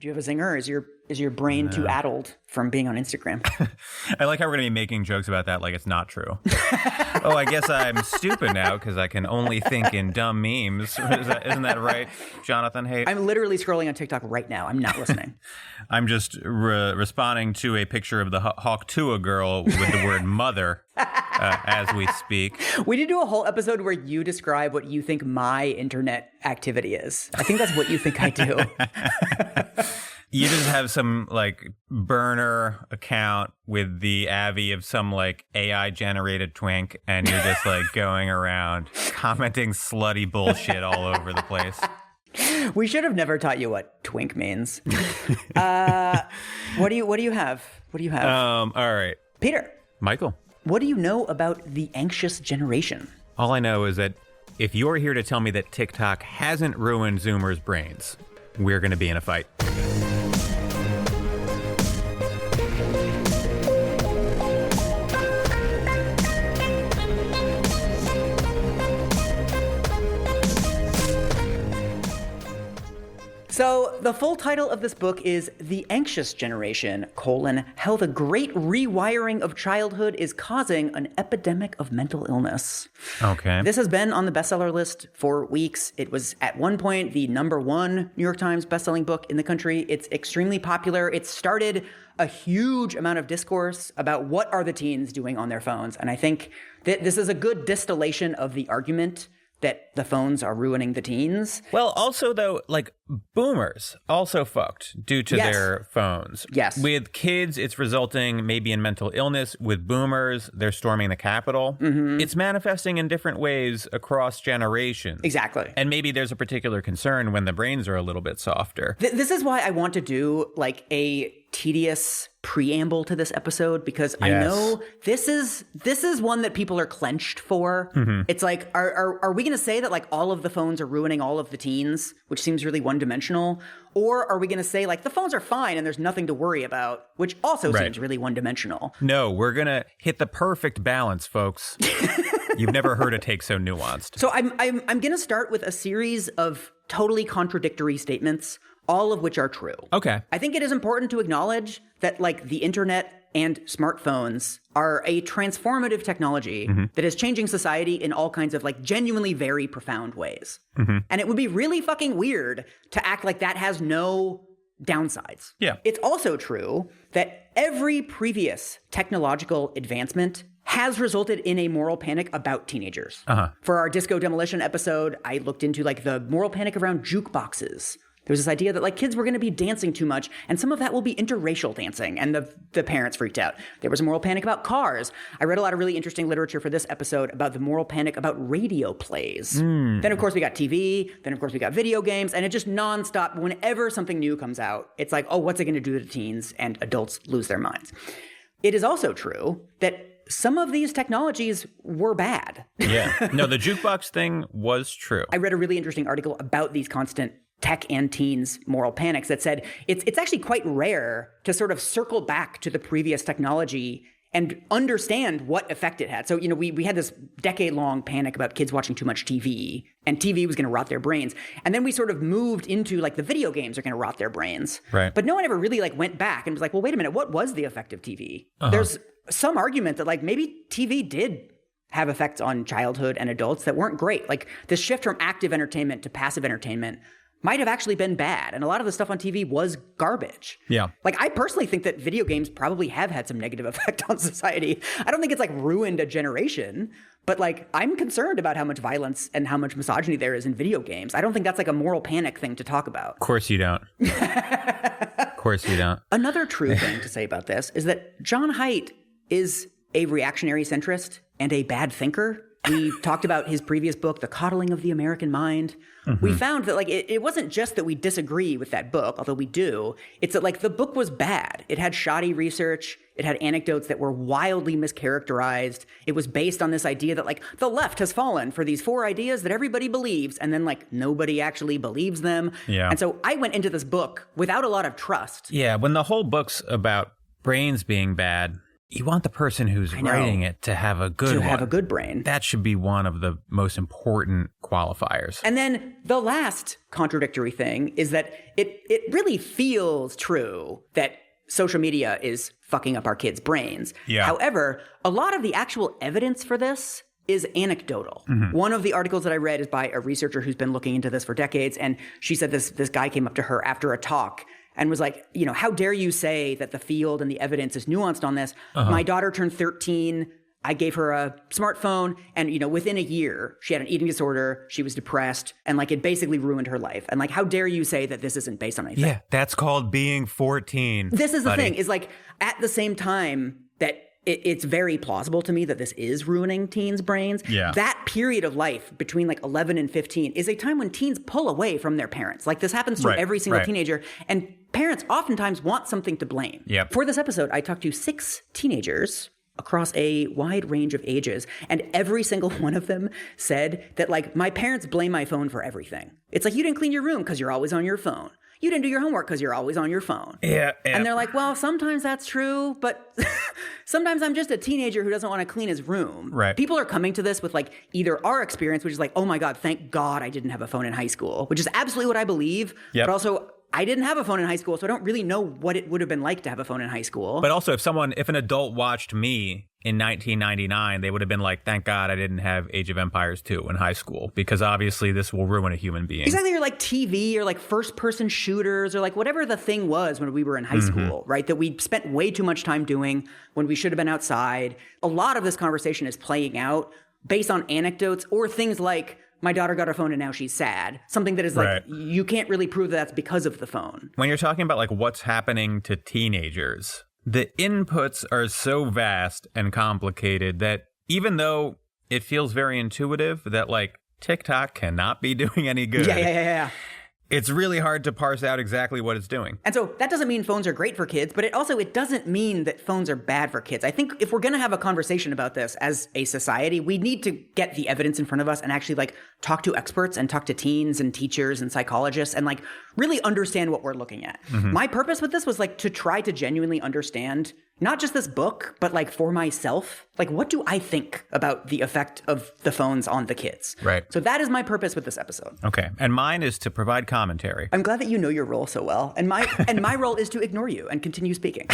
Do you have a zinger? Is your brain too addled from being on Instagram? I like how we're going to be making jokes about that like it's not true. Oh, I guess I'm stupid now because I can only think in dumb memes. Isn't that right, Jonathan Haidt? I'm literally scrolling on TikTok right now. I'm not listening. I'm just responding to a picture of the Hawk Tuah girl with the word mother as we speak. We did do a whole episode where you describe what you think my internet activity is. I think that's what you think I do. You just have some like burner account with the Avi of some like AI generated twink, and you're just like going around commenting slutty bullshit all over the place. We should have never taught you what twink means. What do you have? What do you have? All right. Peter. Michael. What do you know about the anxious generation? All I know is that if you're here to tell me that TikTok hasn't ruined Zoomers' brains, we're going to be in a fight. So the full title of this book is The Anxious Generation, How the Great Rewiring of Childhood is Causing an Epidemic of Mental Illness. Okay. This has been on the bestseller list for weeks. It was at one point the #1 New York Times bestselling book in the country. It's extremely popular. It started a huge amount of discourse about what are the teens doing on their phones. And I think that this is a good distillation of the argument that the phones are ruining the teens. Well, also, though, like, boomers also fucked due to their phones. Yes. With kids, it's resulting maybe in mental illness. With boomers, they're storming the Capitol. Mm-hmm. It's manifesting in different ways across generations. Exactly. And maybe there's a particular concern when the brains are a little bit softer. This is why I want to do, like, a tedious preamble to this episode, because I know this is one that people are clenched for. Mm-hmm. It's like, are we going to say that like all of the phones are ruining all of the teens, which seems really one-dimensional? Or are we going to say like the phones are fine and there's nothing to worry about, which also seems really one-dimensional? No, we're going to hit the perfect balance, folks. You've never heard a take so nuanced. So I'm going to start with a series of totally contradictory statements, all of which are true. Okay. I think it is important to acknowledge that like the internet and smartphones are a transformative technology that is changing society in all kinds of like genuinely very profound ways. Mm-hmm. And it would be really fucking weird to act like that has no downsides. Yeah. It's also true that every previous technological advancement has resulted in a moral panic about teenagers. Uh-huh. For our Disco Demolition episode, I looked into like the moral panic around jukeboxes. There was this idea that like kids were going to be dancing too much, and some of that will be interracial dancing, and the parents freaked out. There was a moral panic about cars. I read a lot of really interesting literature for this episode about the moral panic about radio plays. Then of course we got TV, then of course we got video games, and it just nonstop. Whenever something new comes out, it's like, oh, what's it going to do to teens? And adults lose their minds. It is also true that some of these technologies were bad. Yeah. No, the jukebox thing was true. I read a really interesting article about these constant tech and teens moral panics that said it's actually quite rare to sort of circle back to the previous technology and understand what effect it had. So, you know, we had this decade-long panic about kids watching too much TV, and TV was going to rot their brains. And then we sort of moved into, like, the video games are going to rot their brains. Right. But no one ever really, like, went back and was like, well, wait a minute, what was the effect of TV? Uh-huh. There's some argument that, like, maybe TV did have effects on childhood and adults that weren't great. Like, this shift from active entertainment to passive entertainment might have actually been bad. And a lot of the stuff on TV was garbage. Yeah. Like, I personally think that video games probably have had some negative effect on society. I don't think it's like ruined a generation, but like, I'm concerned about how much violence and how much misogyny there is in video games. I don't think that's like a moral panic thing to talk about. Of course you don't. Of course you don't. Another true thing to say about this is that John Haidt is a reactionary centrist and a bad thinker. We talked about his previous book, The Coddling of the American Mind. Mm-hmm. We found that like it wasn't just that we disagree with that book, although we do. It's that like the book was bad. It had shoddy research. It had anecdotes that were wildly mischaracterized. It was based on this idea that like the left has fallen for these 4 ideas that everybody believes, and then like nobody actually believes them. Yeah. And so I went into this book without a lot of trust. Yeah, when the whole book's about brains being bad, You want the person who's writing it to have a good have a good brain. That should be one of the most important qualifiers. And then the last contradictory thing is that it really feels true that social media is fucking up our kids' brains. Yeah. However, a lot of the actual evidence for this is anecdotal. One of the articles that I read is by a researcher who's been looking into this for decades, and she said this guy came up to her after a talk and was like, how dare you say that the field and the evidence is nuanced on this? My daughter turned 13. I gave her a smartphone, and, within a year, she had an eating disorder. She was depressed, and, it basically ruined her life. And, how dare you say that this isn't based on anything? Yeah, that's called being 14. This is the thing, is, at the same time that it's very plausible to me that this is ruining teens' brains. Yeah. That period of life between 11 and 15 is a time when teens pull away from their parents. This happens to every single teenager. And parents oftentimes want something to blame. Yep. For this episode, I talked to 6 teenagers across a wide range of ages. And every single one of them said that, my parents blame my phone for everything. It's you didn't clean your room because you're always on your phone. You didn't do your homework because you're always on your phone. Yeah. And they're like, well, sometimes that's true, but sometimes I'm just a teenager who doesn't want to clean his room. Right. People are coming to this with either our experience, which is oh my God, thank God I didn't have a phone in high school, which is absolutely what I believe. Yep. But also, I didn't have a phone in high school, so I don't really know what it would have been like to have a phone in high school. But also, if an adult watched me in 1999, they would have been like, thank God I didn't have Age of Empires 2 in high school, because obviously this will ruin a human being. Exactly, or TV or first-person shooters or whatever the thing was when we were in high school, right? That we spent way too much time doing when we should have been outside. A lot of this conversation is playing out based on anecdotes or things like, my daughter got her phone and now she's sad. Something that is you can't really prove that that's because of the phone. When you're talking about what's happening to teenagers, the inputs are so vast and complicated that even though it feels very intuitive that TikTok cannot be doing any good. Yeah. It's really hard to parse out exactly what it's doing. And so that doesn't mean phones are great for kids, but it doesn't mean that phones are bad for kids. I think if we're going to have a conversation about this as a society, we need to get the evidence in front of us and actually talk to experts and talk to teens and teachers and psychologists and really understand what we're looking at. My purpose with this was to try to genuinely understand not just this book, but for myself, what do I think about the effect of the phones on the kids? Right. So that is my purpose with this episode. Okay. And mine is to provide commentary. I'm glad that you know your role so well. And my role is to ignore you and continue speaking.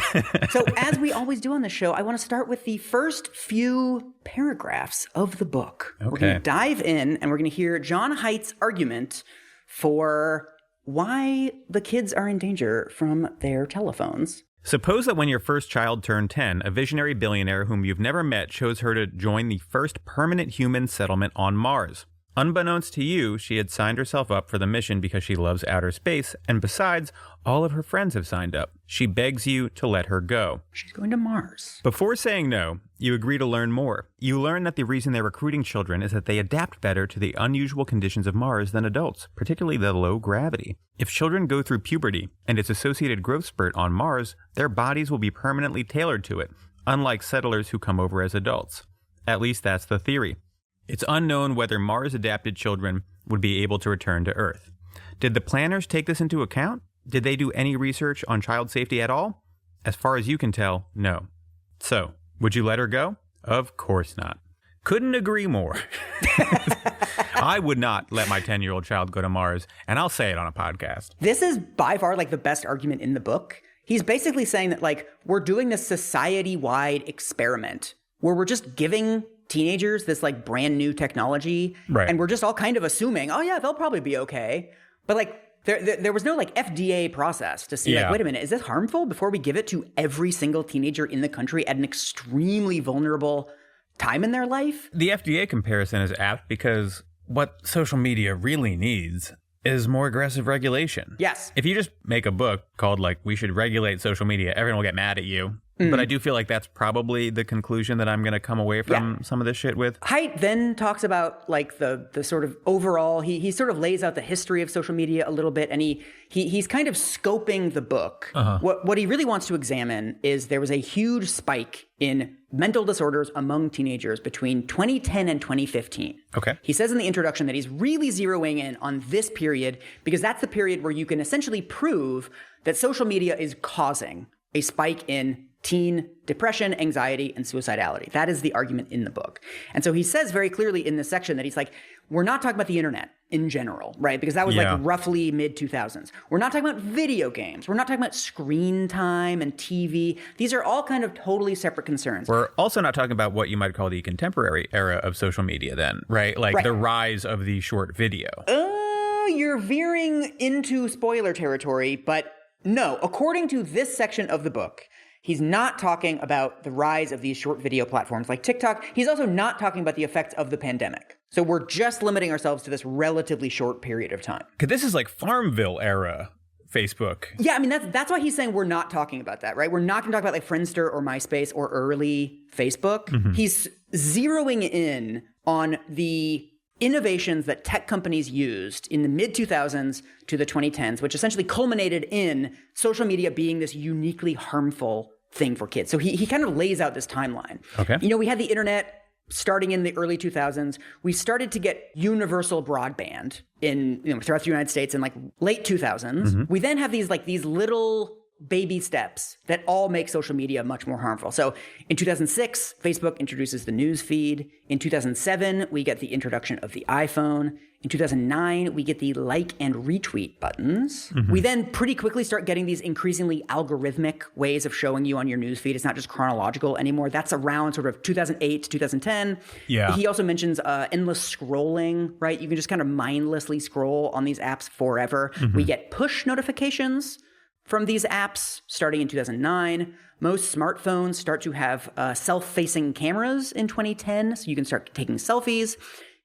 So as we always do on this show, I want to start with the first few paragraphs of the book. Okay. We're going to dive in and we're going to hear John Haidt's argument for why the kids are in danger from their telephones. Suppose that when your first child turned 10, a visionary billionaire whom you've never met chose her to join the first permanent human settlement on Mars. Unbeknownst to you, she had signed herself up for the mission because she loves outer space, and besides, all of her friends have signed up. She begs you to let her go. She's going to Mars. Before saying no, you agree to learn more. You learn that the reason they're recruiting children is that they adapt better to the unusual conditions of Mars than adults, particularly the low gravity. If children go through puberty and its associated growth spurt on Mars, their bodies will be permanently tailored to it, unlike settlers who come over as adults. At least that's the theory. It's unknown whether Mars-adapted children would be able to return to Earth. Did the planners take this into account? Did they do any research on child safety at all? As far as you can tell, no. So, would you let her go? Of course not. Couldn't agree more. I would not let my 10-year-old child go to Mars, and I'll say it on a podcast. This is by far the best argument in the book. He's basically saying that we're doing this society-wide experiment where we're just giving teenagers this brand new technology, right? And we're just all kind of assuming, oh yeah, they'll probably be okay. But there was no FDA process to see wait a minute, is this harmful before we give it to every single teenager in the country at an extremely vulnerable time in their life? The FDA comparison is apt because what social media really needs is more aggressive regulation. Yes. If you just make a book called we should regulate social media, everyone will get mad at you. But I do feel that's probably the conclusion that I'm going to come away from some of this shit with. Haidt then talks about the sort of overall, he sort of lays out the history of social media a little bit, and he's kind of scoping the book. What he really wants to examine is there was a huge spike in mental disorders among teenagers between 2010 and 2015. Okay. He says in the introduction that he's really zeroing in on this period because that's the period where you can essentially prove that social media is causing a spike in teen depression, anxiety, and suicidality. That is the argument in the book. And so he says very clearly in this section that he's like, we're not talking about the internet in general, right? Because that was like roughly mid-2000s. We're not talking about video games. We're not talking about screen time and TV. These are all kind of totally separate concerns. We're also not talking about what you might call the contemporary era of social media then, right? Like the rise of the short video. You're veering into spoiler territory, but no. According to this section of the book, he's not talking about the rise of these short video platforms like TikTok. He's also not talking about the effects of the pandemic. So we're just limiting ourselves to this relatively short period of time. Because this is like Farmville era Facebook. Yeah, I mean, that's why he's saying we're not talking about that, right? We're not going to talk about like Friendster or MySpace or early Facebook. Mm-hmm. He's zeroing in on the innovations that tech companies used in the mid-2000s to the 2010s, which essentially culminated in social media being this uniquely harmful thing for kids. So he kind of lays out this timeline. Okay. You know, we had the internet starting in the early 2000s. We started to get universal broadband throughout the United States in like late 2000s. Mm-hmm. We then have these little baby steps that all make social media much more harmful. So in 2006, Facebook introduces the news feed. In 2007, we get the introduction of the iPhone. In 2009, we get the like and retweet buttons. Mm-hmm. We then pretty quickly start getting these increasingly algorithmic ways of showing you on your news feed. It's not just chronological anymore. That's around sort of 2008 to 2010. Yeah. He also mentions endless scrolling, right? You can just kind of mindlessly scroll on these apps forever. Mm-hmm. We get push notifications from these apps starting in 2009. Most smartphones start to have self-facing cameras in 2010, so you can start taking selfies.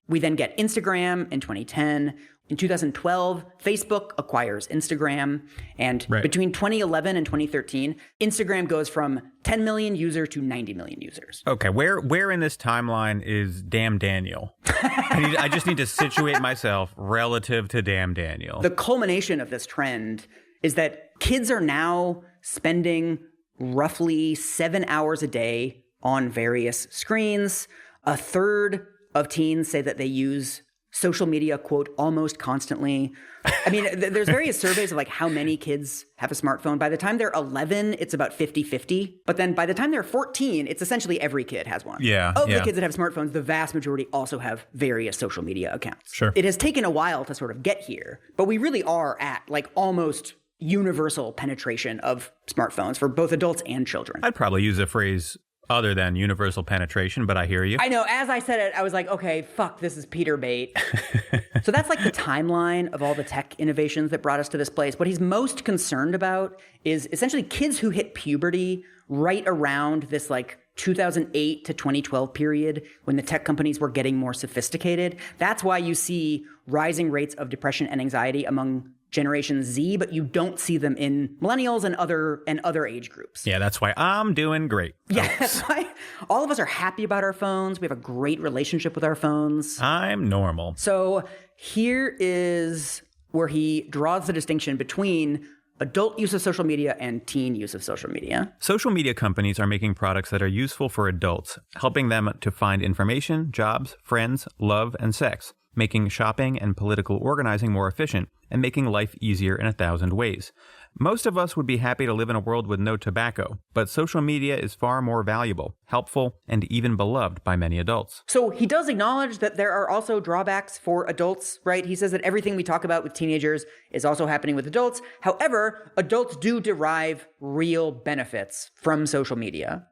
We then get Instagram in 2010. In 2012, Facebook acquires Instagram. And between 2011 and 2013, Instagram goes from 10 million users to 90 million users. Okay, where in this timeline is Damn Daniel? I just need to situate myself relative to Damn Daniel. The culmination of this trend is that kids are now spending roughly 7 hours a day on various screens. A third of teens say that they use social media, quote, almost constantly. I mean, there's various surveys of like how many kids have a smartphone. By the time they're 11, it's about 50-50. But then by the time they're 14, it's essentially every kid has one. Yeah. Of the kids that have smartphones, the vast majority also have various social media accounts. Sure. It has taken a while to sort of get here, but we really are at like almost universal penetration of smartphones for both adults and children. I'd probably use a phrase other than universal penetration, but I hear you. I know. As I said it, I was like, okay, fuck, this is Peter bait. So that's like the timeline of all the tech innovations that brought us to this place. What he's most concerned about is essentially kids who hit puberty right around this like 2008 to 2012 period when the tech companies were getting more sophisticated. That's why you see rising rates of depression and anxiety among Generation Z, but you don't see them in millennials and other age groups. Yeah, that's why I'm doing great. Yeah, that's why all of us are happy about our phones. We have a great relationship with our phones. I'm normal. So here is where he draws the distinction between adult use of social media and teen use of social media. Social media companies are making products that are useful for adults, helping them to find information, jobs, friends, love, and sex, making shopping and political organizing more efficient, and making life easier in 1,000 ways. Most of us would be happy to live in a world with no tobacco, but social media is far more valuable, helpful, and even beloved by many adults. So he does acknowledge that there are also drawbacks for adults, right? He says that everything we talk about with teenagers is also happening with adults. However, adults do derive real benefits from social media.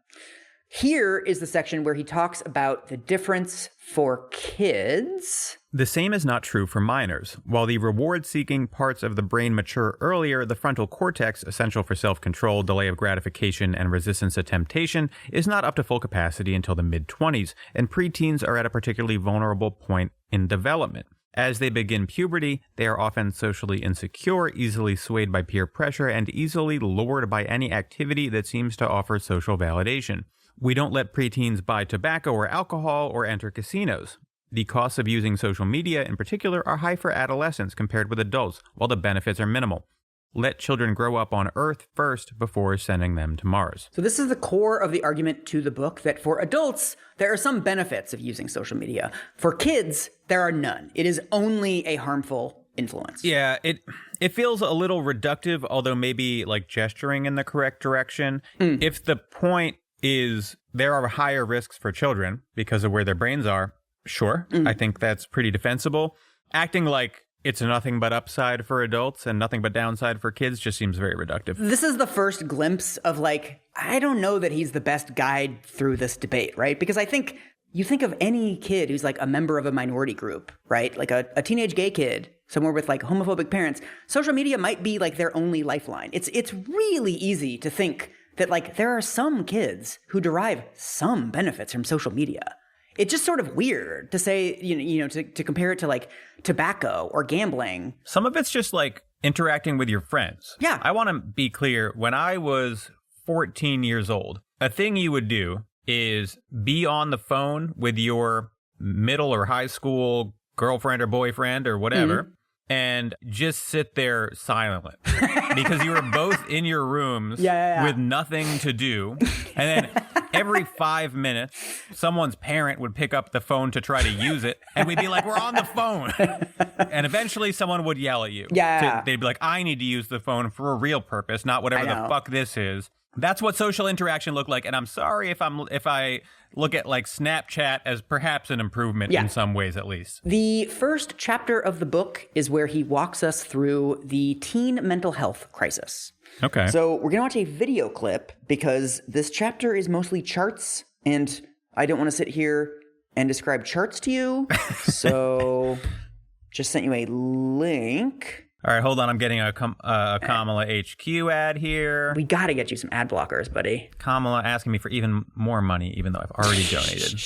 Here is the section where he talks about the difference for kids. The same is not true for minors. While the reward-seeking parts of the brain mature earlier, the frontal cortex, essential for self-control, delay of gratification, and resistance to temptation, is not up to full capacity until the mid-20s, and preteens are at a particularly vulnerable point in development. As they begin puberty, they are often socially insecure, easily swayed by peer pressure, and easily lured by any activity that seems to offer social validation. We don't let preteens buy tobacco or alcohol or enter casinos. The costs of using social media in particular are high for adolescents compared with adults, while the benefits are minimal. Let children grow up on Earth first before sending them to Mars. So this is the core of the argument to the book, that for adults, there are some benefits of using social media. For kids, there are none. It is only a harmful influence. Yeah, it feels a little reductive, although maybe like gesturing in the correct direction. If the point is there are higher risks for children because of where their brains are, sure, I think that's pretty defensible. Acting like it's nothing but upside for adults and nothing but downside for kids just seems very reductive. This is the first glimpse of like, I don't know that he's the best guide through this debate, right? Because I think you think of any kid who's like a member of a minority group, right? Like a teenage gay kid somewhere with like homophobic parents. Social media might be like their only lifeline. It's really easy to think that like there are some kids who derive some benefits from social media. It's just sort of weird to say, to compare it to like tobacco or gambling. Some of it's just like interacting with your friends. Yeah. I want to be clear. When I was 14 years old, a thing you would do is be on the phone with your middle or high school girlfriend or boyfriend or whatever, and just sit there silently because you were both in your rooms with nothing to do. And then every 5 minutes, someone's parent would pick up the phone to try to use it, and we'd be like, we're on the phone. And eventually someone would yell at you. They'd be like, I need to use the phone for a real purpose, not whatever the fuck this is. That's what social interaction looked like. And I'm sorry if I look at like Snapchat as perhaps an improvement in some ways, at least. The first chapter of the book is where he walks us through the teen mental health crisis. Okay. So we're going to watch a video clip because this chapter is mostly charts, and I don't want to sit here and describe charts to you. So just sent you a link. All right, hold on. I'm getting a Kamala HQ ad here. We got to get you some ad blockers, buddy. Kamala asking me for even more money, even though I've already donated.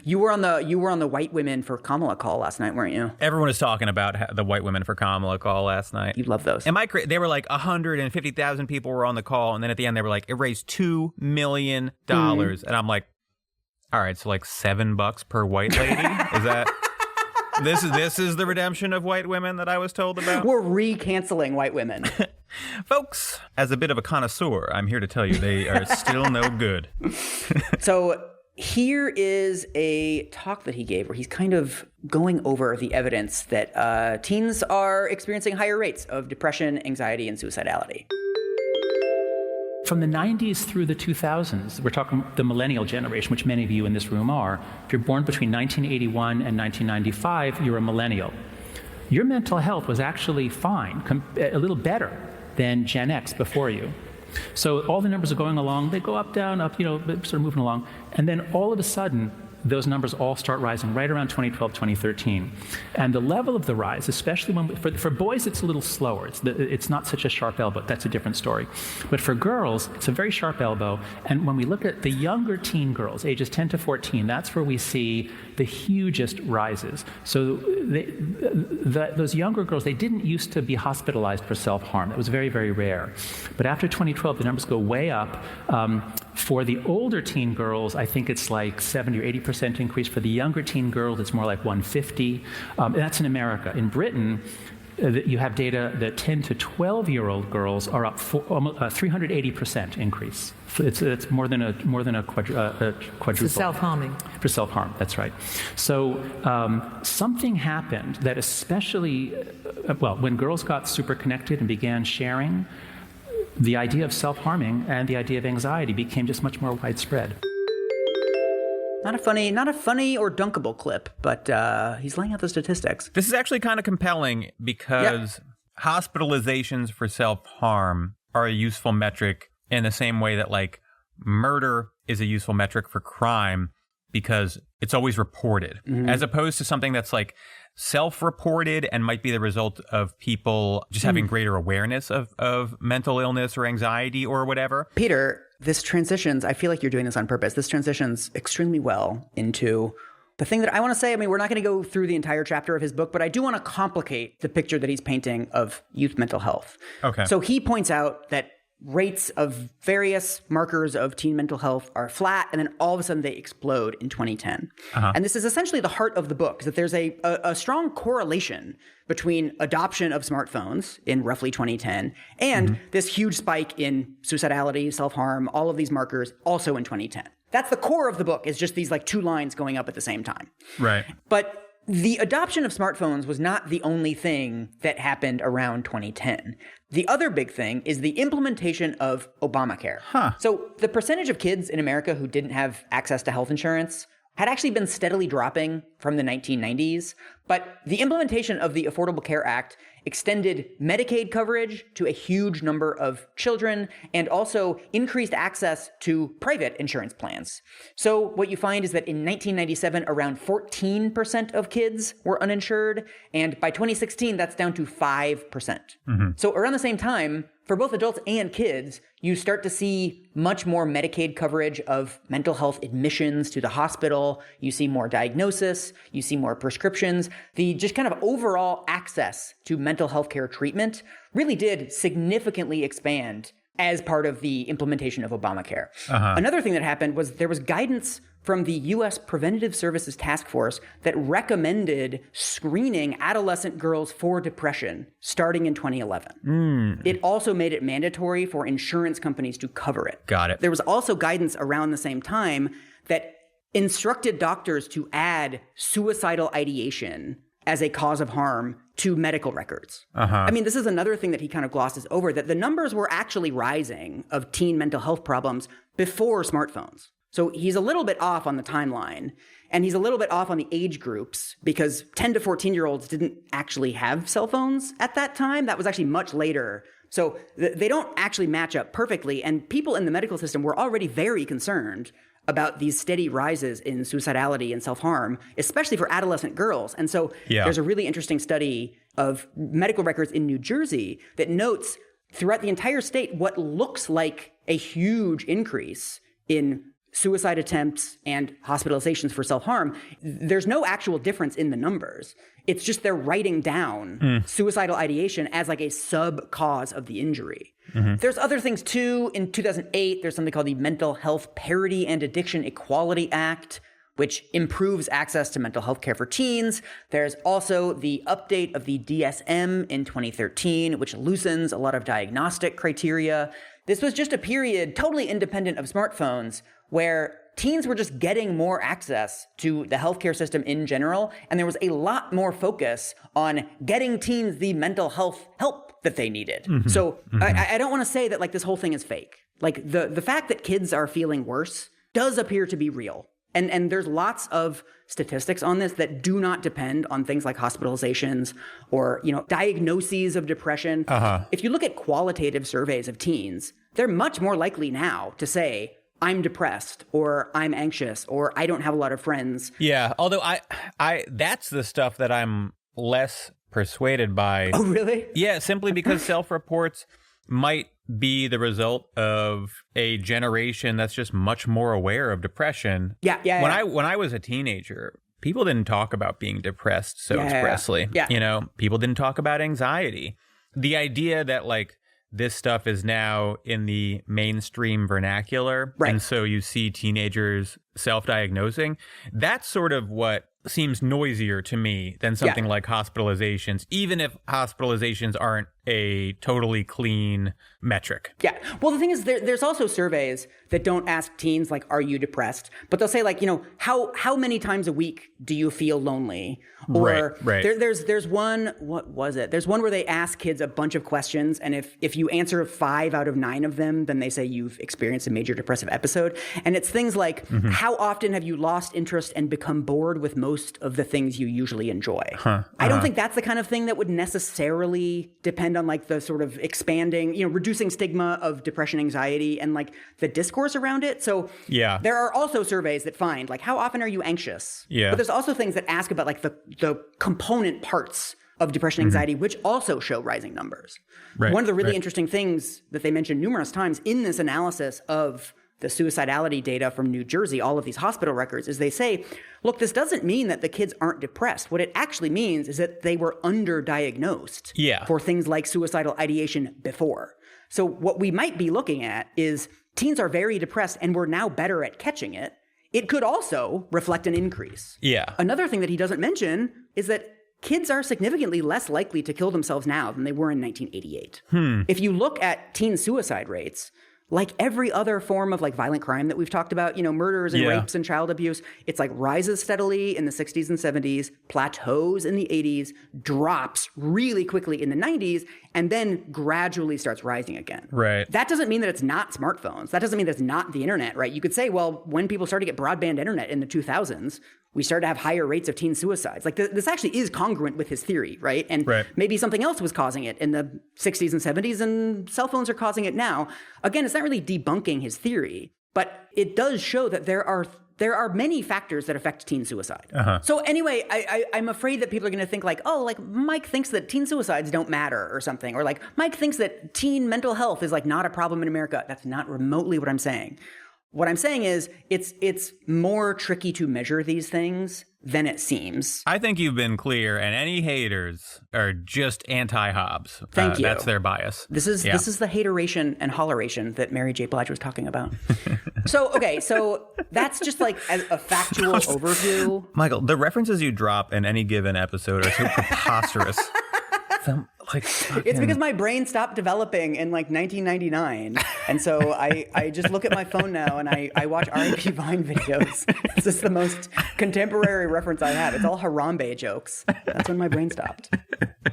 You were on the white women for Kamala call last night, weren't you? Everyone was talking about the white women for Kamala call last night. You love those. Am I crazy? They were like 150,000 people were on the call, and then at the end they were like, it raised $2 million. And I'm like, all right, so like $7 per white lady? Is that... This is the redemption of white women that I was told about? We're re-canceling white women. Folks, as a bit of a connoisseur, I'm here to tell you they are still no good. So here is a talk that he gave where he's kind of going over the evidence that teens are experiencing higher rates of depression, anxiety, and suicidality. From the 90s through the 2000s, we're talking the millennial generation, which many of you in this room are. If you're born between 1981 and 1995, you're a millennial. Your mental health was actually fine, a little better than Gen X before you. So all the numbers are going along. They go up, down, up, sort of moving along. And then all of a sudden, those numbers all start rising right around 2012, 2013. And the level of the rise, especially for boys, it's a little slower. It's not such a sharp elbow. That's a different story. But for girls, it's a very sharp elbow. And when we look at the younger teen girls, ages 10 to 14, that's where we see the hugest rises. So those younger girls, they didn't used to be hospitalized for self-harm. That was very, very rare. But after 2012, the numbers go way up. For the older teen girls, I think it's like 70 or 80% increase. For the younger teen girls, it's more like 150. That's in America. In Britain, you have data that 10 to 12-year-old girls are up 380% increase. It's more than a quadruple. For self-harming. For self-harm, that's right. So something happened that especially, when girls got super connected and began sharing, the idea of self-harming and the idea of anxiety became just much more widespread. Not a funny or dunkable clip, but he's laying out the statistics. This is actually kind of compelling because hospitalizations for self-harm are a useful metric in the same way that like murder is a useful metric for crime because it's always reported, as opposed to something that's like self-reported and might be the result of people just having greater awareness of mental illness or anxiety or whatever. Peter, this transitions, I feel like you're doing this on purpose. This transitions extremely well into the thing that I want to say. I mean, we're not going to go through the entire chapter of his book, but I do want to complicate the picture that he's painting of youth mental health. Okay. So he points out that rates of various markers of teen mental health are flat, and then all of a sudden they explode in 2010. And this is essentially the heart of the book, is that there's a strong correlation between adoption of smartphones in roughly 2010 and this huge spike in suicidality, self-harm, all of these markers also in 2010. That's the core of the book, is just these like two lines going up at the same time. Right. But The adoption of smartphones was not the only thing that happened around 2010. The other big thing is the implementation of Obamacare. So the percentage of kids in America who didn't have access to health insurance had actually been steadily dropping from the 1990s, but the implementation of the Affordable Care Act extended Medicaid coverage to a huge number of children and also increased access to private insurance plans. So what you find is that in 1997, around 14% of kids were uninsured, and by 2016, that's down to 5%. So around the same time, for both adults and kids, you start to see much more Medicaid coverage of mental health admissions to the hospital. You see more diagnosis. You see more prescriptions. The just kind of overall access to mental health care treatment really did significantly expand as part of the implementation of Obamacare. Another thing that happened was there was guidance from the U.S. Preventative Services Task Force that recommended screening adolescent girls for depression starting in 2011. It also made it mandatory for insurance companies to cover it. Got it. There was also guidance around the same time that instructed doctors to add suicidal ideation as a cause of harm to medical records. I mean, this is another thing that he kind of glosses over, that the numbers were actually rising of teen mental health problems before smartphones. So he's a little bit off on the timeline, and he's a little bit off on the age groups because 10 to 14-year-olds didn't actually have cell phones at that time. That was actually much later. So they don't actually match up perfectly, and people in the medical system were already very concerned about these steady rises in suicidality and self-harm, especially for adolescent girls. And so there's a really interesting study of medical records in New Jersey that notes throughout the entire state what looks like a huge increase in suicide attempts and hospitalizations for self-harm. There's no actual difference in the numbers. It's just they're writing down suicidal ideation as like a sub-cause of the injury. There's other things too. In 2008, there's something called the Mental Health Parity and Addiction Equality Act, which improves access to mental health care for teens. There's also the update of the DSM in 2013, which loosens a lot of diagnostic criteria. This was just a period totally independent of smartphones where teens were just getting more access to the healthcare system in general, and there was a lot more focus on getting teens the mental health help that they needed. So I don't want to say that like this whole thing is fake. Like the fact that kids are feeling worse does appear to be real. And there's lots of statistics on this that do not depend on things like hospitalizations or, diagnoses of depression. If you look at qualitative surveys of teens, they're much more likely now to say, I'm depressed, or I'm anxious, or I don't have a lot of friends. Yeah, although I that's the stuff that I'm less persuaded by. Oh, really? Yeah, simply because self-reports might be the result of a generation that's just much more aware of depression. When I was a teenager, people didn't talk about being depressed so expressly. People didn't talk about anxiety. The idea that like this stuff is now in the mainstream vernacular, and so you see teenagers self-diagnosing, that's sort of what seems noisier to me than something like hospitalizations, even if hospitalizations aren't a totally clean metric. Yeah. Well, the thing is, there's also surveys that don't ask teens, like, are you depressed? But they'll say, like, how many times a week do you feel lonely? Or there's one, what was it? There's one where they ask kids a bunch of questions, and if you answer 5 out of 9 of them, then they say you've experienced a major depressive episode. And it's things like, how often have you lost interest and become bored with most of the things you usually enjoy? I don't think that's the kind of thing that would necessarily depend on like the sort of expanding, reducing stigma of depression, anxiety, and like the discourse around it. So there are also surveys that find like, how often are you anxious? But there's also things that ask about like the component parts of depression, anxiety, which also show rising numbers. One of the really interesting things that they mentioned numerous times in this analysis of the suicidality data from New Jersey, all of these hospital records, is they say, look, this doesn't mean that the kids aren't depressed. What it actually means is that they were underdiagnosed for things like suicidal ideation before. So what we might be looking at is teens are very depressed and we're now better at catching it. It could also reflect an increase. Another thing that he doesn't mention is that kids are significantly less likely to kill themselves now than they were in 1988. If you look at teen suicide rates, like every other form of like violent crime that we've talked about, murders and rapes and child abuse, it's like rises steadily in the 60s and 70s, plateaus in the 80s, drops really quickly in the 90s, and then gradually starts rising again. Right. That doesn't mean that it's not smartphones. That doesn't mean that it's not the internet, right? You could say, well, when people started to get broadband internet in the 2000s, we started to have higher rates of teen suicides. Like this actually is congruent with his theory, right? And maybe something else was causing it in the 60s and 70s, and cell phones are causing it now. Again, it's not really debunking his theory, but it does show that there are many factors that affect teen suicide. So anyway, I'm afraid that people are going to think like, oh, like Mike thinks that teen suicides don't matter or something, or like Mike thinks that teen mental health is like not a problem in America. That's not remotely what I'm saying. What I'm saying is it's more tricky to measure these things than it seems. I think you've been clear, and any haters are just anti-Hobbes. Thank you. That's their bias. This is the hateration and holleration that Mary J. Blige was talking about. So that's just like a factual overview. Michael, the references you drop in any given episode are so preposterous. It's because my brain stopped developing in like 1999. And so I just look at my phone now and I watch R&B Vine videos. This is the most contemporary reference I have. It's all Harambe jokes. That's when my brain stopped.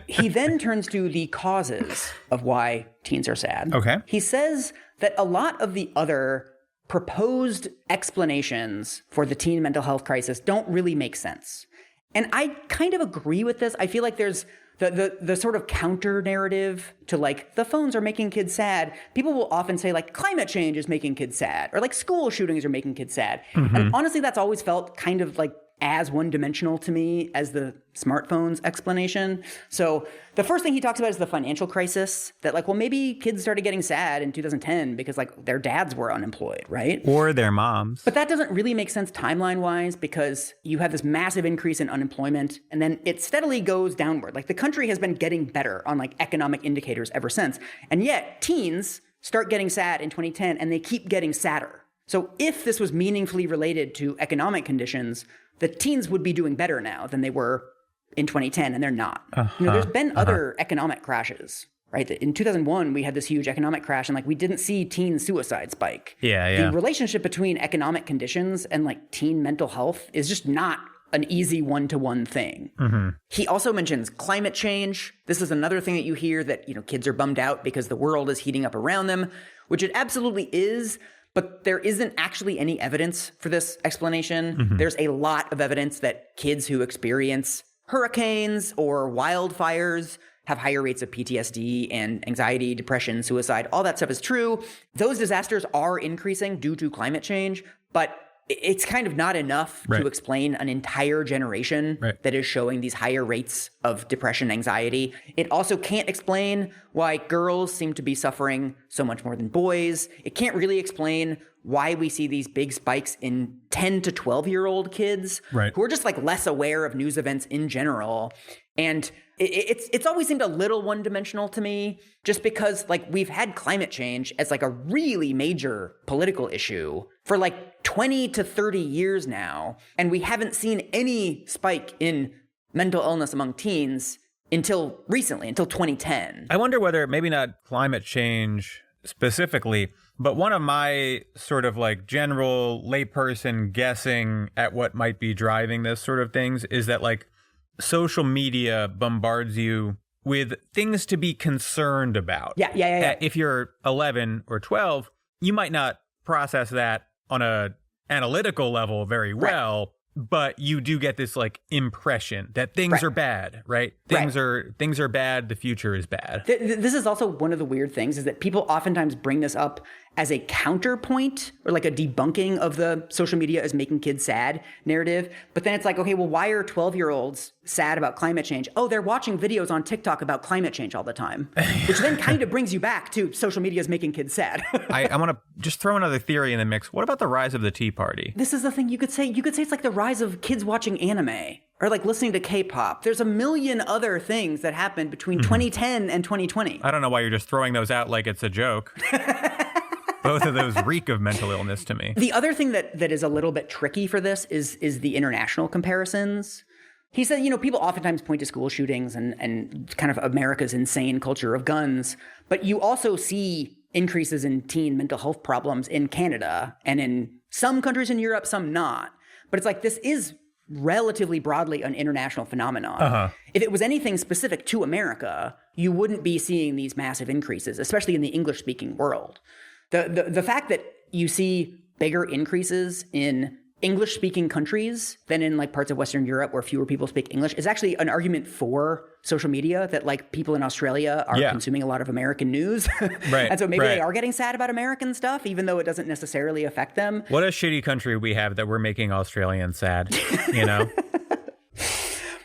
He then turns to the causes of why teens are sad. Okay. He says that a lot of the other proposed explanations for the teen mental health crisis don't really make sense. And I kind of agree with this. I feel like there's the sort of counter narrative to like the phones are making kids sad. People will often say like climate change is making kids sad, or like school shootings are making kids sad. And honestly, that's always felt kind of like as one-dimensional to me as the smartphones explanation. So the first thing he talks about is the financial crisis, that like, well, maybe kids started getting sad in 2010 because like their dads were unemployed, right? Or their moms. But that doesn't really make sense timeline-wise, because you have this massive increase in unemployment and then it steadily goes downward. Like the country has been getting better on like economic indicators ever since. And yet teens start getting sad in 2010 and they keep getting sadder. So if this was meaningfully related to economic conditions, the teens would be doing better now than they were in 2010, and they're not. There's been other economic crashes, right? In 2001, we had this huge economic crash, and like we didn't see teen suicide spike. The relationship between economic conditions and like teen mental health is just not an easy one-to-one thing. He also mentions climate change. This is another thing that you hear, that kids are bummed out because the world is heating up around them, which it absolutely is. But there isn't actually any evidence for this explanation. There's a lot of evidence that kids who experience hurricanes or wildfires have higher rates of PTSD and anxiety, depression, suicide. All that stuff is true. Those disasters are increasing due to climate change, but it's kind of not enough to explain an entire generation that is showing these higher rates of depression, anxiety. It also can't explain why girls seem to be suffering so much more than boys. It can't really explain why we see these big spikes in 10 to 12-year-old kids who are just like less aware of news events in general. And it's always seemed a little one-dimensional to me, just because like we've had climate change as like a really major political issue for like 20 to 30 years now, and we haven't seen any spike in mental illness among teens until recently, until 2010. I wonder whether, maybe not climate change specifically, but one of my sort of like general layperson guessing at what might be driving this sort of things is that like social media bombards you with things to be concerned about. Yeah. If you're 11 or 12, you might not process that on a analytical level very well, but you do get this like impression that things are bad, right? Things are bad. The future is bad. This is also one of the weird things, is that people oftentimes bring this up as a counterpoint or like a debunking of the social media is making kids sad narrative. But then it's like, okay, well, why are 12-year-olds sad about climate change? Oh, they're watching videos on TikTok about climate change all the time, which then kind of brings you back to social media is making kids sad. I want to just throw another theory in the mix. What about the rise of the Tea Party? This is the thing you could say. You could say it's like the rise of kids watching anime or like listening to K-pop. There's a million other things that happened between 2010 and 2020. I don't know why you're just throwing those out like it's a joke. Both of those reek of mental illness to me. The other thing that is a little bit tricky for this is the international comparisons. He said, people oftentimes point to school shootings and kind of America's insane culture of guns, but you also see increases in teen mental health problems in Canada and in some countries in Europe, some not. But it's like this is relatively broadly an international phenomenon. If it was anything specific to America, you wouldn't be seeing these massive increases, especially in the English-speaking world. The fact that you see bigger increases in English-speaking countries than in like parts of Western Europe where fewer people speak English is actually an argument for social media, that like people in Australia are consuming a lot of American news. Right. And so maybe they are getting sad about American stuff, even though it doesn't necessarily affect them. What a shitty country we have that we're making Australians sad, you know?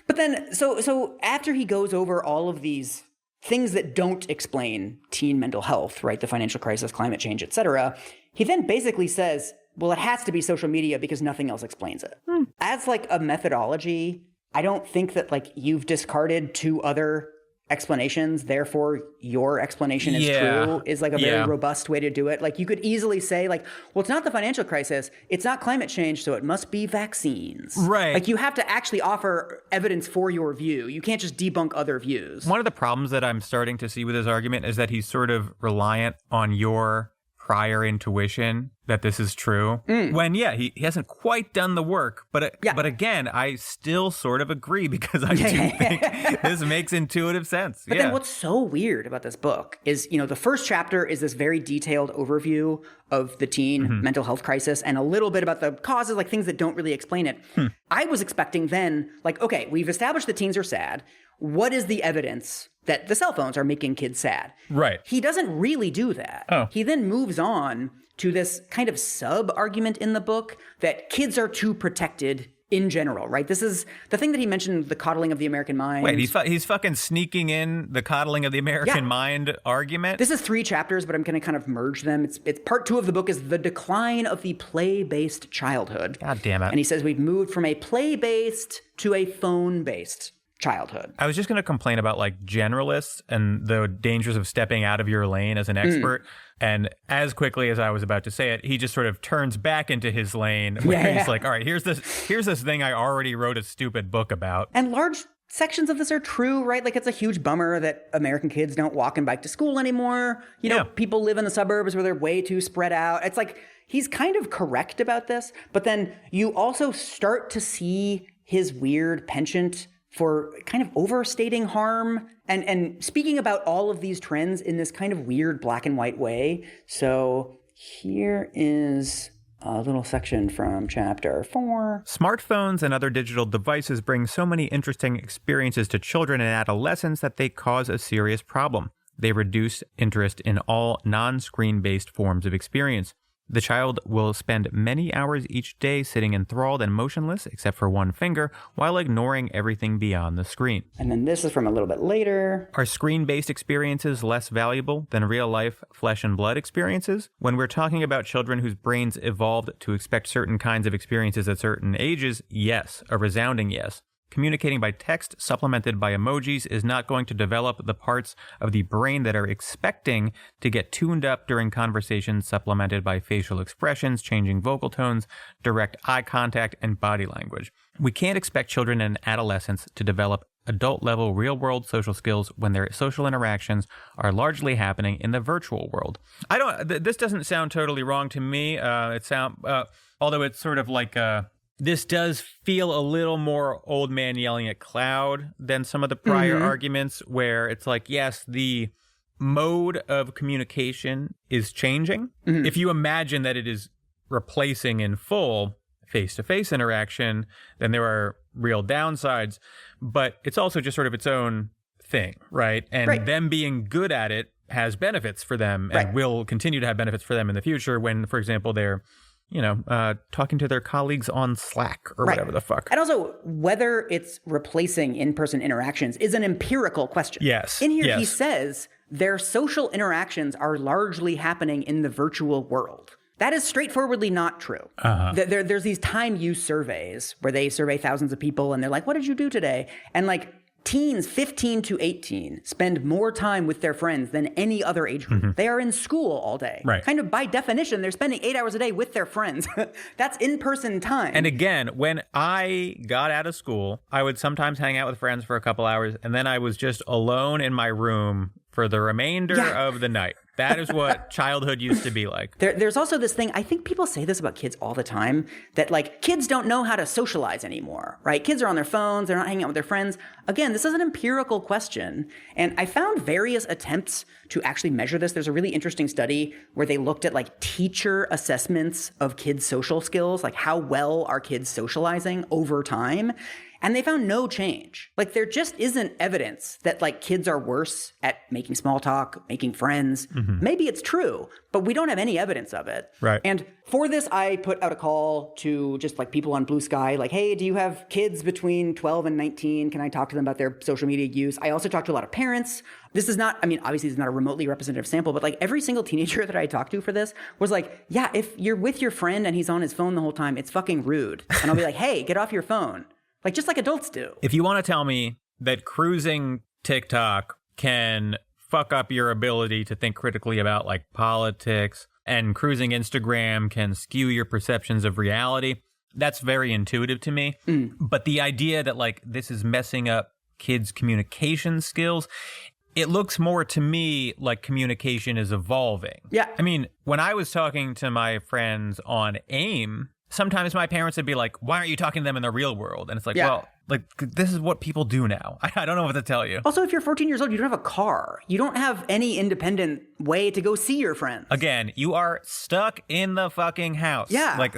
But then, so after he goes over all of these things that don't explain teen mental health, right? The financial crisis, climate change, et cetera, he then basically says, well, it has to be social media because nothing else explains it. As like a methodology, I don't think that like you've discarded two other explanations, therefore your explanation is true, is like a very robust way to do it. Like you could easily say like, well, it's not the financial crisis, it's not climate change, so it must be vaccines. Right. Like you have to actually offer evidence for your view. You can't just debunk other views. One of the problems that I'm starting to see with his argument is that he's sort of reliant on your prior intuition that this is true. When, he hasn't quite done the work. But again, I still sort of agree because I do think this makes intuitive sense. But then what's so weird about this book is, you know, the first chapter is this very detailed overview of the teen mental health crisis and a little bit about the causes, like things that don't really explain it. I was expecting then, like, okay, we've established that teens are sad. What is the evidence that the cell phones are making kids sad? Right. He doesn't really do that. He then moves on to this kind of sub-argument in the book that kids are too protected in general, right? This is the thing that he mentioned, the coddling of the American mind. Wait, he's fucking sneaking in the coddling of the American mind argument? This is 3 chapters, but I'm going to kind of merge them. It's part 2 of the book is the decline of the play-based childhood. God damn it. And he says we've moved from a play-based to a phone-based childhood. I was just going to complain about like generalists and the dangers of stepping out of your lane as an expert. And as quickly as I was about to say it, he just sort of turns back into his lane where he's like, all right, here's this thing I already wrote a stupid book about. And large sections of this are true, right? Like it's a huge bummer that American kids don't walk and bike to school anymore. You know, people live in the suburbs where they're way too spread out. It's like he's kind of correct about this, but then you also start to see his weird penchant for kind of overstating harm and speaking about all of these trends in this kind of weird black and white way. So here is a little section from chapter 4. Smartphones and other digital devices bring so many interesting experiences to children and adolescents that they cause a serious problem. They reduce interest in all non-screen-based forms of experience. The child will spend many hours each day sitting enthralled and motionless, except for one finger, while ignoring everything beyond the screen. And then this is from a little bit later. Are screen-based experiences less valuable than real-life flesh and blood experiences? When we're talking about children whose brains evolved to expect certain kinds of experiences at certain ages, yes, a resounding yes. Communicating by text supplemented by emojis is not going to develop the parts of the brain that are expecting to get tuned up during conversations supplemented by facial expressions, changing vocal tones, direct eye contact, and body language. We can't expect children and adolescents to develop adult-level real-world social skills when their social interactions are largely happening in the virtual world. This doesn't sound totally wrong to me. Although it's sort of like this does feel a little more old man yelling at cloud than some of the prior arguments where it's like, yes, the mode of communication is changing. If you imagine that it is replacing in full face-to-face interaction, then there are real downsides, but it's also just sort of its own thing, right? And them being good at it has benefits for them and will continue to have benefits for them in the future when, for example, they're talking to their colleagues on Slack or whatever the fuck. And also, whether it's replacing in-person interactions is an empirical question. Yes. In here, he says their social interactions are largely happening in the virtual world. That is straightforwardly not true. There's these time use surveys where they survey thousands of people and they're like, what did you do today? And like, teens 15 to 18 spend more time with their friends than any other age group. They are in school all day. Kind of by definition, they're spending 8 hours a day with their friends. That's in-person time. And again, when I got out of school, I would sometimes hang out with friends for a couple hours, and then I was just alone in my room for the remainder of the night. That is what childhood used to be like. There's also this thing, I think people say this about kids all the time, that like kids don't know how to socialize anymore, right? Kids are on their phones, they're not hanging out with their friends. Again, this is an empirical question. And I found various attempts to actually measure this. There's a really interesting study where they looked at like teacher assessments of kids' social skills, like how well are kids socializing over time. And they found no change. Like there just isn't evidence that like kids are worse at making small talk, making friends. Mm-hmm. Maybe it's true, but we don't have any evidence of it. Right. And for this, I put out a call to just like people on Blue Sky, like, hey, do you have kids between 12 and 19? Can I talk to them about their social media use? I also talked to a lot of parents. This is not, I mean, obviously it's not a remotely representative sample, but like every single teenager that I talked to for this was like, yeah, if you're with your friend and he's on his phone the whole time, it's fucking rude. And I'll be like, hey, get off your phone. Like, just like adults do. If you want to tell me that cruising TikTok can fuck up your ability to think critically about, like, politics, and cruising Instagram can skew your perceptions of reality, that's very intuitive to me. Mm. But the idea that, like, this is messing up kids' communication skills, it looks more to me like communication is evolving. Yeah. I mean, when I was talking to my friends on AIM, sometimes my parents would be like, why aren't you talking to them in the real world? And it's like, well, like, this is what people do now. I don't know what to tell you. Also, if you're 14 years old, you don't have a car. You don't have any independent way to go see your friends. Again, you are stuck in the fucking house. Yeah. Like,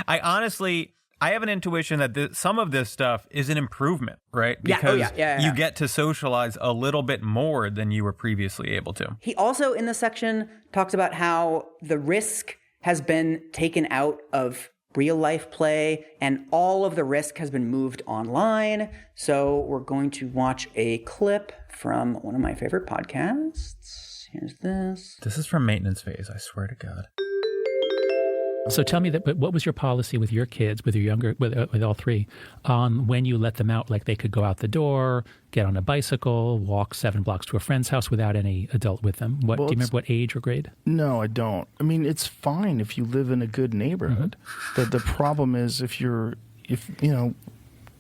I have an intuition that some of this stuff is an improvement, right? Because you get to socialize a little bit more than you were previously able to. He also, in this section, talks about how the risk has been taken out of real life play, and all of the risk has been moved online. So we're going to watch a clip from one of my favorite podcasts. Here's this. This is from Maintenance Phase, I swear to God. So tell me but what was your policy with your kids, with your younger, with all three, on when you let them out? Like they could go out the door, get on a bicycle, walk 7 blocks to a friend's house without any adult with them. Do you remember what age or grade? No, I don't. I mean, it's fine if you live in a good neighborhood. Mm-hmm. The problem is if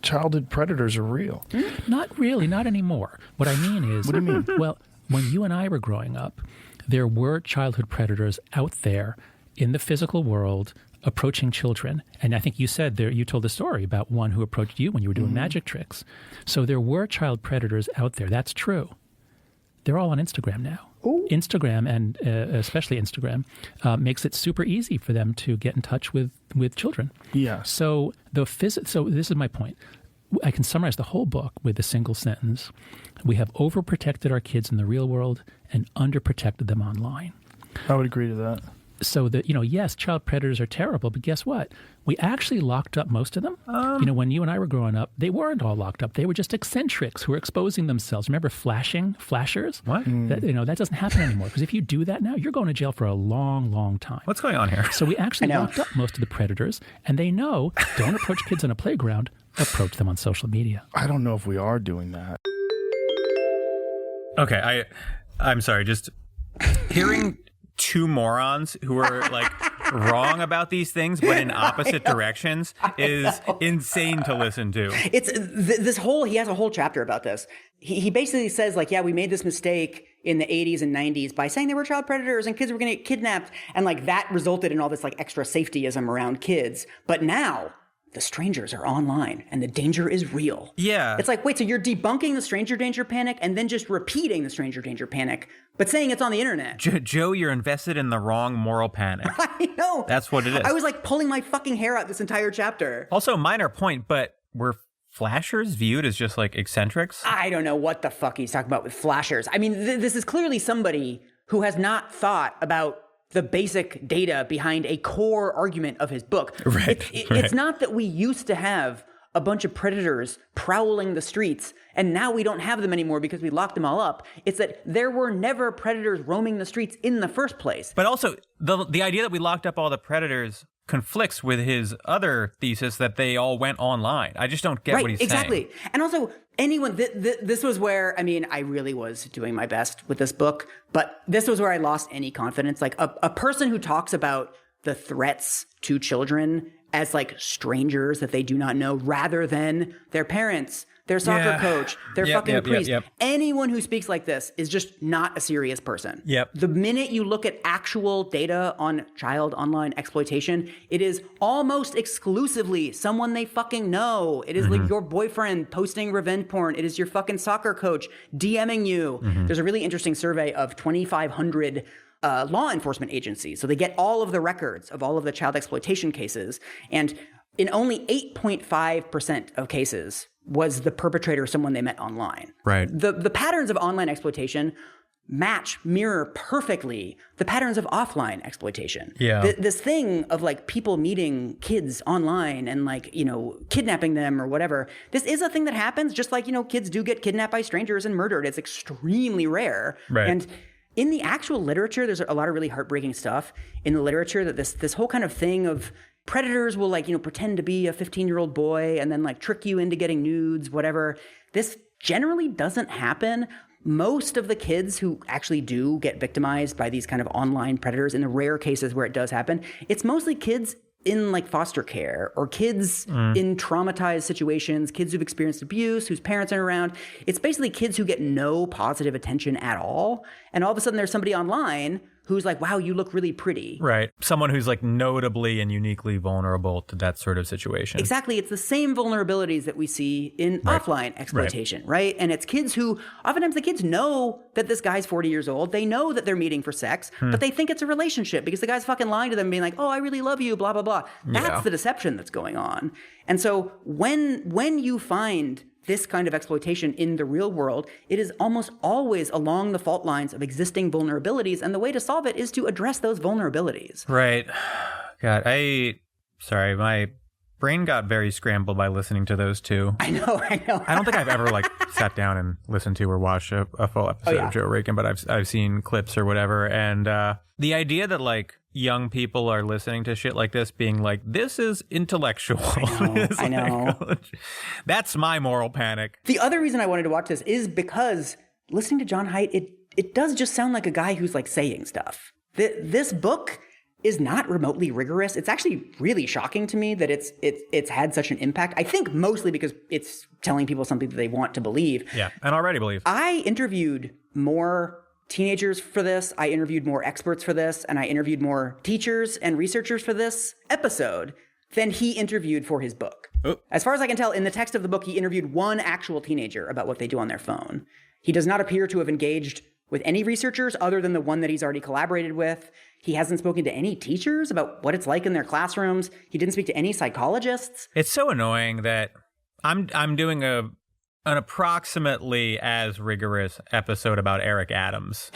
childhood predators are real. Not really, not anymore. What I mean is, what do you mean? Well, when you and I were growing up, there were childhood predators out there in the physical world approaching children. And I think you said you told a story about one who approached you when you were doing magic tricks. So there were child predators out there. That's true. They're all on Instagram now. Ooh. Instagram, and especially Instagram, makes it super easy for them to get in touch with children. Yeah. So so this is my point. I can summarize the whole book with a single sentence. We have overprotected our kids in the real world and underprotected them online. I would agree to that. So that, yes, child predators are terrible, but guess what? We actually locked up most of them. When you and I were growing up, they weren't all locked up. They were just eccentrics who were exposing themselves. Remember flashers? What? That doesn't happen anymore, because if you do that now, you're going to jail for a long, long time. What's going on here? So we actually locked up most of the predators, and they know, don't approach kids on a playground, approach them on social media. I don't know if we are doing that. Okay, I'm sorry, just hearing two morons who are like wrong about these things but in opposite directions is insane to listen to. It's he has a whole chapter about this. He basically says like, yeah, we made this mistake in the 80s and 90s by saying there were child predators and kids were going to get kidnapped, and like that resulted in all this like extra safetyism around kids. But now the strangers are online and the danger is real. Yeah. It's like, wait, so you're debunking the stranger danger panic and then just repeating the stranger danger panic, but saying it's on the internet. Joe, you're invested in the wrong moral panic. I know. That's what it is. I was like pulling my fucking hair out this entire chapter. Also, minor point, but were flashers viewed as just like eccentrics? I don't know what the fuck he's talking about with flashers. I mean, this is clearly somebody who has not thought about the basic data behind a core argument of his book. Right. It's not that we used to have a bunch of predators prowling the streets and now we don't have them anymore because we locked them all up. It's that there were never predators roaming the streets in the first place. But also, the idea that we locked up all the predators conflicts with his other thesis that they all went online. I just don't get what he's saying. Exactly. And also, this was where, I mean, I really was doing my best with this book, but this was where I lost any confidence. Like a person who talks about the threats to children as like strangers that they do not know rather than their parents, their soccer coach, their fucking priest. Yep. Anyone who speaks like this is just not a serious person. Yep. The minute you look at actual data on child online exploitation, it is almost exclusively someone they fucking know. It is like your boyfriend posting revenge porn. It is your fucking soccer coach DMing you. There's a really interesting survey of 2,500 law enforcement agencies. So they get all of the records of all of the child exploitation cases. And in only 8.5% of cases was the perpetrator someone they met online. Right. The patterns of online exploitation mirror perfectly the patterns of offline exploitation. Yeah. This thing of like people meeting kids online and like, kidnapping them or whatever. This is a thing that happens, just like, kids do get kidnapped by strangers and murdered. It's extremely rare. Right. And in the actual literature, there's a lot of really heartbreaking stuff in the literature that this whole kind of thing of predators will pretend to be a 15-year-old boy and then like trick you into getting nudes, whatever. This generally doesn't happen. Most of the kids who actually do get victimized by these kind of online predators, in the rare cases where it does happen, it's mostly kids in like foster care or kids in traumatized situations, kids who've experienced abuse, whose parents are around. It's basically kids who get no positive attention at all. And all of a sudden there's somebody online who's like, wow, you look really pretty. Right. Someone who's like notably and uniquely vulnerable to that sort of situation. Exactly. It's the same vulnerabilities that we see in offline exploitation, right? And it's kids who, oftentimes the kids know that this guy's 40 years old. They know that they're meeting for sex, but they think it's a relationship because the guy's fucking lying to them being like, oh, I really love you, blah, blah, blah. That's the deception that's going on. And so when you find this kind of exploitation in the real world, it is almost always along the fault lines of existing vulnerabilities. And the way to solve it is to address those vulnerabilities. Right. God, sorry, my brain got very scrambled by listening to those two. I know. I don't think I've ever like sat down and listened to or watched a full episode of Joe Rogan, but I've seen clips or whatever. And the idea that like young people are listening to shit like this being like, this is intellectual. I know. That's my moral panic. The other reason I wanted to watch this is because listening to John Haidt, it does just sound like a guy who's like saying stuff. This book is not remotely rigorous. It's actually really shocking to me that it's had such an impact. I think mostly because it's telling people something that they want to believe. Yeah, and already believe. I interviewed more teenagers for this. I interviewed more experts for this, and I interviewed more teachers and researchers for this episode than he interviewed for his book. Oh. As far as I can tell, in the text of the book, he interviewed one actual teenager about what they do on their phone. He does not appear to have engaged with any researchers other than the one that he's already collaborated with. He hasn't spoken to any teachers about what it's like in their classrooms. He didn't speak to any psychologists. It's so annoying that I'm doing an approximately as rigorous episode about Eric Adams.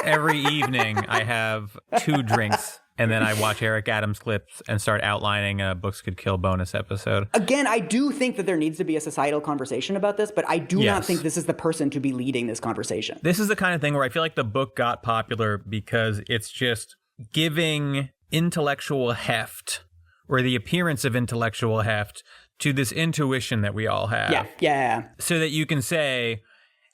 Every evening I have 2 drinks and then I watch Eric Adams clips and start outlining a Books Could Kill bonus episode. Again, I do think that there needs to be a societal conversation about this, but I do not think this is the person to be leading this conversation. This is the kind of thing where I feel like the book got popular because it's just giving intellectual heft or the appearance of intellectual heft to this intuition that we all have. Yeah. So that you can say,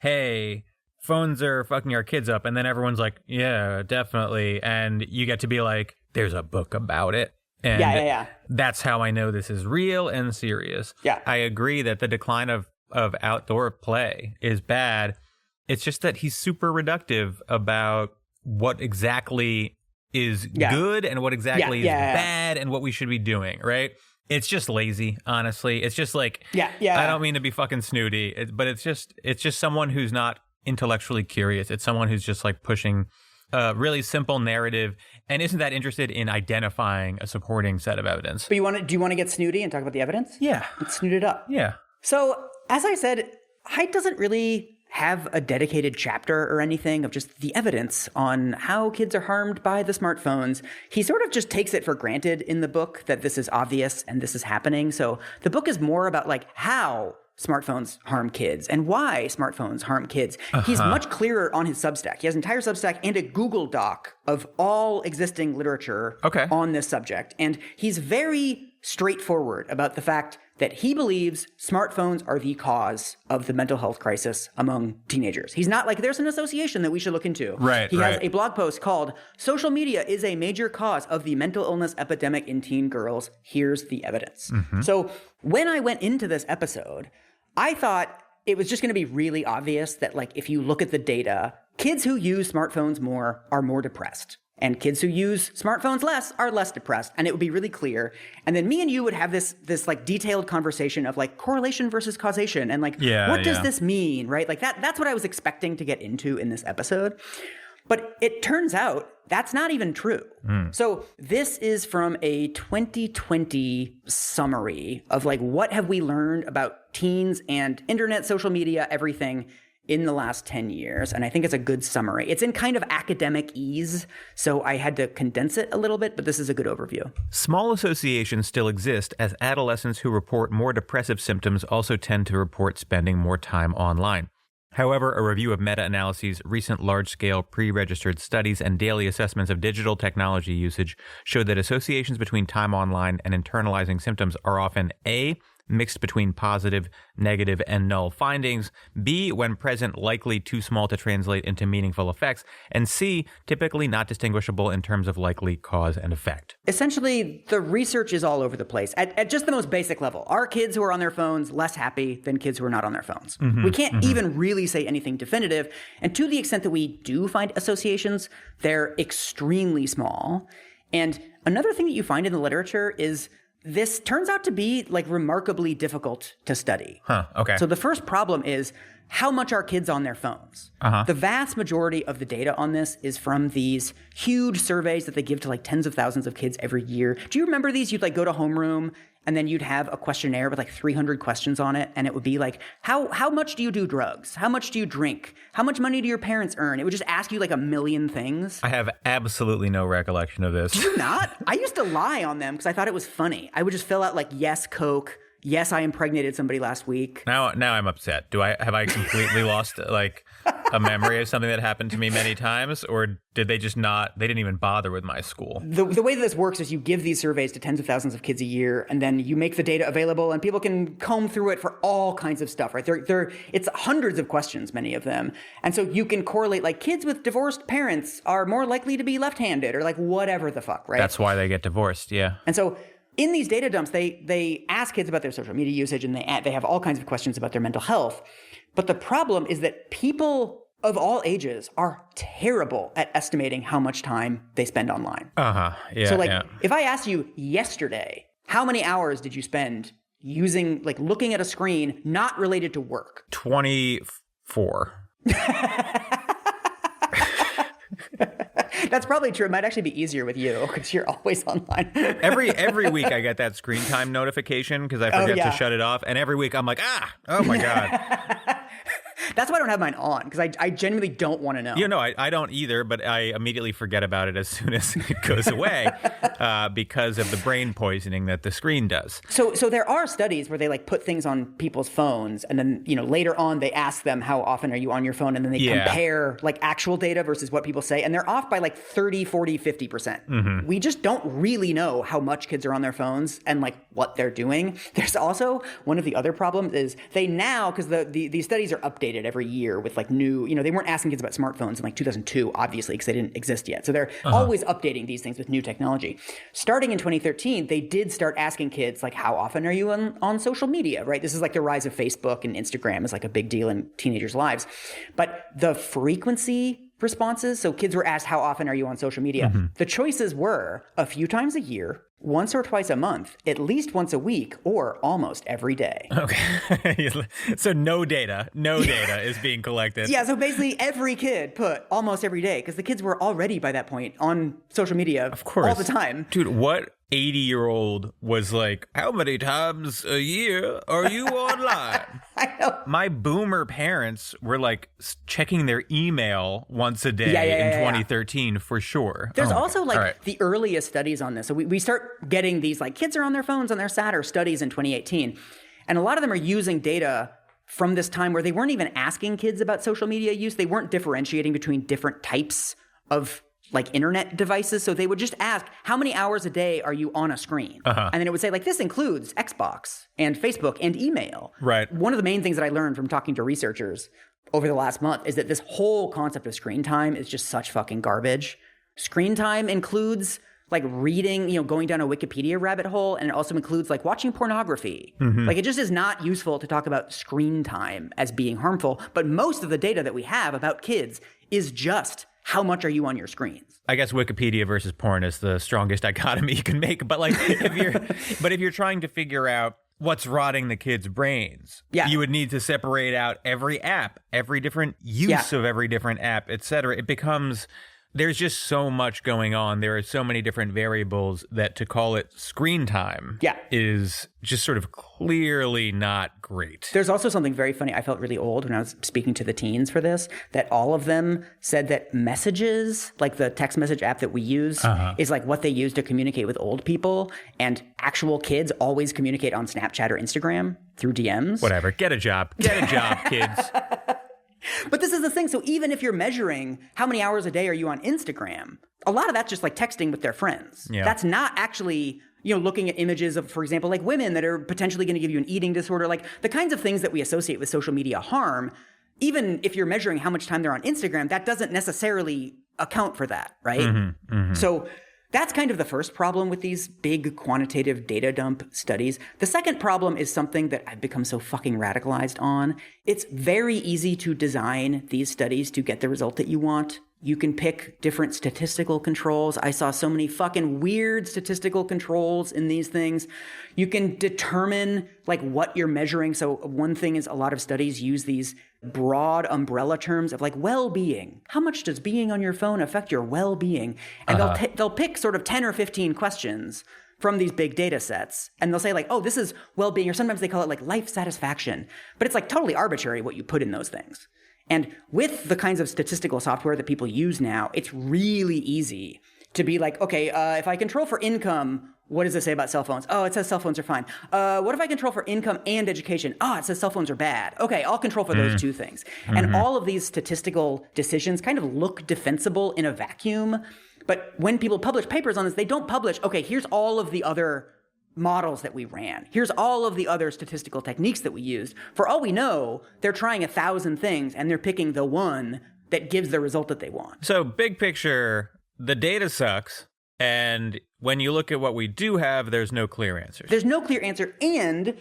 hey, phones are fucking our kids up. And then everyone's like, yeah, definitely. And you get to be like, there's a book about it. And yeah. That's how I know this is real and serious. Yeah. I agree that the decline of outdoor play is bad. It's just that he's super reductive about what exactly is good and what exactly is bad and what we should be doing, right? It's just lazy, honestly. It's just like, I don't mean to be fucking snooty, but it's just someone who's not intellectually curious. It's someone who's just like pushing a really simple narrative and isn't that interested in identifying a supporting set of evidence. But do you want to get snooty and talk about the evidence? Yeah. Let's snoot it up. Yeah. So, as I said, Haidt doesn't really have a dedicated chapter or anything of just the evidence on how kids are harmed by the smartphones. He sort of just takes it for granted in the book that this is obvious and this is happening. So the book is more about like how smartphones harm kids and why smartphones harm kids. He's much clearer on his Substack. He has an entire Substack and a Google Doc of all existing literature on this subject. And he's very straightforward about the fact that he believes smartphones are the cause of the mental health crisis among teenagers. He's not like, there's an association that we should look into. He has a blog post called "Social Media is a Major Cause of the Mental Illness Epidemic in Teen Girls. Here's the Evidence." So when I went into this episode, I thought it was just going to be really obvious that, like, if you look at the data, kids who use smartphones more are more depressed. And kids who use smartphones less are less depressed. And it would be really clear. And then me and you would have this like detailed conversation of like correlation versus causation. And like, what does this mean, right? Like that's what I was expecting to get into in this episode. But it turns out that's not even true. So this is from a 2020 summary of like, what have we learned about teens and internet, social media, everything in the last 10 years. And I think it's a good summary. It's in kind of academic ease, so I had to condense it a little bit, but this is a good overview. Small associations still exist, as adolescents who report more depressive symptoms also tend to report spending more time online. However, a review of meta-analyses, recent large-scale pre-registered studies, and daily assessments of digital technology usage showed that associations between time online and internalizing symptoms are often A, mixed between positive, negative, and null findings, B, when present, likely too small to translate into meaningful effects, and C, typically not distinguishable in terms of likely cause and effect. Essentially, the research is all over the place. At just the most basic level, are kids who are on their phones less happy than kids who are not on their phones? We can't even really say anything definitive, and to the extent that we do find associations, they're extremely small. And another thing that you find in the literature is this turns out to be like remarkably difficult to study. Okay. So the first problem is, how much are kids on their phones? The vast majority of the data on this is from these huge surveys that they give to like tens of thousands of kids every year. Do you remember these? You'd like go to homeroom and then you'd have a questionnaire with like 300 questions on it. And it would be like, how much do you do drugs? How much do you drink? How much money do your parents earn? It would just ask you like a million things. I have absolutely no recollection of this. Do you not? I used to lie on them because I thought it was funny. I would just fill out like, yes, Coke. Yes, I impregnated somebody last week. Now I'm upset. Have I completely lost like a memory of something that happened to me many times, or did they just not? They didn't even bother with my school. The way that this works is you give these surveys to tens of thousands of kids a year, and then you make the data available, and people can comb through it for all kinds of stuff. Right? It's hundreds of questions, many of them, and so you can correlate like kids with divorced parents are more likely to be left-handed, or like whatever the fuck. Right? That's why they get divorced. Yeah. And so in these data dumps, they ask kids about their social media usage, and they have all kinds of questions about their mental health. But the problem is that people of all ages are terrible at estimating how much time they spend online. Yeah. So if I asked you yesterday, how many hours did you spend using, like looking at a screen not related to work? 24. That's probably true. It might actually be easier with you because you're always online. Every week I get that screen time notification because I forget to shut it off. And every week I'm like, oh my God. That's why I don't have mine on, because I genuinely don't want to know. You know, I don't either, but I immediately forget about it as soon as it goes away because of the brain poisoning that the screen does. So there are studies where they like put things on people's phones, and then, you know, later on they ask them, how often are you on your phone? And then they compare like actual data versus what people say. And they're off by like 30, 40, 50%. We just don't really know how much kids are on their phones and like what they're doing. There's also one of the other problems is they now, because these studies are updated every year with like new, you know, they weren't asking kids about smartphones in like 2002, obviously, because they didn't exist yet. So they're always updating these things with new technology. Starting in 2013, they did start asking kids like, how often are you on social media, right? This is like the rise of Facebook and Instagram is like a big deal in teenagers' lives. But the frequency responses, so kids were asked, how often are you on social media? The choices were a few times a year, once or twice a month, at least once a week, or almost every day. Okay. So no data is being collected. Yeah, so basically every kid put almost every day, because the kids were already by that point on social media of course. All the time. Dude, what 80-year-old was like, how many times a year are you online? I know. My boomer parents were like checking their email once a day in 2013 for sure. There's also like the earliest studies on this. So we start getting these like kids are on their phones on their Saturn studies in 2018. And a lot of them are using data from this time where they weren't even asking kids about social media use. They weren't differentiating between different types of like internet devices. So they would just ask, how many hours a day are you on a screen? And then it would say like, this includes Xbox and Facebook and email. Right. One of the main things that I learned from talking to researchers over the last month is that this whole concept of screen time is just such fucking garbage. Screen time includes like reading, going down a Wikipedia rabbit hole, and it also includes like watching pornography. Like it just is not useful to talk about screen time as being harmful, but most of the data that we have about kids is just how much are you on your screens. I guess Wikipedia versus porn is the strongest dichotomy you can make, but like if you're trying to figure out what's rotting the kids' brains, you would need to separate out every app, every different use of every different app, etc. It becomes, there's just so much going on. There are so many different variables that to call it screen time is just sort of clearly not great. There's also something very funny. I felt really old when I was speaking to the teens for this, that all of them said that messages, like the text message app that we use, is like what they use to communicate with old people. And actual kids always communicate on Snapchat or Instagram through DMs. Whatever. Get a job. Get a job, kids. But this is the thing. So even if you're measuring how many hours a day are you on Instagram, a lot of that's just like texting with their friends. Yeah. That's not actually, looking at images of, for example, like women that are potentially going to give you an eating disorder, like the kinds of things that we associate with social media harm. Even if you're measuring how much time they're on Instagram, that doesn't necessarily account for that, right? So that's kind of the first problem with these big quantitative data dump studies. The second problem is something that I've become so fucking radicalized on. It's very easy to design these studies to get the result that you want. You can pick different statistical controls. I saw so many fucking weird statistical controls in these things. You can determine like what you're measuring. So one thing is a lot of studies use these broad umbrella terms of like well-being. How much does being on your phone affect your well-being? And they'll pick sort of 10 or 15 questions from these big data sets. And they'll say like, oh, this is well-being, or sometimes they call it like life satisfaction. But it's like totally arbitrary what you put in those things. And with the kinds of statistical software that people use now, it's really easy to be like, okay, if I control for income, what does it say about cell phones? Oh, it says cell phones are fine. What if I control for income and education? Oh, it says cell phones are bad. Okay, I'll control for those two things. And all of these statistical decisions kind of look defensible in a vacuum. But when people publish papers on this, they don't publish, okay, here's all of the other models that we ran. Here's all of the other statistical techniques that we used. For all we know, they're trying 1,000 things and they're picking the one that gives the result that they want. So big picture, the data sucks. And when you look at what we do have, there's no clear answers. There's no clear answer. And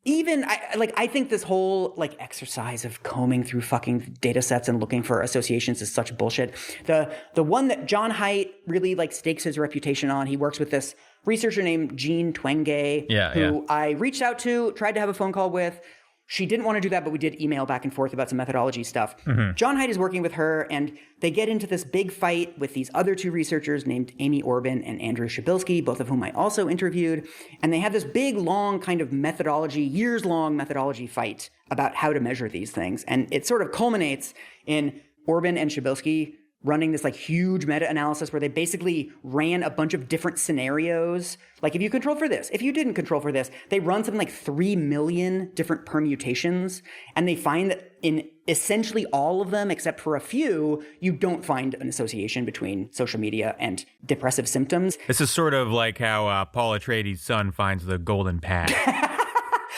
even I think this whole like exercise of combing through fucking data sets and looking for associations is such bullshit. The one that John Haidt really like stakes his reputation on, he works with this researcher named Jean Twenge, who I reached out to, tried to have a phone call with. She didn't want to do that, but we did email back and forth about some methodology stuff. John Haidt is working with her, and they get into this big fight with these other two researchers named Amy Orben and Andrew Przybylski, both of whom I also interviewed. And they have this big, long kind of methodology, years-long methodology fight about how to measure these things. And it sort of culminates in Orben and Przybylski running this like huge meta-analysis where they basically ran a bunch of different scenarios. Like if you control for this, if you didn't control for this, they run something like 3 million different permutations. And they find that in essentially all of them, except for a few, you don't find an association between social media and depressive symptoms. This is sort of like how Paul Atreides' son finds the golden path.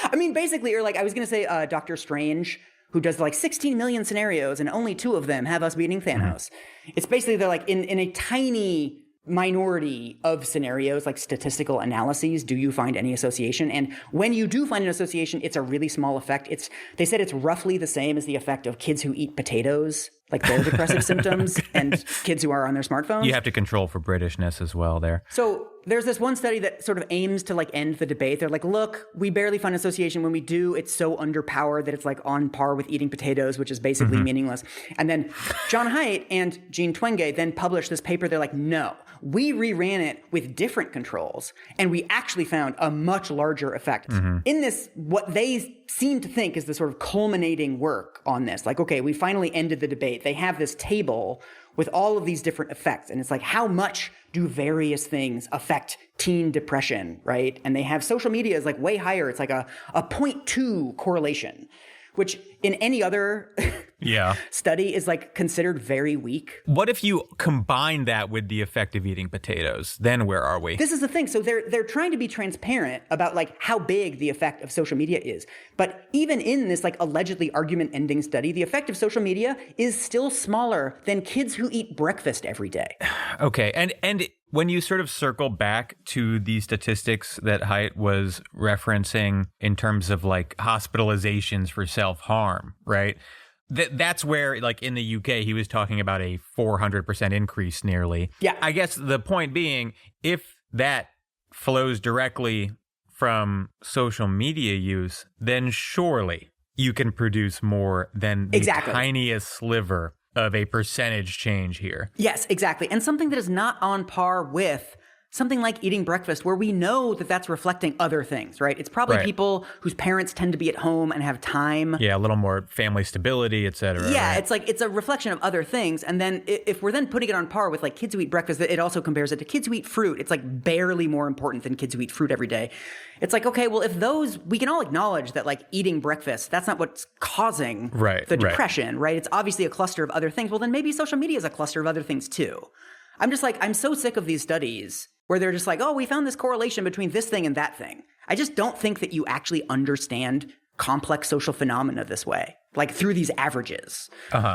I mean, basically, or like I was going to say Doctor Strange, who does like 16 million scenarios and only 2 of them have us beating Thanos. It's basically they're like in a tiny minority of scenarios, like statistical analyses, do you find any association? And when you do find an association, it's a really small effect. They said it's roughly the same as the effect of kids who eat potatoes, like their depressive symptoms, and kids who are on their smartphones. You have to control for Britishness as well there. So there's this one study that sort of aims to like end the debate. They're like, look, we barely find association. When we do, it's so underpowered that it's like on par with eating potatoes, which is basically meaningless. And then John Haidt and Jean Twenge then published this paper. They're like, no, we reran it with different controls, and we actually found a much larger effect. In this, what they seem to think is the sort of culminating work on this. Like, okay, we finally ended the debate. They have this table with all of these different effects. And it's like, how much do various things affect teen depression, right? And they have social media is like way higher. It's like a 0.2 correlation, which in any other study is like considered very weak. What if you combine that with the effect of eating potatoes? Then where are we? This is the thing. So they're trying to be transparent about like how big the effect of social media is. But even in this like allegedly argument-ending study, the effect of social media is still smaller than kids who eat breakfast every day. Okay. And when you sort of circle back to the statistics that Haidt was referencing in terms of like hospitalizations for self-harm, right? That's where, like in the UK, he was talking about a 400% increase nearly. Yeah. I guess the point being, if that flows directly from social media use, then surely you can produce more than the tiniest sliver of a percentage change here. Yes, exactly. And something that is not on par with something like eating breakfast, where we know that that's reflecting other things, right? It's probably people whose parents tend to be at home and have time. Yeah, a little more family stability, et cetera. Yeah, right? it's like it's a reflection of other things. And then if we're then putting it on par with like kids who eat breakfast, it also compares it to kids who eat fruit. It's like barely more important than kids who eat fruit every day. It's like, okay, well, if those, we can all acknowledge that like eating breakfast, that's not what's causing the depression, right? It's obviously a cluster of other things. Well, then maybe social media is a cluster of other things too. I'm just like, I'm so sick of these studies where they're just like, oh, we found this correlation between this thing and that thing. I just don't think that you actually understand complex social phenomena this way, like through these averages.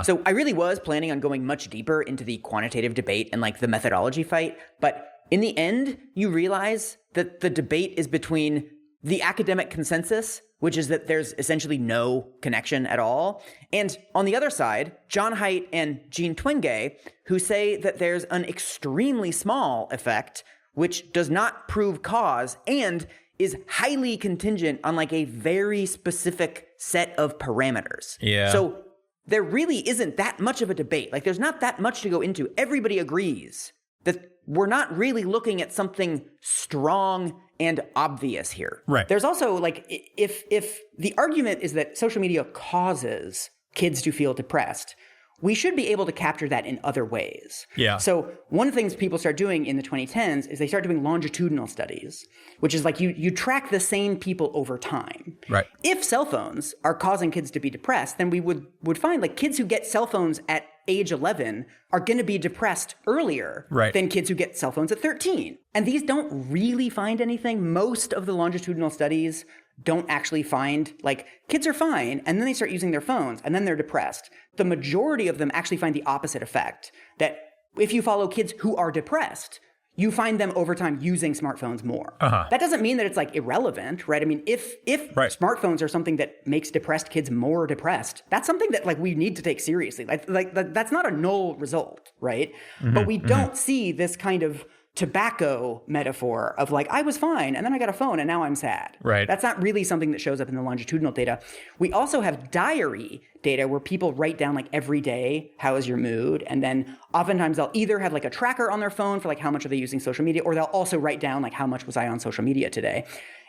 So I really was planning on going much deeper into the quantitative debate and like the methodology fight. But in the end, you realize that the debate is between the academic consensus, which is that there's essentially no connection at all, and on the other side, John Haidt and Jean Twenge, who say that there's an extremely small effect which does not prove cause and is highly contingent on like a very specific set of parameters. Yeah. So there really isn't that much of a debate. Like there's not that much to go into. Everybody agrees that we're not really looking at something strong and obvious here. Right. There's also like, if the argument is that social media causes kids to feel depressed, we should be able to capture that in other ways. Yeah. So one of the things people start doing in the 2010s is they start doing longitudinal studies, which is like you track the same people over time. Right. If cell phones are causing kids to be depressed, then we would find like kids who get cell phones at age 11 are going to be depressed earlier than kids who get cell phones at 13. And these don't really find anything. Most of the longitudinal studies don't actually find, like, kids are fine, and then they start using their phones, and then they're depressed. The majority of them actually find the opposite effect, that if you follow kids who are depressed, you find them over time using smartphones more. That doesn't mean that it's, like, irrelevant, right? I mean, if smartphones are something that makes depressed kids more depressed, that's something that, like, we need to take seriously. Like that's not a null result, right? But we don't see this kind of tobacco metaphor of like, I was fine and then I got a phone and now I'm sad. Right. That's not really something that shows up in the longitudinal data. We also have diary data where people write down like every day, how is your mood? And then oftentimes they'll either have like a tracker on their phone for like how much are they using social media, or they'll also write down like how much was I on social media today.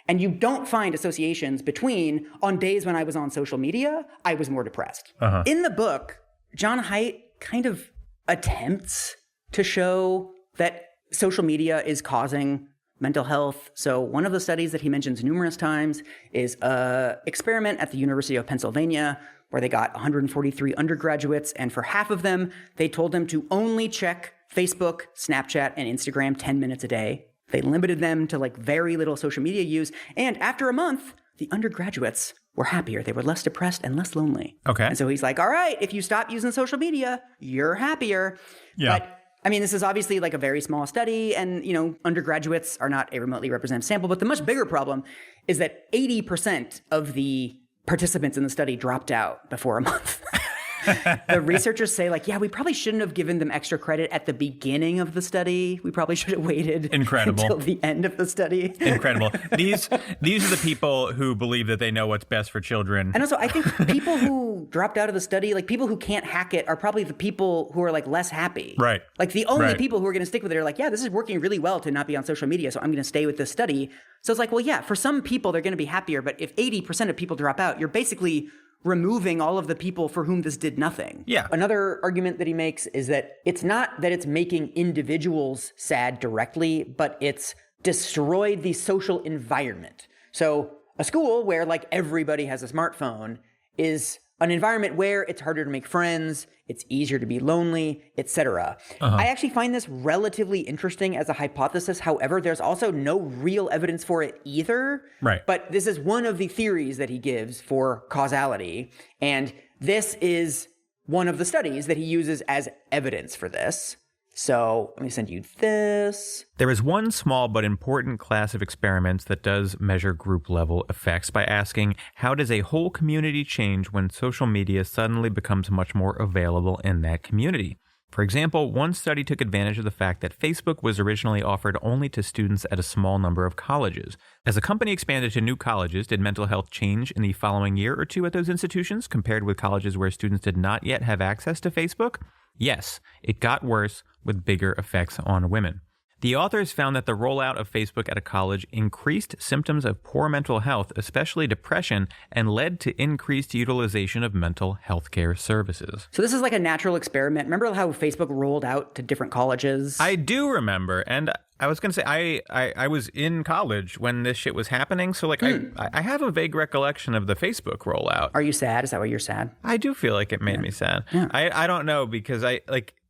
And you don't find associations between on days when I was on social media, I was more depressed. In the book, John Haidt kind of attempts to show that social media is causing mental health. So one of the studies that he mentions numerous times is an experiment at the University of Pennsylvania where they got 143 undergraduates, and for half of them, they told them to only check Facebook, Snapchat, and Instagram 10 minutes a day. They limited them to like very little social media use, and after a month, the undergraduates were happier. They were less depressed and less lonely. Okay. And so he's like, all right, if you stop using social media, you're happier. Yeah. But I mean, this is obviously like a very small study, and, you know, undergraduates are not a remotely representative sample, but the much bigger problem is that 80% of the participants in the study dropped out before a month. The researchers say, like, yeah, we probably shouldn't have given them extra credit at the beginning of the study. We probably should have waited until the end of the study. Incredible. These are the people who believe that they know what's best for children. And also, I think people who dropped out of the study, like people who can't hack it, are probably the people who are like less happy. Right. Like the only people who are going to stick with it are like, yeah, this is working really well to not be on social media, so I'm going to stay with this study. So it's like, well, yeah, for some people, they're going to be happier. But if 80% of people drop out, you're basically removing all of the people for whom this did nothing. Yeah. Another argument that he makes is that it's not that it's making individuals sad directly, but it's destroyed the social environment. So a school where like everybody has a smartphone is an environment where it's harder to make friends, it's easier to be lonely, etc. I actually find this relatively interesting as a hypothesis. However, there's also no real evidence for it either. Right. But this is one of the theories that he gives for causality. And this is one of the studies that he uses as evidence for this. So let me send you this. There is one small but important class of experiments that does measure group level effects by asking, how does a whole community change when social media suddenly becomes much more available in that community? For example, one study took advantage of the fact that Facebook was originally offered only to students at a small number of colleges. As the company expanded to new colleges, did mental health change in the following year or two at those institutions compared with colleges where students did not yet have access to Facebook? Yes, it got worse with bigger effects on women. The authors found that the rollout of Facebook at a college increased symptoms of poor mental health, especially depression, and led to increased utilization of mental health care services. So this is like a natural experiment. Remember how Facebook rolled out to different colleges? I do remember, and I was going to say, I was in college when this shit was happening, so like I have a vague recollection of the Facebook rollout. Are you sad? Is that why you're sad? I do feel like it made me sad. Yeah. I don't know, because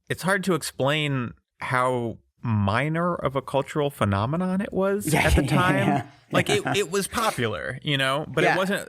it's hard to explain how minor of a cultural phenomenon it was at the time. Like it was popular, but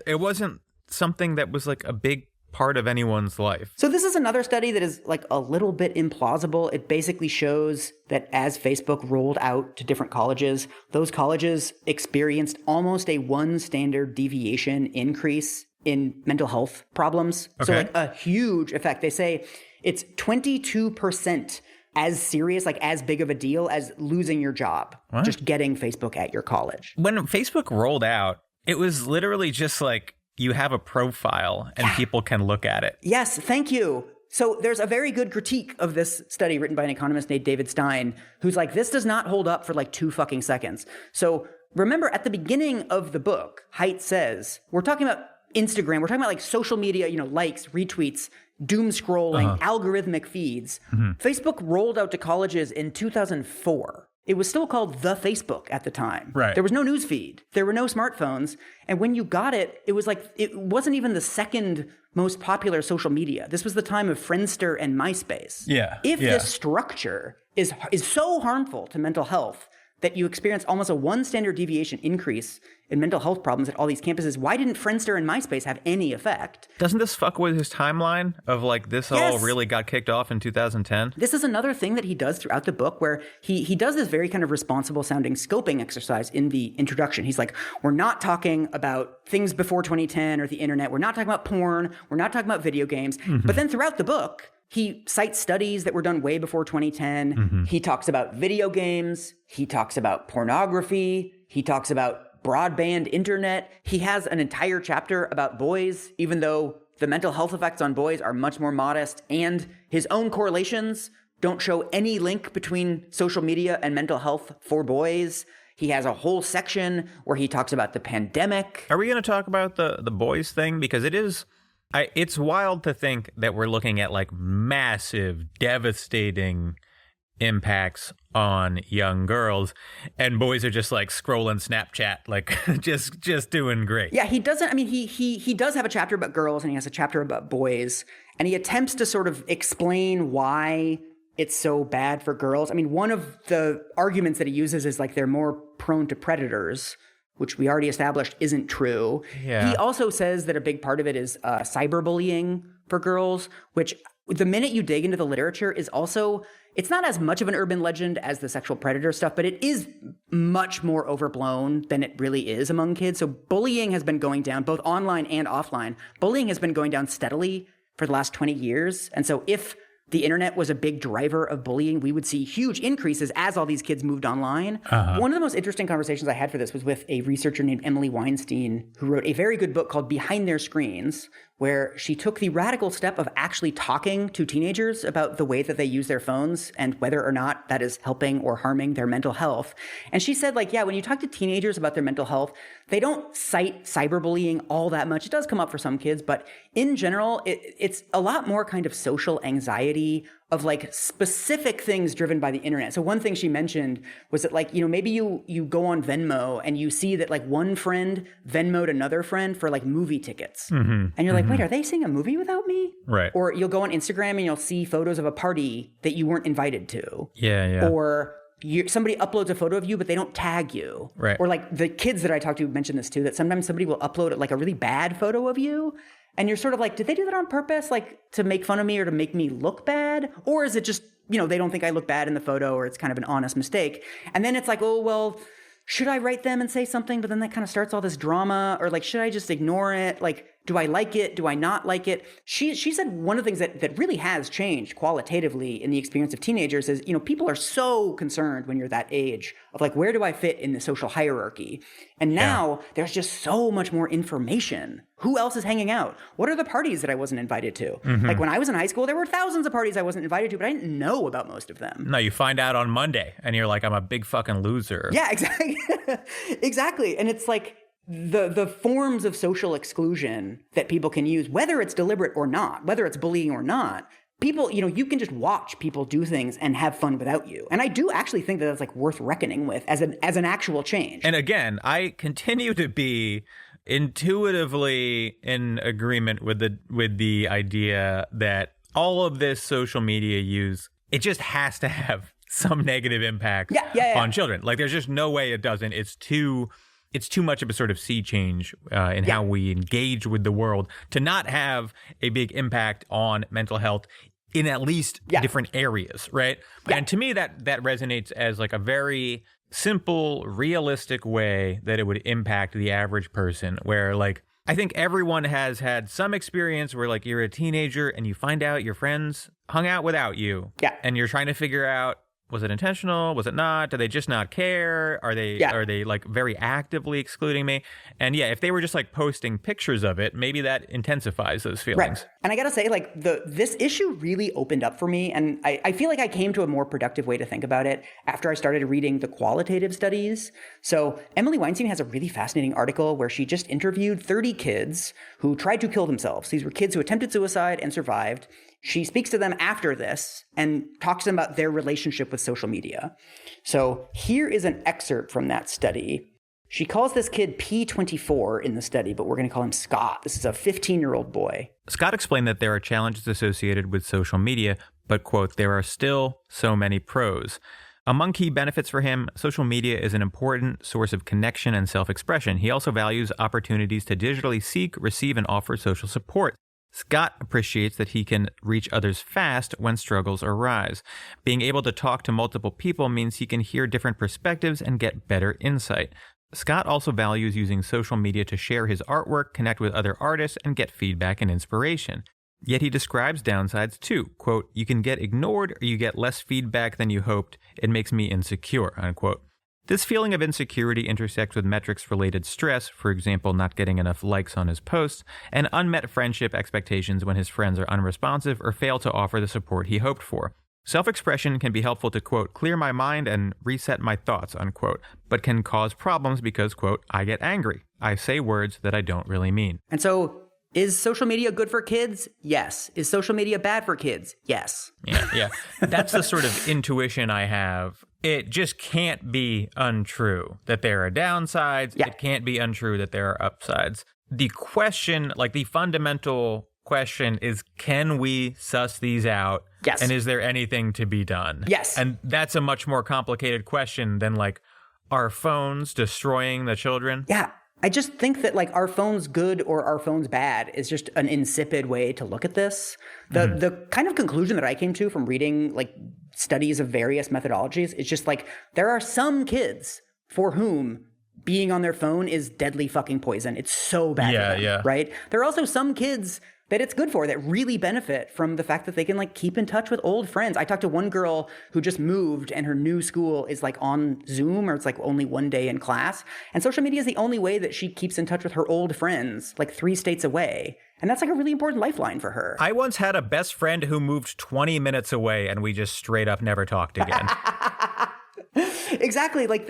it wasn't something that was like a big part of anyone's life. So this is another study that is like a little bit implausible. It basically shows that as Facebook rolled out to different colleges, those colleges experienced almost a 1 standard deviation increase in mental health problems. Okay. So like a huge effect. They say it's 22% as serious, like as big of a deal as losing your job, just getting Facebook at your college. When Facebook rolled out, it was literally just like you have a profile and people can look at it. Yes, thank you. So there's a very good critique of this study written by an economist named David Stein, who's like, this does not hold up for like 2 fucking seconds. So remember at the beginning of the book, Haidt says, we're talking about Instagram, we're talking about like social media, likes, retweets, doom scrolling, algorithmic feeds. Facebook rolled out to colleges in 2004. It was still called the Facebook at the time. Right. There was no news feed. There were no smartphones. And when you got it, it was like, it wasn't even the second most popular social media. This was the time of Friendster and MySpace. Yeah. If this structure is so harmful to mental health that you experience almost a 1 standard deviation increase in mental health problems at all these campuses, why didn't Friendster and MySpace have any effect? Doesn't this fuck with his timeline of like this all really got kicked off in 2010? This is another thing that he does throughout the book where he does this very kind of responsible sounding scoping exercise in the introduction. He's like, we're not talking about things before 2010 or the internet. We're not talking about porn. We're not talking about video games. But then throughout the book, he cites studies that were done way before 2010. He talks about video games. He talks about pornography. He talks about broadband internet. He has an entire chapter about boys, even though the mental health effects on boys are much more modest, and his own correlations don't show any link between social media and mental health for boys. He has a whole section where he talks about the pandemic. Are we going to talk about the boys thing? Because it is... it's wild to think that we're looking at like massive, devastating impacts on young girls, and boys are just like scrolling Snapchat, like just doing great. Yeah, he doesn't. I mean, he does have a chapter about girls, and he has a chapter about boys, and he attempts to sort of explain why it's so bad for girls. I mean, one of the arguments that he uses is like they're more prone to predators, which we already established isn't true. Yeah. He also says that a big part of it is cyberbullying for girls, which the minute you dig into the literature is also, it's not as much of an urban legend as the sexual predator stuff, but it is much more overblown than it really is among kids. So bullying has been going down, both online and offline. Bullying has been going down steadily for the last 20 years. And so if the internet was a big driver of bullying, we would see huge increases as all these kids moved online. One of the most interesting conversations I had for this was with a researcher named Emily Weinstein, who wrote a very good book called Behind Their Screens, where she took the radical step of actually talking to teenagers about the way that they use their phones and whether or not that is helping or harming their mental health. And she said, like, yeah, when you talk to teenagers about their mental health, they don't cite cyberbullying all that much. It does come up for some kids, but in general, it's a lot more kind of social anxiety, of like specific things driven by the internet. So one thing she mentioned was that like, maybe you go on Venmo and you see that like one friend Venmo'd another friend for like movie tickets. And you're like, wait, are they seeing a movie without me? Right. Or you'll go on Instagram and you'll see photos of a party that you weren't invited to. Yeah. Or somebody uploads a photo of you, but they don't tag you. Right. Or like the kids that I talked to mentioned this too, that sometimes somebody will upload like a really bad photo of you. And you're sort of like, did they do that on purpose? Like to make fun of me or to make me look bad? Or is it just, they don't think I look bad in the photo, or it's kind of an honest mistake? And then it's like, oh, well, should I write them and say something? But then that kind of starts all this drama. Or like, should I just ignore it? Like, do I like it? Do I not like it? She said one of the things that really has changed qualitatively in the experience of teenagers is, people are so concerned when you're that age of like, where do I fit in the social hierarchy? And now there's just so much more information. Who else is hanging out? What are the parties that I wasn't invited to? Like when I was in high school, there were thousands of parties I wasn't invited to, but I didn't know about most of them. No, you find out on Monday and you're like, I'm a big fucking loser. Yeah, exactly. Exactly. And it's like, the forms of social exclusion that people can use, whether it's deliberate or not, whether it's bullying or not, people, you can just watch people do things and have fun without you. And I do actually think that that's like worth reckoning with as an actual change. And again, I continue to be intuitively in agreement with the idea that all of this social media use, it just has to have some negative impact on children. Like there's just no way it doesn't. It's too much of a sort of sea change in how we engage with the world to not have a big impact on mental health in at least different areas, right? Yeah. And to me, that resonates as like a very simple, realistic way that it would impact the average person, where like, I think everyone has had some experience where like you're a teenager and you find out your friends hung out without you. Yeah. And you're trying to figure out, was it intentional? Was it not? Do they just not care? Are they like very actively excluding me? And if they were just like posting pictures of it, maybe that intensifies those feelings. Right. And I got to say, like this issue really opened up for me. And I feel like I came to a more productive way to think about it after I started reading the qualitative studies. So Emily Weinstein has a really fascinating article where she just interviewed 30 kids who tried to kill themselves. These were kids who attempted suicide and survived. She speaks to them after this and talks to them about their relationship with social media. So here is an excerpt from that study. She calls this kid P24 in the study, but we're going to call him Scott. This is a 15-year-old boy. Scott explained that there are challenges associated with social media, but, quote, there are still so many pros. Among key benefits for him, social media is an important source of connection and self-expression. He also values opportunities to digitally seek, receive, and offer social support. Scott appreciates that he can reach others fast when struggles arise. Being able to talk to multiple people means he can hear different perspectives and get better insight. Scott also values using social media to share his artwork, connect with other artists, and get feedback and inspiration. Yet he describes downsides too. Quote, you can get ignored or you get less feedback than you hoped. It makes me insecure, unquote. This feeling of insecurity intersects with metrics-related stress, for example, not getting enough likes on his posts, and unmet friendship expectations when his friends are unresponsive or fail to offer the support he hoped for. Self-expression can be helpful to, quote, clear my mind and reset my thoughts, unquote, but can cause problems because, quote, I get angry. I say words that I don't really mean. And so, is social media good for kids? Yes. Is social media bad for kids? Yes. Yeah. That's the sort of intuition I have. It just can't be untrue that there are downsides. Yeah. It can't be untrue that there are upsides. The question, like the fundamental question is, can we suss these out? Yes. And is there anything to be done? Yes. And that's a much more complicated question than like, are phones destroying the children? Yeah. I just think that like, are phones good or are phones bad is just an insipid way to look at this. The kind of conclusion that I came to from reading like studies of various methodologies is just like, there are some kids for whom being on their phone is deadly fucking poison. It's so bad for them, right? There are also some kids that it's good for, that really benefit from the fact that they can like keep in touch with old friends. I talked to one girl who just moved and her new school is like on Zoom, or it's like only one day in class. And social media is the only way that she keeps in touch with her old friends, like 3 states away. And that's like a really important lifeline for her. I once had a best friend who moved 20 minutes away and we just straight up never talked again. Exactly. Like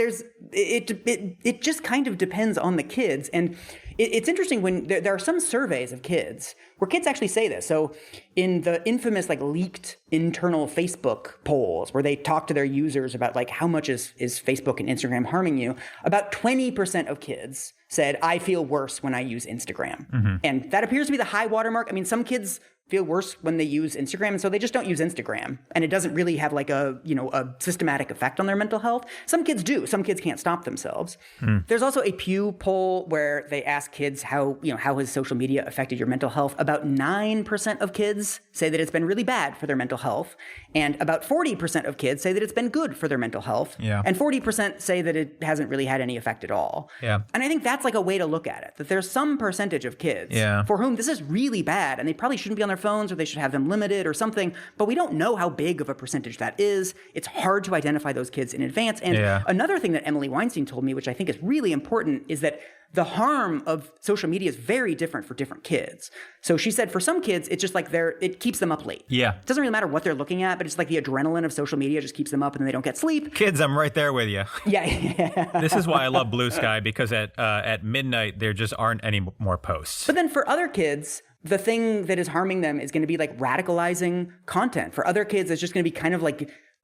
it just kind of depends on the kids. And it's interesting when there are some surveys of kids where kids actually say this. So in the infamous leaked internal Facebook polls where they talk to their users about how much is Facebook and Instagram harming you, about 20% of kids said, I feel worse when I use Instagram. Mm-hmm. And that appears to be the high watermark. I mean, some kids feel worse when they use Instagram, and so they just don't use Instagram. And it doesn't really have a systematic effect on their mental health. Some kids do. Some kids can't stop themselves. There's also a Pew poll where they ask kids how has social media affected your mental health. About 9% of kids say that it's been really bad for their mental health. And about 40% of kids say that it's been good for their mental health. Yeah. And 40% say that it hasn't really had any effect at all. Yeah. And I think that's a way to look at it, that there's some percentage of kids for whom this is really bad and they probably shouldn't be on their phones, or they should have them limited or something, but we don't know how big of a percentage that is. It's hard to identify those kids in advance. And another thing that Emily Weinstein told me, which I think is really important, is that the harm of social media is very different for different kids. So she said for some kids, it's just it keeps them up late. Yeah. It doesn't really matter what they're looking at, but it's the adrenaline of social media just keeps them up and then they don't get sleep. Kids, I'm right there with you. Yeah. This is why I love Blue Sky, because at midnight, there just aren't any more posts. But then for other kids, the thing that is harming them is going to be radicalizing content. For other kids, it's just going to be kind of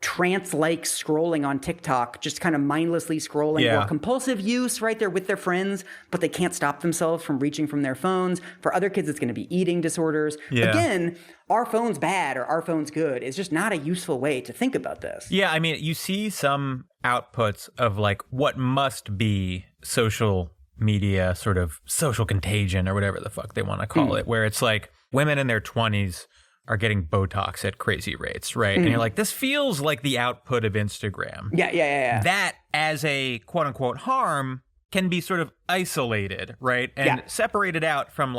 trance-like scrolling on TikTok, just kind of mindlessly scrolling, or compulsive use right there with their friends, but they can't stop themselves from reaching from their phones. For other kids, it's going to be eating disorders. Yeah. Again, our phone's bad or our phone's good is just not a useful way to think about this. Yeah, I mean, you see some outputs of what must be social media, sort of social contagion or whatever the fuck they want to call it, where it's women in their 20s are getting Botox at crazy rates, right? And you're this feels like the output of Instagram. Yeah. That as a quote unquote harm can be sort of isolated, right? And separated out from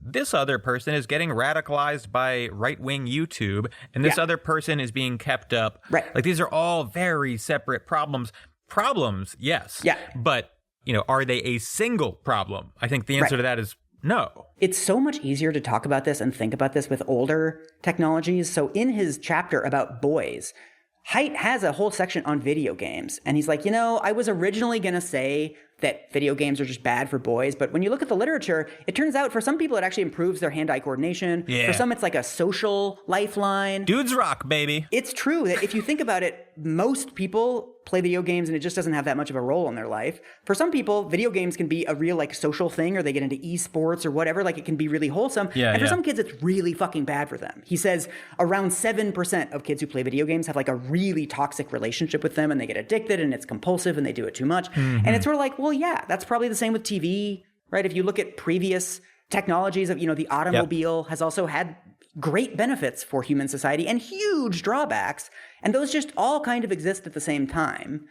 this other person is getting radicalized by right-wing YouTube, and this other person is being kept up. Right. These are all very separate problems. Problems, yes. Yeah. But, are they a single problem? I think the answer to that is no. It's so much easier to talk about this and think about this with older technologies. So in his chapter about boys, Haidt has a whole section on video games. And he's I was originally going to say that video games are just bad for boys. But when you look at the literature, it turns out for some people, it actually improves their hand-eye coordination. Yeah. For some, it's a social lifeline. Dudes rock, baby. It's true that if you think about it, most people play video games and it just doesn't have that much of a role in their life. For some people, video games can be a real social thing, or they get into esports or whatever. It can be really wholesome. Yeah, and for some kids, it's really fucking bad for them. He says around 7% of kids who play video games have a really toxic relationship with them, and they get addicted and it's compulsive and they do it too much. And it's sort of well, yeah, that's probably the same with TV, right? If you look at previous technologies of, the automobile has also had great benefits for human society and huge drawbacks. And those just all kind of exist at the same time.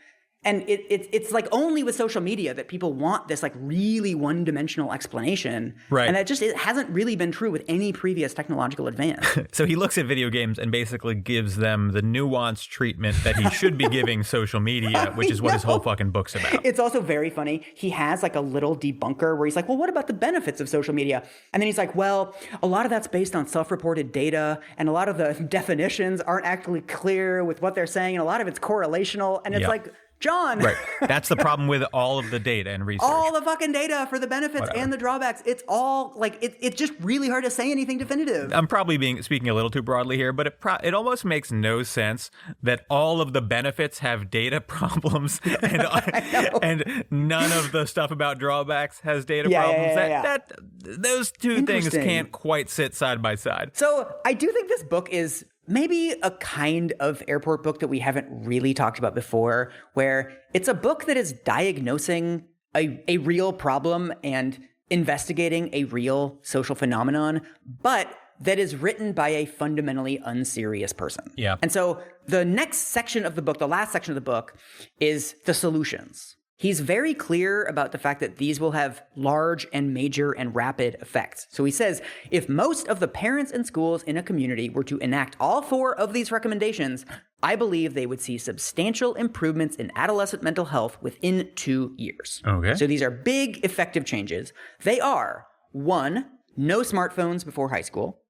And it's only with social media that people want this really one-dimensional explanation. Right. And it hasn't really been true with any previous technological advance. So he looks at video games and basically gives them the nuanced treatment that he should be giving social media, which is what his whole fucking book's about. It's also very funny. He has a little debunker where he's well, what about the benefits of social media? And then he's well, a lot of that's based on self-reported data, and a lot of the definitions aren't actually clear with what they're saying, and a lot of it's correlational. And it's John. Right. That's the problem with all of the data and research. All the fucking data for the benefits and the drawbacks. It's all it's just really hard to say anything definitive. I'm probably speaking a little too broadly here, but it almost makes no sense that all of the benefits have data problems and none of the stuff about drawbacks has data problems. Those two things can't quite sit side by side. So I do think this book is maybe a kind of airport book that we haven't really talked about before, where it's a book that is diagnosing a real problem and investigating a real social phenomenon, but that is written by a fundamentally unserious person. Yeah. And so the next section of the book, the last section of the book, is the solutions. He's very clear about the fact that these will have large and major and rapid effects. So he says, if most of the parents and schools in a community were to enact all 4 of these recommendations, I believe they would see substantial improvements in adolescent mental health within 2 years. Okay. So these are big, effective changes. They are, 1, no smartphones before high school.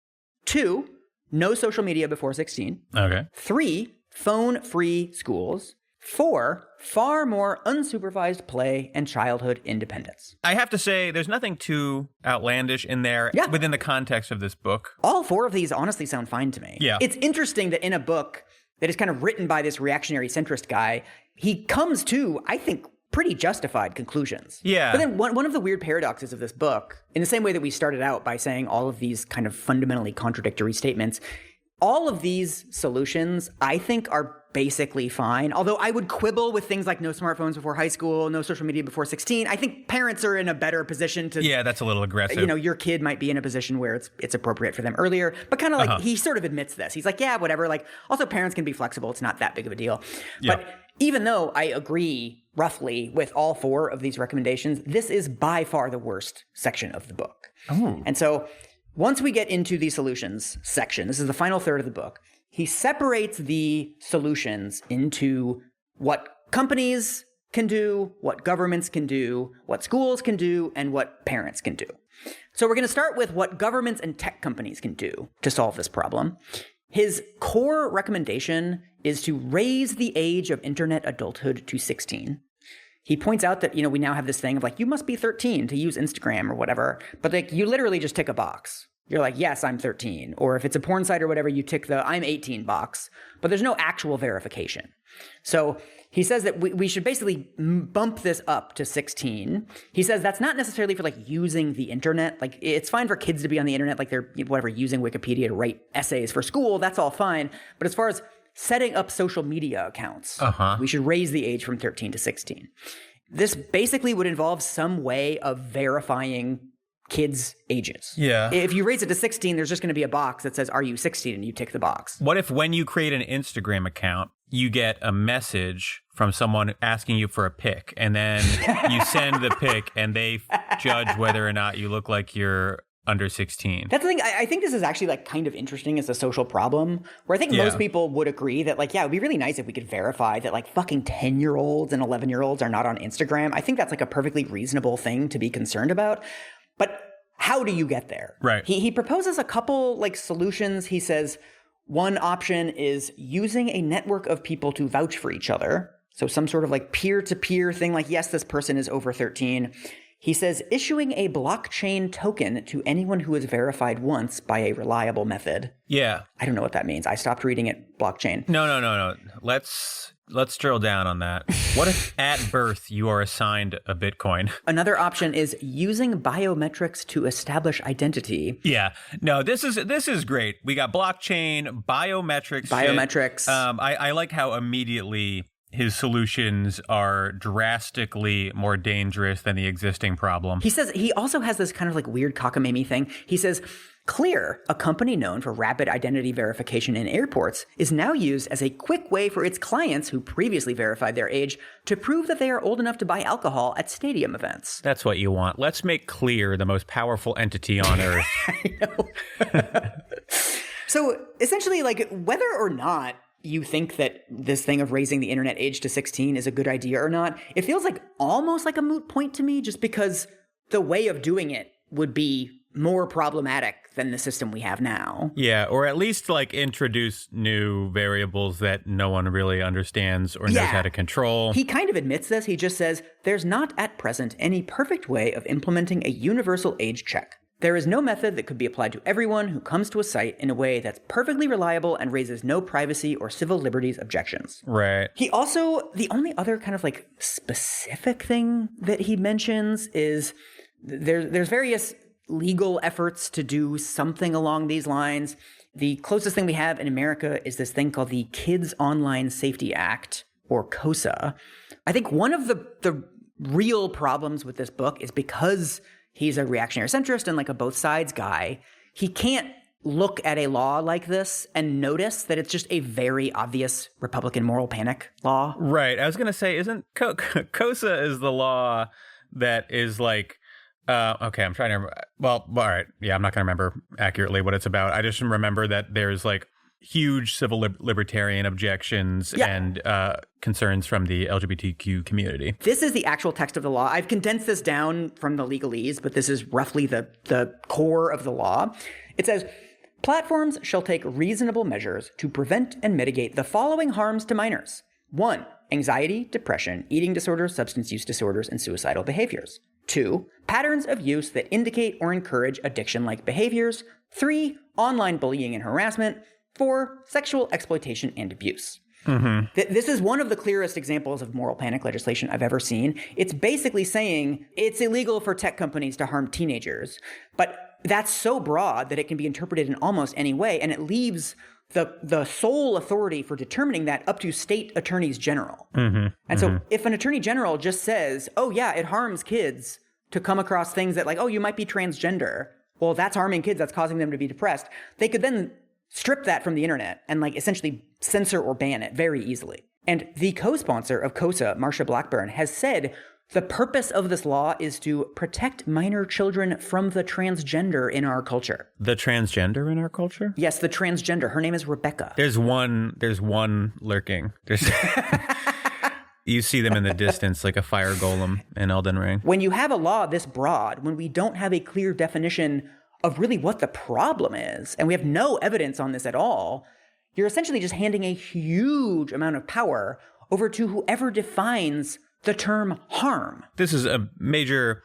2, no social media before 16. Okay. 3, phone-free schools. 4, far more unsupervised play and childhood independence. I have to say, there's nothing too outlandish in there within the context of this book. All 4 of these honestly sound fine to me. Yeah. It's interesting that in a book that is kind of written by this reactionary centrist guy, he comes to, I think, pretty justified conclusions. Yeah. But then one of the weird paradoxes of this book, in the same way that we started out by saying all of these kind of fundamentally contradictory statements, all of these solutions, I think, are basically fine. Although I would quibble with things like no smartphones before high school, no social media before 16. I think parents are in a better position to... Yeah, that's a little aggressive. You know, your kid might be in a position where it's appropriate for them earlier. But kind of like, he sort of admits this. He's like, yeah, whatever. Like, also parents can be flexible. It's not that big of a deal. Yeah. But even though I agree roughly with all 4 of these recommendations, this is by far the worst section of the book. Oh. And so once we get into the solutions section, this is the final third of the book, he separates the solutions into what companies can do, what governments can do, what schools can do, and what parents can do. So we're going to start with what governments and tech companies can do to solve this problem. His core recommendation is to raise the age of internet adulthood to 16. He points out that, we now have this thing of like, you must be 13 to use Instagram or whatever. But like, you literally just tick a box. You're like, yes, I'm 13. Or if it's a porn site or whatever, you tick the I'm 18 box. But there's no actual verification. So he says that we should basically bump this up to 16. He says that's not necessarily for like using the internet. Like it's fine for kids to be on the internet, like they're whatever, using Wikipedia to write essays for school. That's all fine. But as far as setting up social media accounts, we should raise the age from 13 to 16. This basically would involve some way of verifying kids' ages. Yeah. If you raise it to 16, there's just going to be a box that says, are you 16? And you tick the box. What if when you create an Instagram account, you get a message from someone asking you for a pic, and then you send the pic and they judge whether or not you look like you're under 16. That's the thing. I think this is actually like kind of interesting as a social problem, where I think most people would agree that like, yeah, it would be really nice if we could verify that like fucking 10-year-olds and 11-year-olds are not on Instagram. I think that's like a perfectly reasonable thing to be concerned about. But how do you get there? Right. He proposes a couple like solutions. He says one option is using a network of people to vouch for each other. So some sort of like peer-to-peer thing like, yes, this person is over 13. He says issuing a blockchain token to anyone who is verified once by a reliable method. Yeah. I don't know what that means. I stopped reading it, blockchain. No. Let's drill down on that. What if at birth you are assigned a Bitcoin? Another option is using biometrics to establish identity. Yeah. No, this is great. We got blockchain, biometrics. Biometrics. I like how immediately his solutions are drastically more dangerous than the existing problem. He says he also has this kind of like weird cockamamie thing. He says, Clear, a company known for rapid identity verification in airports, is now used as a quick way for its clients who previously verified their age to prove that they are old enough to buy alcohol at stadium events. That's what you want. Let's make Clear the most powerful entity on Earth. I know. So essentially, like, whether or not you think that this thing of raising the internet age to 16 is a good idea or not, it feels like almost like a moot point to me, just because the way of doing it would be more problematic than the system we have now. Yeah, or at least like introduce new variables that no one really understands or knows how to control. He kind of admits this. He just says, there's not at present any perfect way of implementing a universal age check. There is no method that could be applied to everyone who comes to a site in a way that's perfectly reliable and raises no privacy or civil liberties objections. Right. He also, the only other kind of like specific thing that he mentions is there's various legal efforts to do something along these lines. The closest thing we have in America is this thing called the Kids Online Safety Act, or KOSA. I think one of the real problems with this book is because he's a reactionary centrist and like a both sides guy, he can't look at a law like this and notice that it's just a very obvious Republican moral panic law. Right. I was going to say, isn't KOSA is the law that is like, okay, I'm trying to remember. Well, all right. Yeah, I'm not going to remember accurately what it's about. I just remember that there's like huge civil libertarian objections and concerns from the LGBTQ community. This is the actual text of the law. I've condensed this down from the legalese, but this is roughly the core of the law. It says, platforms shall take reasonable measures to prevent and mitigate the following harms to minors. 1, anxiety, depression, eating disorders, substance use disorders, and suicidal behaviors. 2, patterns of use that indicate or encourage addiction-like behaviors. 3, online bullying and harassment. 4, sexual exploitation and abuse. This is one of the clearest examples of moral panic legislation I've ever seen. It's basically saying it's illegal for tech companies to harm teenagers, but that's so broad that it can be interpreted in almost any way, and it leaves the sole authority for determining that up to state attorneys general. And so if an attorney general just says, oh yeah, it harms kids to come across things that like, oh, you might be transgender. Well, that's harming kids. That's causing them to be depressed. They could then strip that from the internet and like essentially censor or ban it very easily. And the co-sponsor of COSA, Marsha Blackburn, has said the purpose of this law is to protect minor children from the transgender in our culture. The transgender in our culture? Yes, the transgender. Her name is Rebecca. There's one lurking. You see them in the distance like a fire golem in Elden Ring. When you have a law this broad, when we don't have a clear definition of really what the problem is, and we have no evidence on this at all, you're essentially just handing a huge amount of power over to whoever defines the term harm. This is a major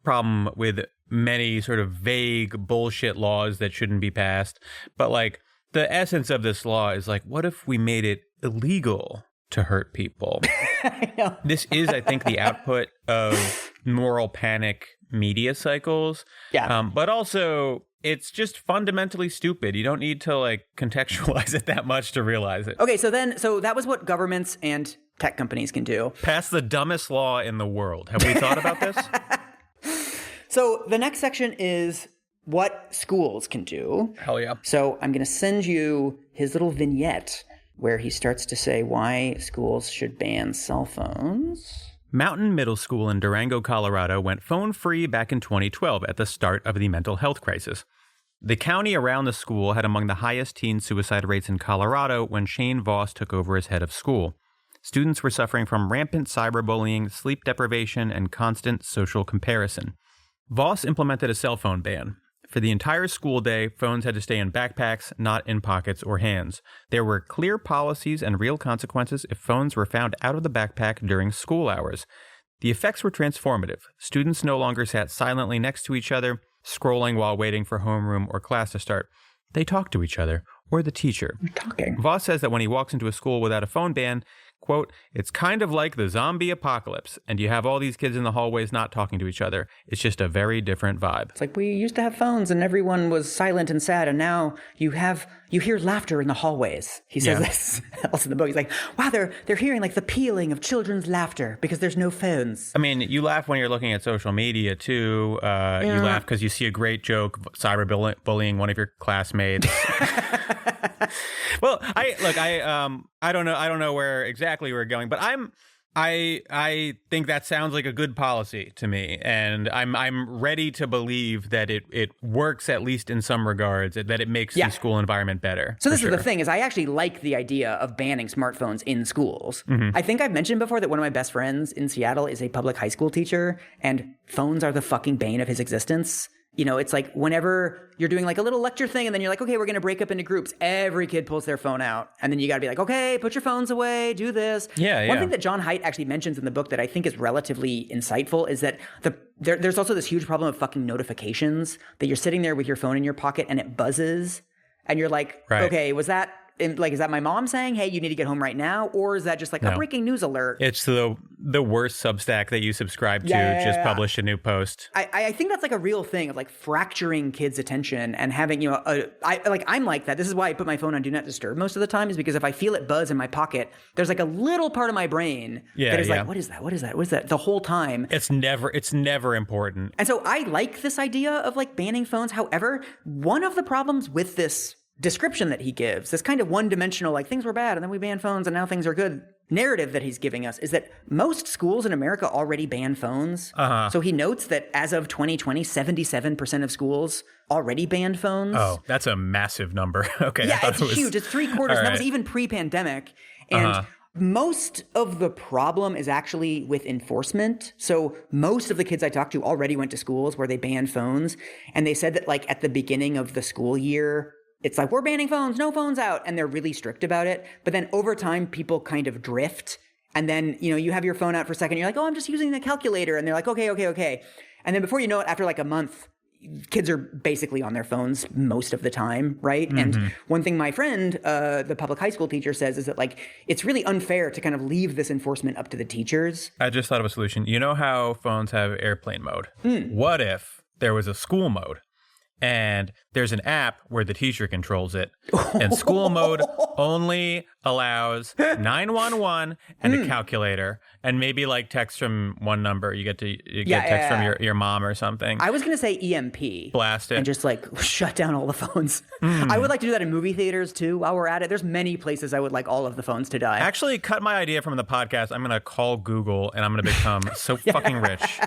problem with many sort of vague bullshit laws that shouldn't be passed. But like the essence of this law is like, what if we made it illegal to hurt people? I know. This is, I think, the output of moral panic media cycles. Yeah. But also, it's just fundamentally stupid. You don't need to like contextualize it that much to realize it. Okay, so that was what governments and tech companies can do. Pass the dumbest law in the world. Have we thought about this? So the next section is what schools can do. Hell yeah. So I'm going to send you his little vignette where he starts to say why schools should ban cell phones. Mountain Middle School in Durango, Colorado went phone-free back in 2012 at the start of the mental health crisis. The county around the school had among the highest teen suicide rates in Colorado when Shane Voss took over as head of school. Students were suffering from rampant cyberbullying, sleep deprivation, and constant social comparison. Voss implemented a cell phone ban. For the entire school day, phones had to stay in backpacks, not in pockets or hands. There were clear policies and real consequences if phones were found out of the backpack during school hours. The effects were transformative. Students no longer sat silently next to each other, scrolling while waiting for homeroom or class to start. They talked to each other, or the teacher. We're talking. Voss says that when he walks into a school without a phone ban, quote, it's kind of like the zombie apocalypse, and you have all these kids in the hallways not talking to each other. It's just a very different vibe. It's like we used to have phones and everyone was silent and sad, and now you hear laughter in the hallways. He says this else in the book. He's like, wow, they're hearing like the pealing of children's laughter because there's no phones. I mean, you laugh when you're looking at social media too. You laugh because you see a great joke cyberbullying one of your classmates. Well, I don't know where exactly we're going, but I think that sounds like a good policy to me, and I'm ready to believe that it works at least in some regards, that it makes the school environment better. So this is the thing, is I actually like the idea of banning smartphones in schools. I think I've mentioned before that one of my best friends in Seattle is a public high school teacher, and phones are the fucking bane of his existence. You know, it's like whenever you're doing like a little lecture thing and then you're like, okay, we're going to break up into groups. Every kid pulls their phone out. And then you got to be like, okay, put your phones away, do this. One thing that John Haidt actually mentions in the book that I think is relatively insightful is that there's also this huge problem of fucking notifications, that you're sitting there with your phone in your pocket and it buzzes. And you're like, okay, is that my mom saying, hey, you need to get home right now? Or is that just like a breaking news alert? It's the worst Substack that you subscribe to just published a new post. I think that's like a real thing of like fracturing kids' attention and having, I'm like that. This is why I put my phone on Do Not Disturb most of the time, is because if I feel it buzz in my pocket, there's like a little part of my brain that is like, what is that? What is that? What is that? The whole time. It's never important. And so I like this idea of like banning phones. However, one of the problems with this description that he gives, this kind of one-dimensional, like things were bad and then we banned phones and now things are good narrative that he's giving us, is that most schools in America already ban phones. So he notes that as of 2020, 77% of schools already banned phones. Oh, that's a massive number. Okay. Yeah, it's huge. It's 3/4. And that was even pre-pandemic. And most of the problem is actually with enforcement. So most of the kids I talked to already went to schools where they banned phones. And they said that like at the beginning of the school year, it's like, we're banning phones, no phones out. And they're really strict about it. But then over time, people kind of drift. And then, you have your phone out for a second. You're like, oh, I'm just using the calculator. And they're like, okay. And then before you know it, after like a month, kids are basically on their phones most of the time, right? Mm-hmm. And one thing my friend, the public high school teacher, says is that like it's really unfair to kind of leave this enforcement up to the teachers. I just thought of a solution. You know how phones have airplane mode? What if there was a school mode? And there's an app where the teacher controls it. And school mode only allows 911 and a calculator. And maybe like text from one number. You get text from your mom or something. I was going to say EMP. Blast it. And just like shut down all the phones. I would like to do that in movie theaters too while we're at it. There's many places I would like all of the phones to die. Actually, cut my idea from the podcast. I'm going to call Google and I'm going to become so fucking rich.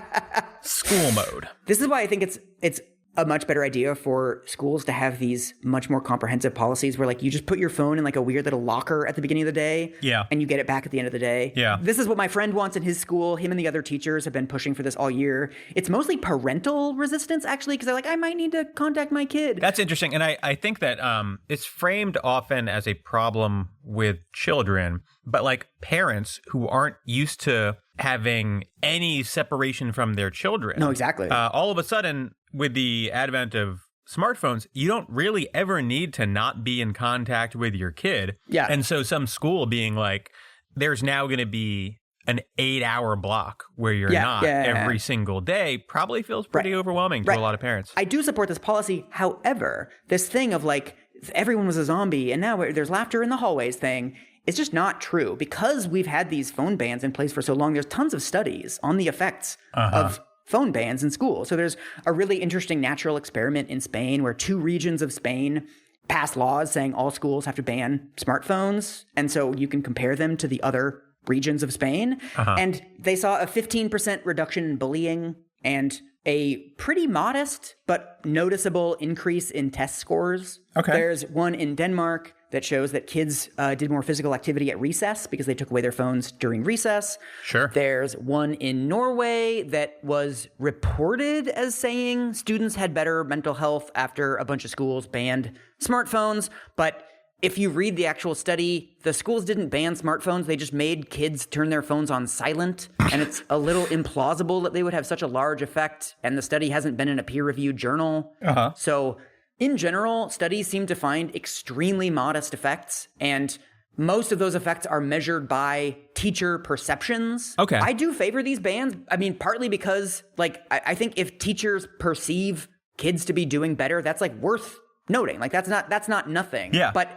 School mode. This is why I think it's a much better idea for schools to have these much more comprehensive policies where like you just put your phone in like a weird little locker at the beginning of the day and you get it back at the end of the day. Yeah. This is what my friend wants in his school. Him and the other teachers have been pushing for this all year. It's mostly parental resistance actually because they're like, I might need to contact my kid. That's interesting. And I think that it's framed often as a problem with children, but like parents who aren't used to having any separation from their children. No, exactly. All of a sudden, with the advent of smartphones, you don't really ever need to not be in contact with your kid. Yeah. And so some school being like, there's now going to be an 8-hour block where you're not every single day probably feels pretty overwhelming to a lot of parents. I do support this policy. However, this thing of like, everyone was a zombie and now there's laughter in the hallways thing, it's just not true. Because we've had these phone bans in place for so long, there's tons of studies on the effects of phone bans in schools. So there's a really interesting natural experiment in Spain where 2 regions of Spain passed laws saying all schools have to ban smartphones. And so you can compare them to the other regions of Spain. And they saw a 15% reduction in bullying and a pretty modest but noticeable increase in test scores. Okay. There's one in Denmark that shows that kids did more physical activity at recess because they took away their phones during recess. Sure. There's one in Norway that was reported as saying students had better mental health after a bunch of schools banned smartphones. But if you read the actual study, the schools didn't ban smartphones. They just made kids turn their phones on silent. And it's a little implausible that they would have such a large effect. And the study hasn't been in a peer-reviewed journal. So in general, studies seem to find extremely modest effects, and most of those effects are measured by teacher perceptions. Okay. I do favor these bans. I mean, partly because, like, I think if teachers perceive kids to be doing better, that's, like, worth noting. Like, that's not nothing. Yeah. But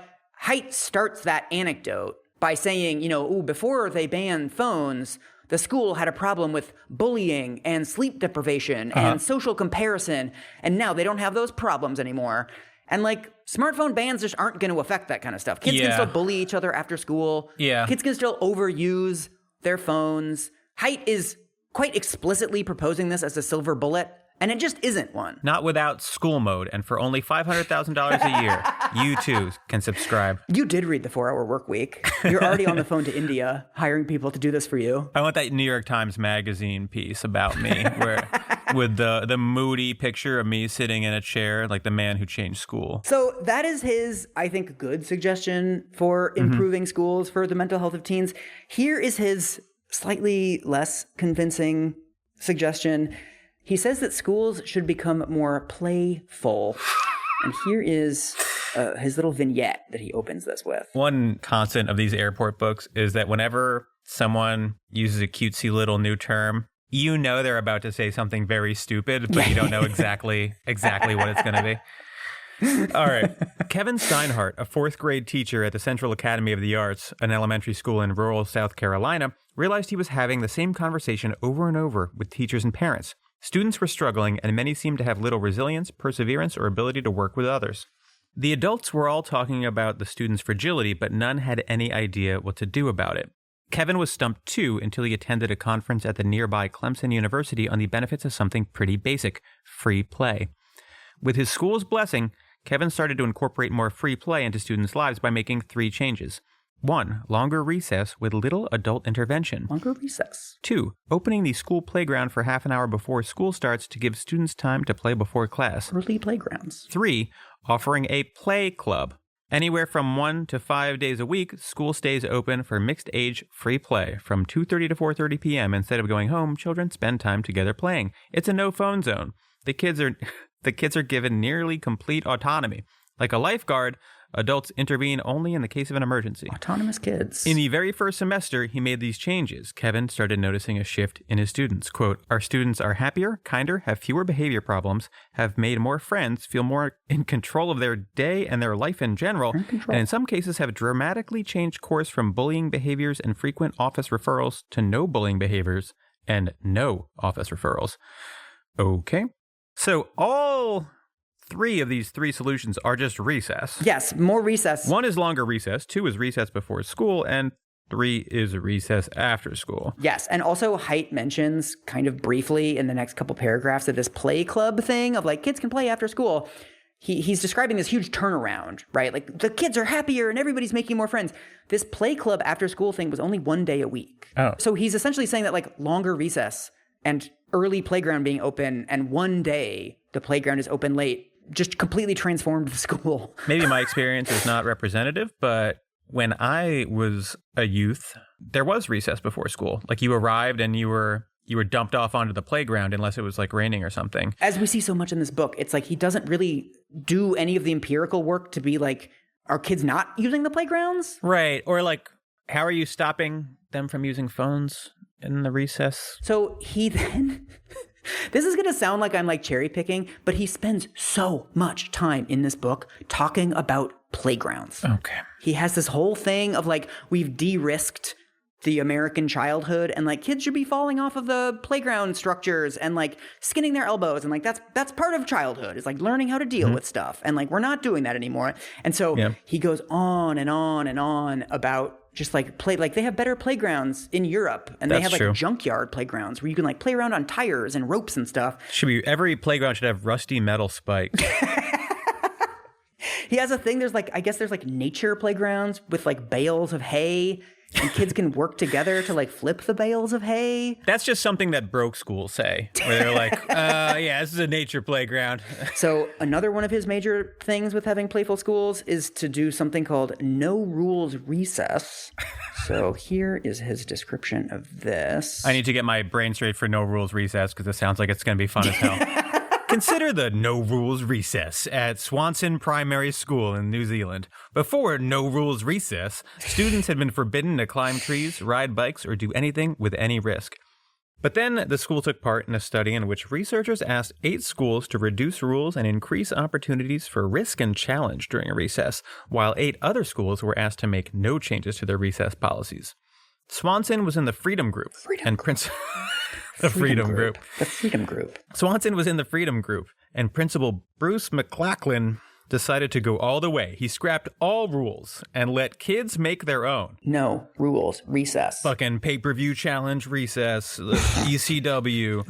Haidt starts that anecdote by saying, before they banned phones, the school had a problem with bullying and sleep deprivation and social comparison, and now they don't have those problems anymore. And like smartphone bans just aren't going to affect that kind of stuff. Kids can still bully each other after school. Yeah. Kids can still overuse their phones. Haidt is quite explicitly proposing this as a silver bullet, and it just isn't one. Not without school mode, and for only $500,000 a year, you too can subscribe. You did read the 4-Hour Work Week. You're already on the phone to India, hiring people to do this for you. I want that New York Times Magazine piece about me, where with the moody picture of me sitting in a chair, like the man who changed school. So that is his, I think, good suggestion for improving schools for the mental health of teens. Here is his slightly less convincing suggestion. He says that schools should become more playful. And here is his little vignette that he opens this with. One constant of these airport books is that whenever someone uses a cutesy little new term, you know they're about to say something very stupid, but you don't know exactly what it's going to be. All right. Kevin Steinhardt, a 4th grade teacher at the Central Academy of the Arts, an elementary school in rural South Carolina, realized he was having the same conversation over and over with teachers and parents. Students were struggling, and many seemed to have little resilience, perseverance, or ability to work with others. The adults were all talking about the students' fragility, but none had any idea what to do about it. Kevin was stumped too until he attended a conference at the nearby Clemson University on the benefits of something pretty basic, free play. With his school's blessing, Kevin started to incorporate more free play into students' lives by making 3 changes. 1. Longer recess with little adult intervention. Longer recess. 2. Opening the school playground for half an hour before school starts to give students time to play before class. Early playgrounds. 3. Offering a play club. Anywhere from 1 to 5 days a week, school stays open for mixed-age free play. From 2:30 to 4:30 p.m. Instead of going home, children spend time together playing. It's a no-phone zone. The kids are given nearly complete autonomy. Like a lifeguard, adults intervene only in the case of an emergency. Autonomous kids. In the very first semester, he made these changes. Kevin started noticing a shift in his students. Quote, our students are happier, kinder, have fewer behavior problems, have made more friends, feel more in control of their day and their life in general, and in some cases have dramatically changed course from bullying behaviors and frequent office referrals to no bullying behaviors and no office referrals. Okay. So all 3 of these 3 solutions are just recess. Yes, more recess. 1 is longer recess, 2 is recess before school, and 3 is recess after school. Yes, and also Haidt mentions kind of briefly in the next couple paragraphs of this play club thing of like kids can play after school. He's describing this huge turnaround, right? Like the kids are happier and everybody's making more friends. This play club after school thing was only 1 day a week. Oh. So he's essentially saying that like longer recess and early playground being open and 1 day the playground is open late just completely transformed the school. Maybe my experience is not representative, but when I was a youth, there was recess before school. Like you arrived and you were dumped off onto the playground unless it was like raining or something. As we see so much in this book, it's like he doesn't really do any of the empirical work to be like, are kids not using the playgrounds? Right. Or like, how are you stopping them from using phones in the recess? So he then... This is going to sound like I'm like cherry picking, but he spends so much time in this book talking about playgrounds. Okay. He has this whole thing of like, we've de-risked the American childhood and like kids should be falling off of the playground structures and like skinning their elbows. And like, that's part of childhood. It's like learning how to deal with stuff. And like, we're not doing that anymore. And so he goes on and on and on about just like they have better playgrounds in Europe and they have like junkyard playgrounds where you can like play around on tires and ropes and stuff. Every playground should have rusty metal spikes. He has a thing. There's like, I guess there's like nature playgrounds with like bales of hay and kids can work together to like flip the bales of hay. That's just something that broke schools say, where they're like, yeah, this is a nature playground. So another one of his major things with having playful schools is to do something called no rules recess. So here is his description of this. I need to get my brain straight for no rules recess because it sounds like it's going to be fun as hell. Consider the no rules recess at Swanson Primary School in New Zealand. Before no rules recess, students had been forbidden to climb trees, ride bikes, or do anything with any risk. But then the school took part in a study in which researchers asked 8 schools to reduce rules and increase opportunities for risk and challenge during a recess, while 8 other schools were asked to make no changes to their recess policies. Swanson was in the Freedom Group. The Freedom Group. Swanson was in the Freedom Group, and Principal Bruce McLachlan decided to go all the way. He scrapped all rules and let kids make their own. No rules recess. Fucking pay-per-view challenge recess, the ECW.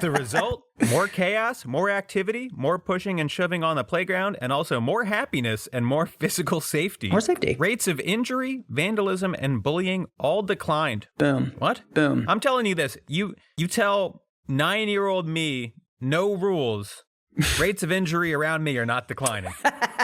The result? More chaos, more activity, more pushing and shoving on the playground, and also more happiness and more physical safety. More safety. Rates of injury, vandalism, and bullying all declined. Boom. What? Boom. I'm telling you this. You tell 9-year-old me no rules. Rates of injury around me are not declining.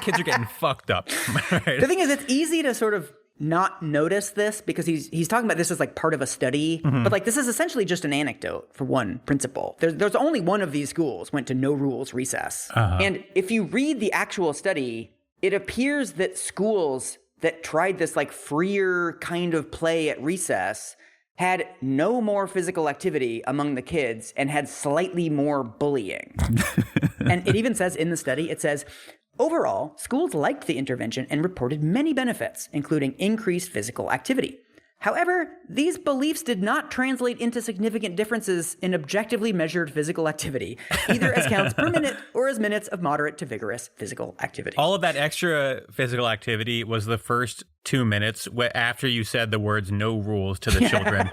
Kids are getting fucked up. Right? The thing is, it's easy to sort of not notice this because he's talking about this as like part of a study. Mm-hmm. But like this is essentially just an anecdote for one principal. There's only one of these schools went to no rules recess. Uh-huh. And if you read the actual study, it appears that schools that tried this like freer kind of play at recess had no more physical activity among the kids and had slightly more bullying. And it even says in the study, it says, overall, schools liked the intervention and reported many benefits, including increased physical activity. However, these beliefs did not translate into significant differences in objectively measured physical activity, either as counts per minute or as minutes of moderate to vigorous physical activity. All of that extra physical activity was the first 2 minutes after you said the words no rules to the children.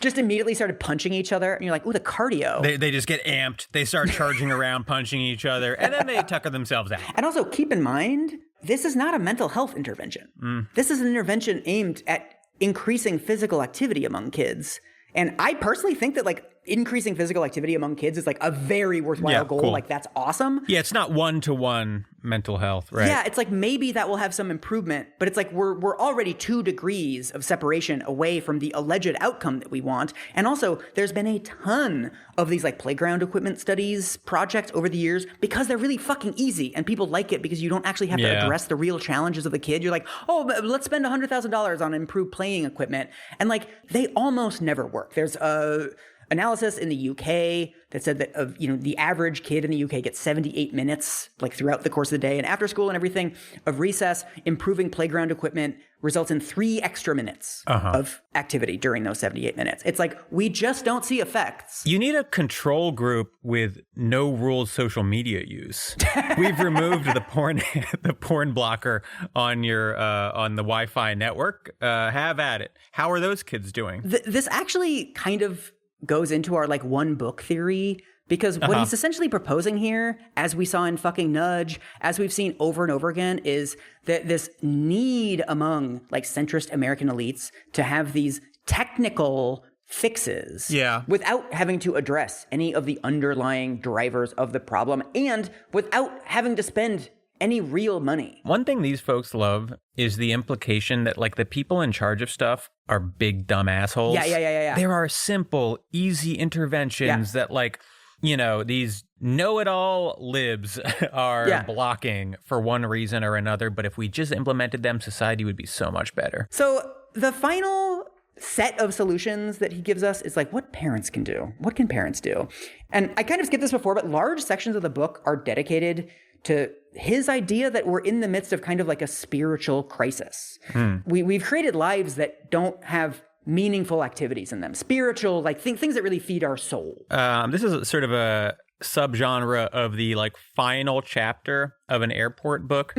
Just immediately started punching each other, and you're like, ooh, the cardio. They just get amped. They start charging around, punching each other, and then they tucker themselves out. And also keep in mind, this is not a mental health intervention. This is an intervention aimed at increasing physical activity among kids. And I personally think that like increasing physical activity among kids is like a very worthwhile goal. Cool. Like that's awesome. Yeah, it's not one-to-one mental health, right? Yeah, it's like maybe that will have some improvement, but it's like we're already 2 degrees of separation away from the alleged outcome that we want. And also, there's been a ton of these like playground equipment studies projects over the years because they're really fucking easy and people like it because you don't actually have to address the real challenges of the kid. You're like, oh, let's spend $100,000 on improved playing equipment. And like they almost never work. There's a analysis in the UK that said that the average kid in the UK gets 78 minutes like throughout the course of the day and after school and everything of recess. Improving playground equipment results in 3 extra minutes of activity during those 78 minutes. It's like we just don't see effects. You need a control group with no rules social media use. We've removed the porn blocker on your on the Wi-Fi network. Have at it. How are those kids doing? This actually kind of goes into our like one book theory, because what he's essentially proposing here, as we saw in fucking Nudge, as we've seen over and over again, is that this need among like centrist American elites to have these technical fixes without having to address any of the underlying drivers of the problem and without having to spend any real money. One thing these folks love is the implication that like the people in charge of stuff are big dumb assholes. Yeah. There are simple, easy interventions that like, these know-it-all libs are blocking for one reason or another. But if we just implemented them, society would be so much better. So the final set of solutions that he gives us is like what parents can do. What can parents do? And I kind of skipped this before, but large sections of the book are dedicated to his idea that we're in the midst of kind of like a spiritual crisis. We've created lives that don't have meaningful activities in them. Spiritual, like things that really feed our soul. This is sort of a subgenre of the like final chapter of an airport book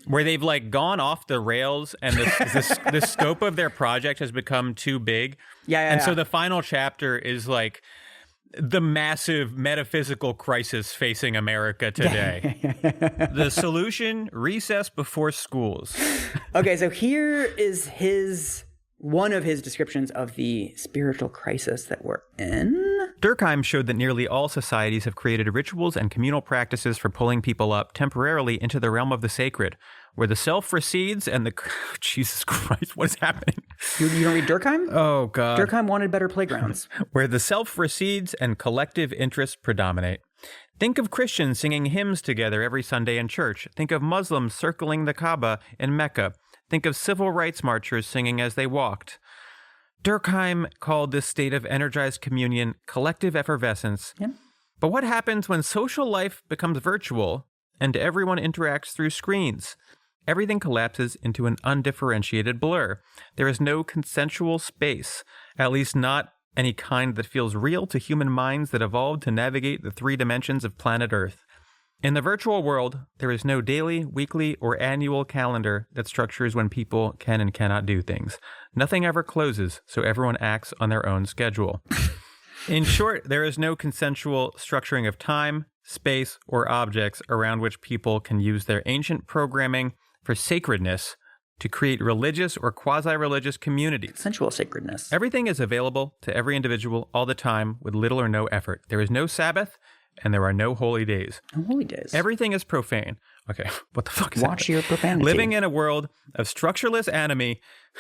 where they've like gone off the rails and the scope of their project has become too big. So the final chapter is like the massive metaphysical crisis facing America today. The solution, recess before schools. Okay, so here is one of his descriptions of the spiritual crisis that we're in. Durkheim showed that nearly all societies have created rituals and communal practices for pulling people up temporarily into the realm of the sacred, where the self recedes and the... Jesus Christ, what is happening? You don't read Durkheim? Oh, God. Durkheim wanted better playgrounds. Where the self recedes and collective interests predominate. Think of Christians singing hymns together every Sunday in church. Think of Muslims circling the Kaaba in Mecca. Think of civil rights marchers singing as they walked. Durkheim called this state of energized communion collective effervescence. But what happens when social life becomes virtual and everyone interacts through screens? Everything collapses into an undifferentiated blur. There is no consensual space, at least not any kind that feels real to human minds that evolved to navigate the 3 dimensions of planet Earth. In the virtual world, there is no daily, weekly, or annual calendar that structures when people can and cannot do things. Nothing ever closes, so everyone acts on their own schedule. In short, there is no consensual structuring of time, space, or objects around which people can use their ancient programming for sacredness to create religious or quasi-religious communities. Sensual sacredness. Everything is available to every individual all the time with little or no effort. There is no Sabbath, and there are no holy days. No holy days. Everything is profane. Okay, what the fuck is that? Watch your profanity. Living in a world of structureless anime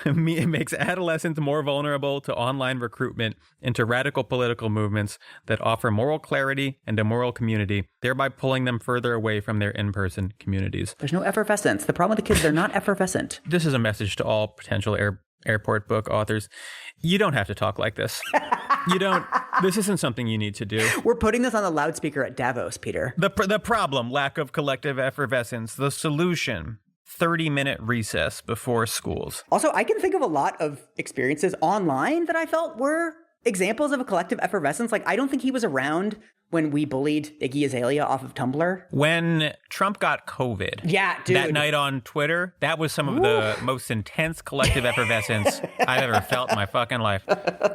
makes adolescents more vulnerable to online recruitment into radical political movements that offer moral clarity and a moral community, thereby pulling them further away from their in-person communities. There's no effervescence. The problem with the kids, they're not effervescent. This is a message to all potential airport book authors. You don't have to talk like this. You don't. This isn't something you need to do. We're putting this on the loudspeaker at Davos, Peter. The problem, lack of collective effervescence. The solution, 30-minute recess before schools. Also, I can think of a lot of experiences online that I felt were examples of a collective effervescence. Like, I don't think he was around when we bullied Iggy Azalea off of Tumblr. When Trump got COVID. Yeah, dude. That night on Twitter, that was some of the most intense collective effervescence I've ever felt in my fucking life.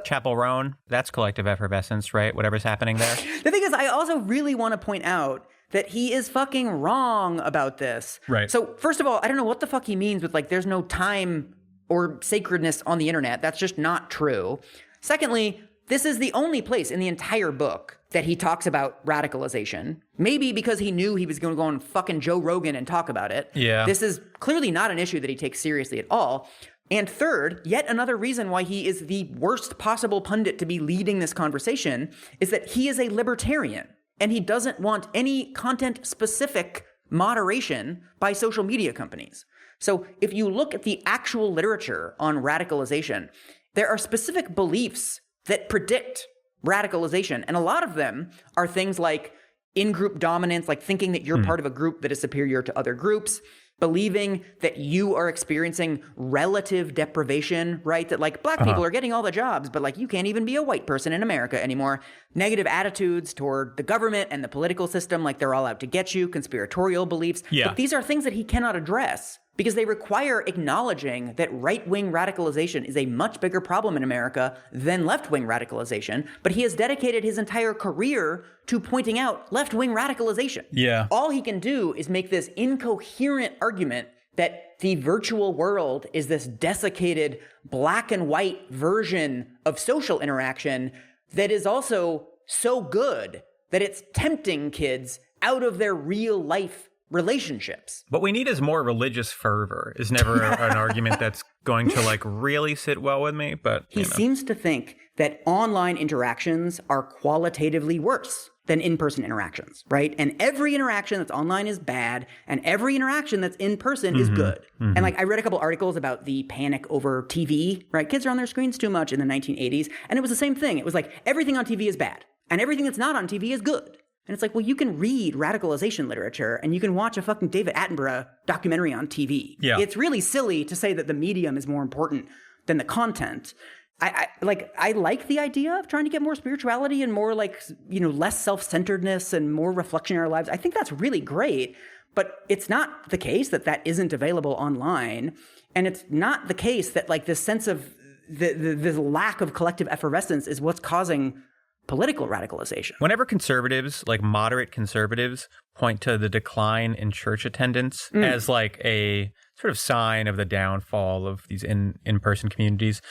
Chapel Roan, that's collective effervescence, right? Whatever's happening there. The thing is, I also really want to point out that he is fucking wrong about this. Right. So first of all, I don't know what the fuck he means with like, there's no time or sacredness on the internet. That's just not true. Secondly, this is the only place in the entire book that he talks about radicalization. Maybe because he knew he was going to go on fucking Joe Rogan and talk about it. Yeah. This is clearly not an issue that he takes seriously at all. And third, yet another reason why he is the worst possible pundit to be leading this conversation is that he is a libertarian and he doesn't want any content-specific moderation by social media companies. So if you look at the actual literature on radicalization, there are specific beliefs that predict radicalization. And a lot of them are things like in-group dominance, like thinking that you're part of a group that is superior to other groups, believing that you are experiencing relative deprivation, right? That like black people are getting all the jobs, but like you can't even be a white person in America anymore. Negative attitudes toward the government and the political system, like they're all out to get you, conspiratorial beliefs. Yeah. But these are things that he cannot address because they require acknowledging that right-wing radicalization is a much bigger problem in America than left-wing radicalization. But he has dedicated his entire career to pointing out left-wing radicalization. Yeah. All he can do is make this incoherent argument that the virtual world is this desiccated black and white version of social interaction that is also so good that it's tempting kids out of their real life relationships. What we need is more religious fervor is never an argument that's going to like really sit well with me, but he seems to think that online interactions are qualitatively worse than in-person interactions, right? And every interaction that's online is bad, and every interaction that's in person is good. And like I read a couple articles about the panic over TV, right? Kids are on their screens too much in the 1980s, and it was the same thing. It was like everything on TV is bad, and everything that's not on TV is good. And it's like, well, you can read radicalization literature and you can watch a fucking David Attenborough documentary on TV. Yeah. It's really silly to say that the medium is more important than the content. I like the idea of trying to get more spirituality and more like, you know, less self-centeredness and more reflection in our lives. I think that's really great, but it's not the case that that isn't available online. And it's not the case that like this sense of this lack of collective effervescence is what's causing political radicalization. Whenever conservatives, like moderate conservatives, point to the decline in church attendance as like a sort of sign of the downfall of these in-person communities,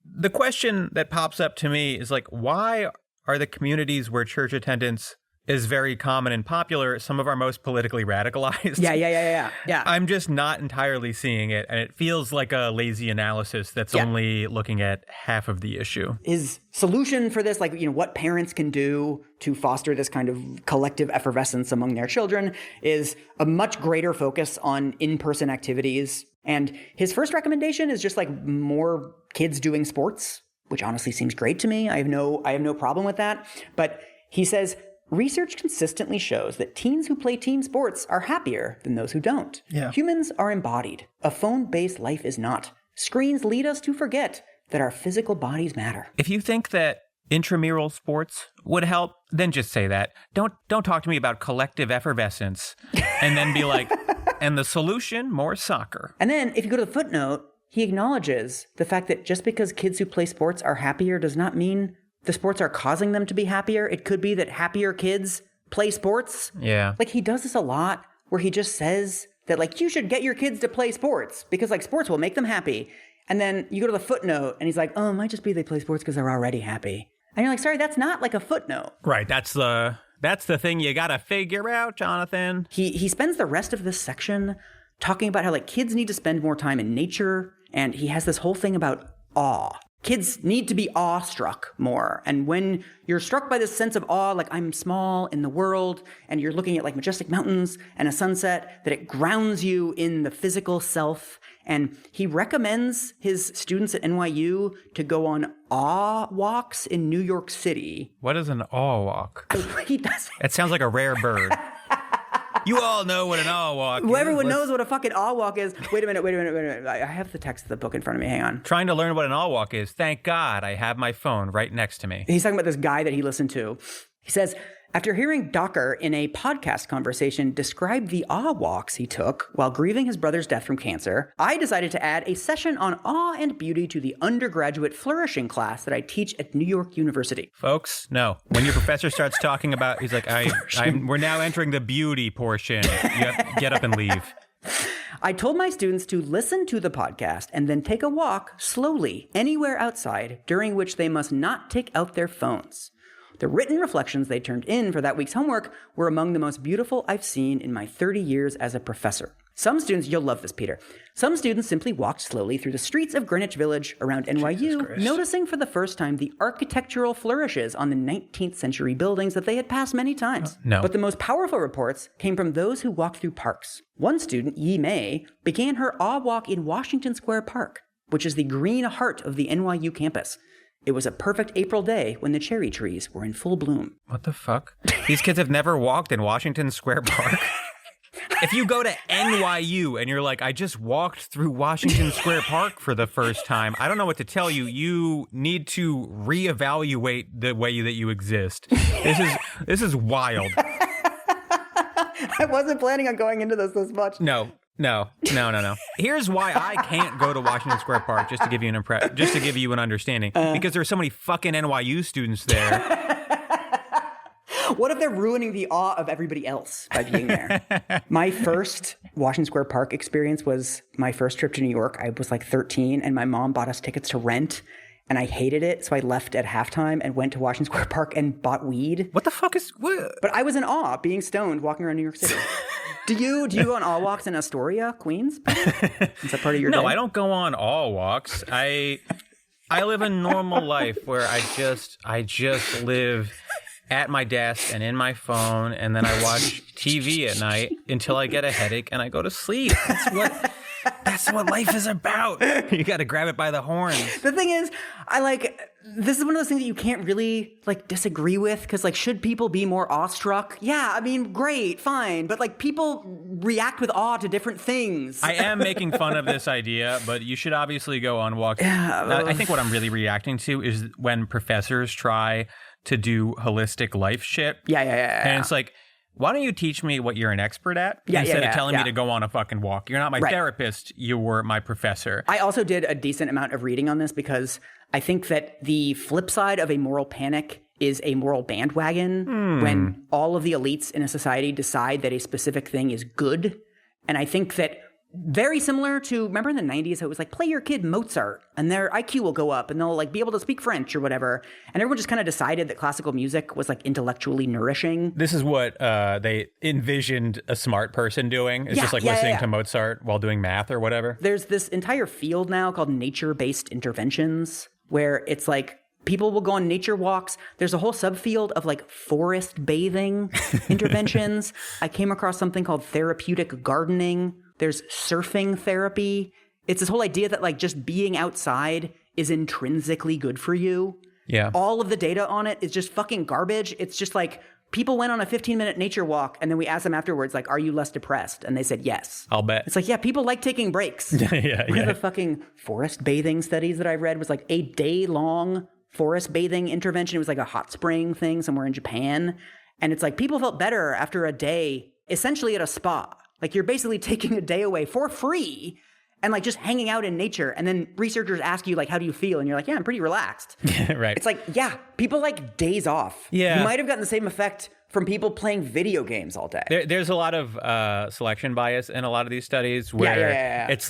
the question that pops up to me is like, why are the communities where church attendance is very common and popular some of our most politically radicalized? Yeah. I'm just not entirely seeing it, and it feels like a lazy analysis that's only looking at half of the issue. His solution for this, like, you know, what parents can do to foster this kind of collective effervescence among their children is a much greater focus on in-person activities. And his first recommendation is just like more kids doing sports, which honestly seems great to me. I have no problem with that. But he says, research consistently shows that teens who play team sports are happier than those who don't. Yeah. Humans are embodied. A phone-based life is not. Screens lead us to forget that our physical bodies matter. If you think that intramural sports would help, then just say that. Don't talk to me about collective effervescence and then be like, and the solution, more soccer. And then if you go to the footnote, he acknowledges the fact that just because kids who play sports are happier does not mean the sports are causing them to be happier. It could be that happier kids play sports. Yeah. Like he does this a lot where he just says that like you should get your kids to play sports because like sports will make them happy. And then you go to the footnote and he's like, oh, it might just be they play sports because they're already happy. And you're like, sorry, that's not like a footnote. Right. That's the thing you got to figure out, Jonathan. He spends the rest of this section talking about how like kids need to spend more time in nature. And he has this whole thing about awe. Kids need to be awestruck more. And when you're struck by this sense of awe, like I'm small in the world, and you're looking at like majestic mountains and a sunset, that it grounds you in the physical self. And he recommends his students at NYU to go on awe walks in New York City. What is an awe walk? He does. It sounds like a rare bird. You all know what an awe walk is. Everyone knows what a fucking awe walk is. Wait a minute. I have the text of the book in front of me. Hang on. Trying to learn what an awe walk is. Thank God I have my phone right next to me. He's talking about this guy that he listened to. He says, After hearing Docker in a podcast conversation describe the awe walks he took while grieving his brother's death from cancer, I decided to add a session on awe and beauty to the undergraduate flourishing class that I teach at New York University. Folks, no. When your professor starts talking about, he's like, we're now entering the beauty portion. You have to get up and leave. I told my students to listen to the podcast and then take a walk slowly anywhere outside, during which they must not take out their phones. The written reflections they turned in for that week's homework were among the most beautiful I've seen in my 30 years as a professor. Some students, you'll love this, Peter. Some students simply walked slowly through the streets of Greenwich Village around NYU, noticing for the first time the architectural flourishes on the 19th century buildings that they had passed many times. No. But the most powerful reports came from those who walked through parks. One student, Yi Mei, began her awe walk in Washington Square Park, which is the green heart of the NYU campus. It was a perfect April day when the cherry trees were in full bloom. What the fuck? These kids have never walked in Washington Square Park. If you go to NYU and you're like, I just walked through Washington Square Park for the first time, I don't know what to tell you. You need to reevaluate the way that you exist. This is wild. I wasn't planning on going into this much. No. Here's why I can't go to Washington Square Park, just to give you an understanding, because there's so many fucking NYU students there. What if they're ruining the awe of everybody else by being there? My first Washington Square Park experience was my first trip to New York. I was like 13, and my mom bought us tickets to Rent, and I hated it, so I left at halftime and went to Washington Square Park and bought weed. What the fuck is... What? But I was in awe, being stoned, walking around New York City. Do you go on awe walks in Astoria, Queens? Is that part of your day? No, I don't go on awe walks. I live a normal life where I just live at my desk and in my phone, and then I watch TV at night until I get a headache and I go to sleep. That's what life is about. You got to grab it by the horns. The thing is, this is one of those things that you can't really disagree with, because should people be more awestruck? Yeah, I mean, great, fine, but people react with awe to different things. I am making fun of this idea, but you should obviously go on walks. Now, I think what I'm really reacting to is when professors try to do holistic life shit. Yeah. And it's like, why don't you teach me what you're an expert at instead of telling me to go on a fucking walk? You're not my therapist. You were my professor. I also did a decent amount of reading on this, because I think that the flip side of a moral panic is a moral bandwagon when all of the elites in a society decide that a specific thing is good. And I think that very similar to, remember in the 90s, it was play your kid Mozart and their IQ will go up and they'll be able to speak French or whatever. And everyone just kind of decided that classical music was intellectually nourishing. This is what they envisioned a smart person doing. It's just listening to Mozart while doing math or whatever. There's this entire field now called nature-based interventions, where it's people will go on nature walks. There's a whole subfield of forest bathing interventions. I came across something called therapeutic gardening. There's surfing therapy. It's this whole idea that just being outside is intrinsically good for you. Yeah. All of the data on it is just fucking garbage. It's just people went on a 15-minute nature walk, and then we asked them afterwards, are you less depressed? And they said yes. I'll bet. It's people like taking breaks. One of the fucking forest bathing studies that I read was a day-long forest bathing intervention. It was a hot spring thing somewhere in Japan. And it's people felt better after a day, essentially at a spa. You're basically taking a day away for free and just hanging out in nature. And then researchers ask you, how do you feel? And you're yeah, I'm pretty relaxed. Right. It's people like days off. Yeah. You might have gotten the same effect from people playing video games all day. There's a lot of selection bias in a lot of these studies where it's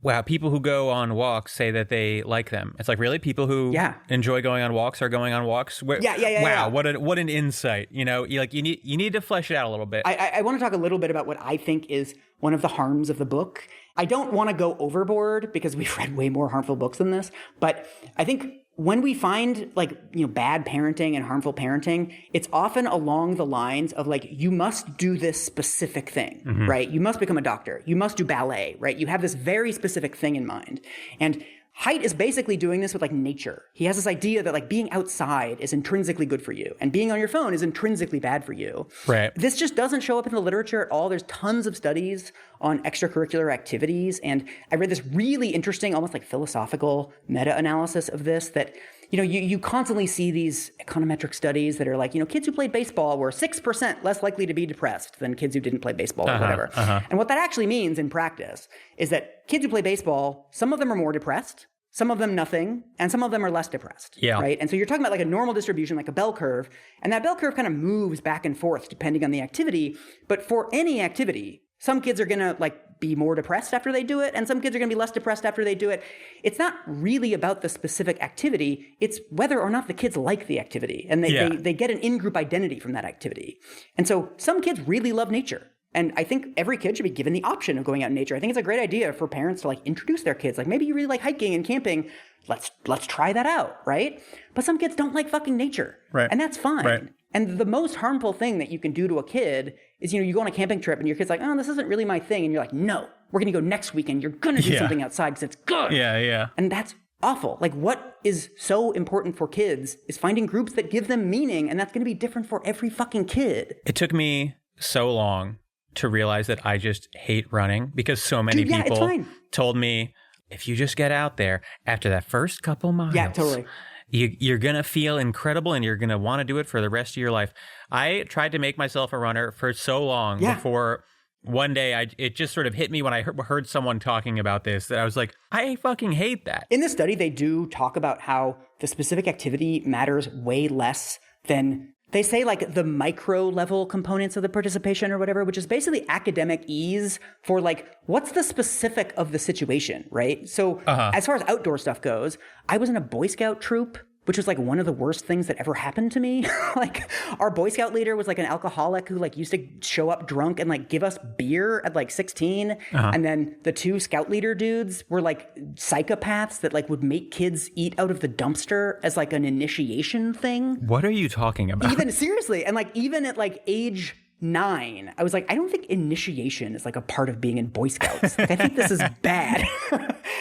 wow, people who go on walks say that they like them. It's really people who enjoy going on walks are going on walks. Wow, what an insight. You need to flesh it out a little bit. I want to talk a little bit about what I think is one of the harms of the book. I don't want to go overboard because we've read way more harmful books than this, but I think when we find bad parenting and harmful parenting, it's often along the lines of you must do this specific thing, right? You must become a doctor. You must do ballet, right? You have this very specific thing in mind. And Haidt is basically doing this with nature. He has this idea that being outside is intrinsically good for you and being on your phone is intrinsically bad for you. Right. This just doesn't show up in the literature at all. There's tons of studies on extracurricular activities. And I read this really interesting, almost philosophical meta-analysis of this, that you constantly see these econometric studies that are like, kids who played baseball were 6% less likely to be depressed than kids who didn't play baseball or whatever. And what that actually means in practice is that kids who play baseball, some of them are more depressed, some of them nothing, and some of them are less depressed. Yeah. Right? And so you're talking about like a normal distribution, like a bell curve, and that bell curve kind of moves back and forth depending on the activity. But for any activity, some kids are going to like be more depressed after they do it, and some kids are going to be less depressed after they do it. It's not really about the specific activity. It's whether or not the kids like the activity, and they get an in-group identity from that activity. And so some kids really love nature. And I think every kid should be given the option of going out in nature. I think it's a great idea for parents to like introduce their kids. Like, maybe you really like hiking and camping. Let's try that out, right? But some kids don't like fucking nature. Right. And that's fine. Right. And the most harmful thing that you can do to a kid is, you go on a camping trip and your kid's like, oh, this isn't really my thing. And you're like, no, we're going to go next weekend. You're going to do something outside because it's good. Yeah. And that's awful. Like, what is so important for kids is finding groups that give them meaning. And that's going to be different for every fucking kid. It took me so long to realize that I just hate running because so many people told me, if you just get out there after that first couple miles. Yeah, totally. You're going to feel incredible and you're going to want to do it for the rest of your life. I tried to make myself a runner for so long before one day it just sort of hit me when I heard someone talking about this that I was like, I fucking hate that. In this study, they do talk about how the specific activity matters way less than, they say, like the micro level components of the participation or whatever, which is basically academic ease for like, what's the specific of the situation, right? So as far as outdoor stuff goes, I was in a Boy Scout troop, which was like one of the worst things that ever happened to me. Like, our Boy Scout leader was like an alcoholic who like used to show up drunk and like give us beer at like 16. And then the two Scout leader dudes were like psychopaths that like would make kids eat out of the dumpster as like an initiation thing. What are you talking about? Even seriously. And like, even at like age 9, I was like, I don't think initiation is like a part of being in Boy Scouts. Like, I think this is bad.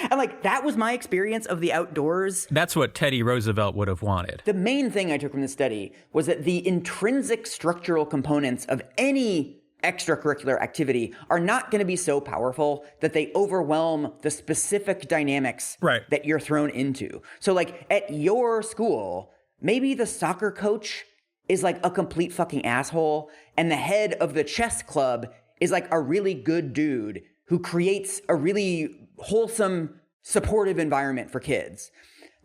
And like, that was my experience of the outdoors. That's what Teddy Roosevelt would have wanted. The main thing I took from the study was that the intrinsic structural components of any extracurricular activity are not going to be so powerful that they overwhelm the specific dynamics that you're thrown into. So like, at your school, maybe the soccer coach is like a complete fucking asshole, and the head of the chess club is like a really good dude who creates a really wholesome, supportive environment for kids.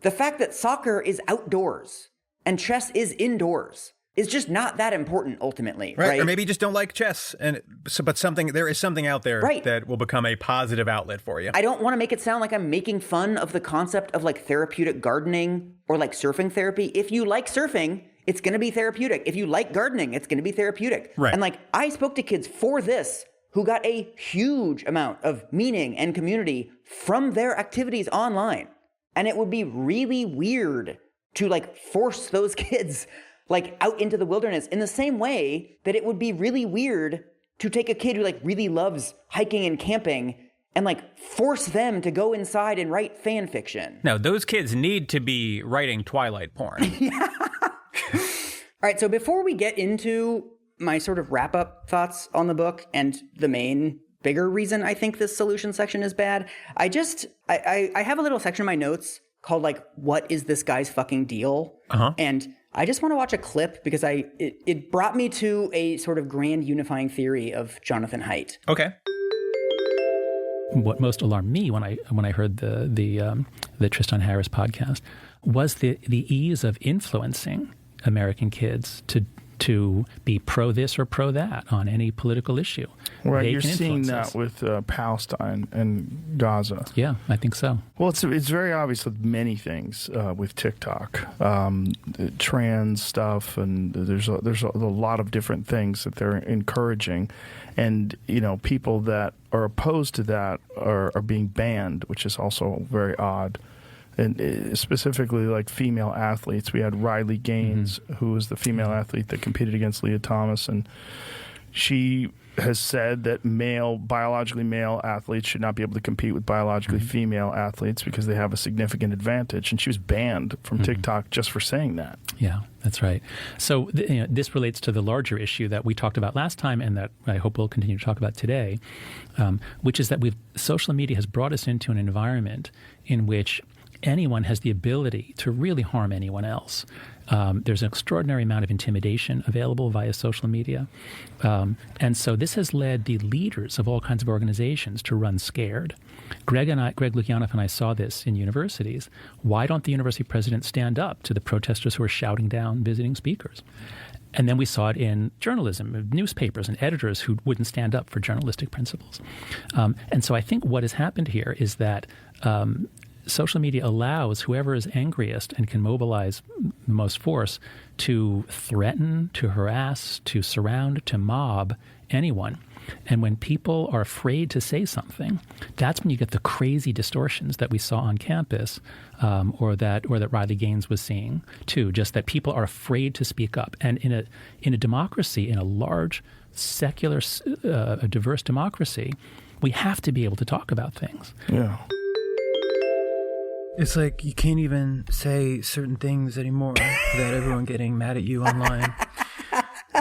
The fact that soccer is outdoors and chess is indoors is just not that important ultimately, right? Or maybe you just don't like chess, but there is something out there that will become a positive outlet for you. I don't want to make it sound like I'm making fun of the concept of like therapeutic gardening or like surfing therapy. If you like surfing, it's going to be therapeutic. If you like gardening, it's going to be therapeutic. Right. And like, I spoke to kids for this who got a huge amount of meaning and community from their activities online. And it would be really weird to like force those kids like out into the wilderness in the same way that it would be really weird to take a kid who like really loves hiking and camping and like force them to go inside and write fan fiction. No, those kids need to be writing Twilight porn. Yeah. All right, so before we get into my sort of wrap-up thoughts on the book and the main bigger reason I think this solution section is bad, I have a little section in my notes called like, what is this guy's fucking deal? And I just want to watch a clip because it brought me to a sort of grand unifying theory of Jonathan Haidt. Okay. What most alarmed me when I heard the Tristan Harris podcast was the ease of influencing American kids to be pro this or pro that on any political issue. Right, you're seeing that with Palestine and Gaza. Yeah, I think so. Well, it's very obvious with many things with TikTok, trans stuff, and there's a lot of different things that they're encouraging, and people that are opposed to that are being banned, which is also very odd. And specifically, like female athletes, we had Riley Gaines, who was the female athlete that competed against Leah Thomas, and she has said that biologically male athletes should not be able to compete with biologically female athletes because they have a significant advantage. And she was banned from TikTok just for saying that. Yeah, that's right. So this relates to the larger issue that we talked about last time and that I hope we'll continue to talk about today, which is that social media has brought us into an environment in which anyone has the ability to really harm anyone else. There's an extraordinary amount of intimidation available via social media. And so this has led the leaders of all kinds of organizations to run scared. Greg Lukianoff and I saw this in universities. Why don't the university presidents stand up to the protesters who are shouting down visiting speakers? And then we saw it in journalism, newspapers and editors who wouldn't stand up for journalistic principles. And so I think what has happened here is that social media allows whoever is angriest and can mobilize the most force to threaten, to harass, to surround, to mob anyone. And when people are afraid to say something, that's when you get the crazy distortions that we saw on campus, or that Riley Gaines was seeing too. Just that people are afraid to speak up. And in a democracy, in a large, secular, a diverse democracy, we have to be able to talk about things. Yeah. It's like you can't even say certain things anymore without everyone getting mad at you online.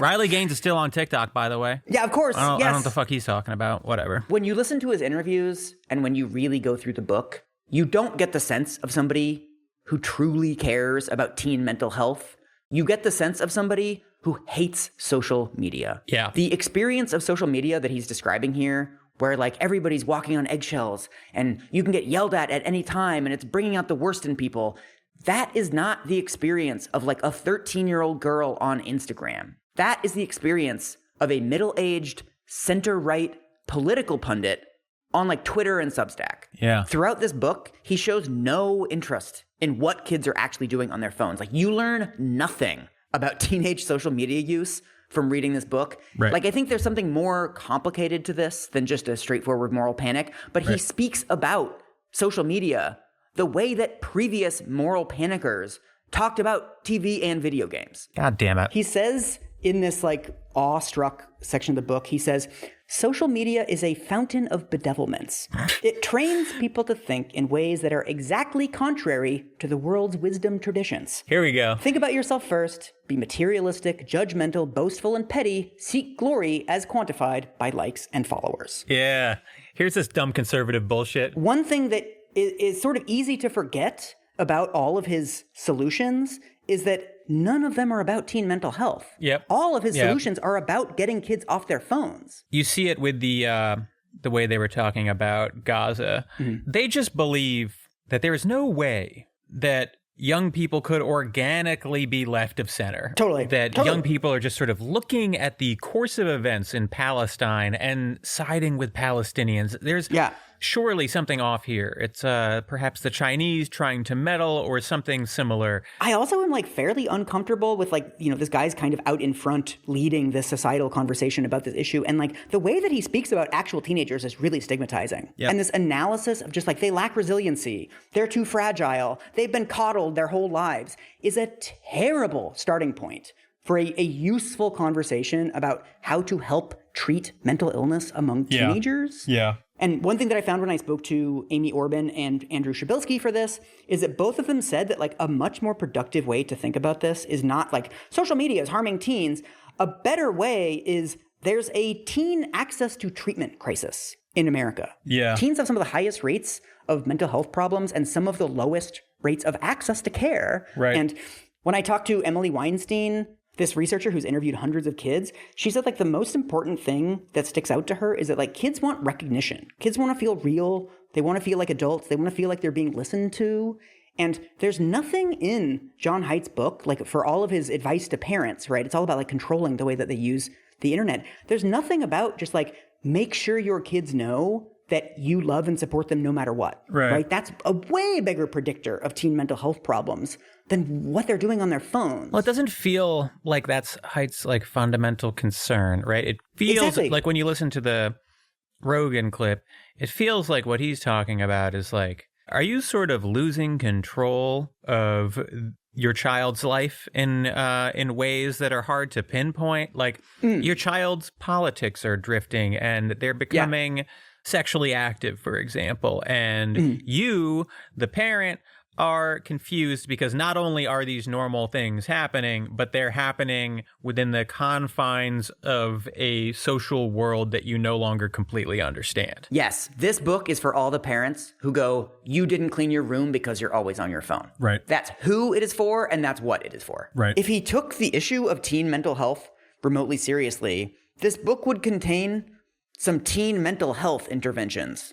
Riley Gaines is still on TikTok, by the way. Yeah, of course. I don't know what the fuck he's talking about. Whatever. When you listen to his interviews and when you really go through the book, you don't get the sense of somebody who truly cares about teen mental health. You get the sense of somebody who hates social media. Yeah. The experience of social media that he's describing here, where like everybody's walking on eggshells and you can get yelled at any time and it's bringing out the worst in people, that is not the experience of like a 13-year-old girl on Instagram. That is the experience of a middle-aged, center-right political pundit on like Twitter and Substack. Yeah. Throughout this book, he shows no interest in what kids are actually doing on their phones. Like you learn nothing about teenage social media use from reading this book. Right. Like I think there's something more complicated to this than just a straightforward moral panic, but he speaks about social media the way that previous moral panickers talked about TV and video games. God damn it. He says in this like awestruck section of the book, he says, social media is a fountain of bedevilments. It trains people to think in ways that are exactly contrary to the world's wisdom traditions. Here we go. Think about yourself first, be materialistic, judgmental, boastful, and petty, seek glory as quantified by likes and followers. Yeah. Here's this dumb conservative bullshit. One thing that is sort of easy to forget about all of his solutions is that none of them are about teen mental health. Yep. All of his solutions are about getting kids off their phones. You see it with the way they were talking about Gaza. Mm-hmm. They just believe that there is no way that young people could organically be left of center. Totally. That young people are just sort of looking at the course of events in Palestine and siding with Palestinians. There's surely something off here. It's perhaps the Chinese trying to meddle or something similar. I also am like fairly uncomfortable with like, you know, this guy's kind of out in front leading this societal conversation about this issue. And like the way that he speaks about actual teenagers is really stigmatizing. Yep. And this analysis of just like they lack resiliency, they're too fragile, they've been coddled their whole lives is a terrible starting point for a useful conversation about how to help treat mental illness among teenagers. Yeah. And one thing that I found when I spoke to Amy Orben and Andrew Przybylski for this is that both of them said that like a much more productive way to think about this is not like social media is harming teens. A better way is there's a teen access to treatment crisis in America. Yeah. Teens have some of the highest rates of mental health problems and some of the lowest rates of access to care. Right. And when I talked to Emily Weinstein, this researcher who's interviewed hundreds of kids, she said like the most important thing that sticks out to her is that like kids want recognition. Kids want to feel real. They want to feel like adults. They want to feel like they're being listened to. And there's nothing in John Haidt's book, like for all of his advice to parents, right? It's all about like controlling the way that they use the internet. There's nothing about just like make sure your kids know that you love and support them no matter what, right? That's a way bigger predictor of teen mental health problems than what they're doing on their phones. Well, it doesn't feel like that's Haidt's like fundamental concern, right? It feels like when you listen to the Rogan clip, it feels like what he's talking about is like, are you sort of losing control of your child's life in ways that are hard to pinpoint? Like your child's politics are drifting and they're becoming sexually active, for example. And you, the parent, are confused because not only are these normal things happening, but they're happening within the confines of a social world that you no longer completely understand. Yes, this book is for all the parents who go, you didn't clean your room because you're always on your phone. Right. That's who it is for, and that's what it is for. Right. If he took the issue of teen mental health remotely seriously, this book would contain some teen mental health interventions.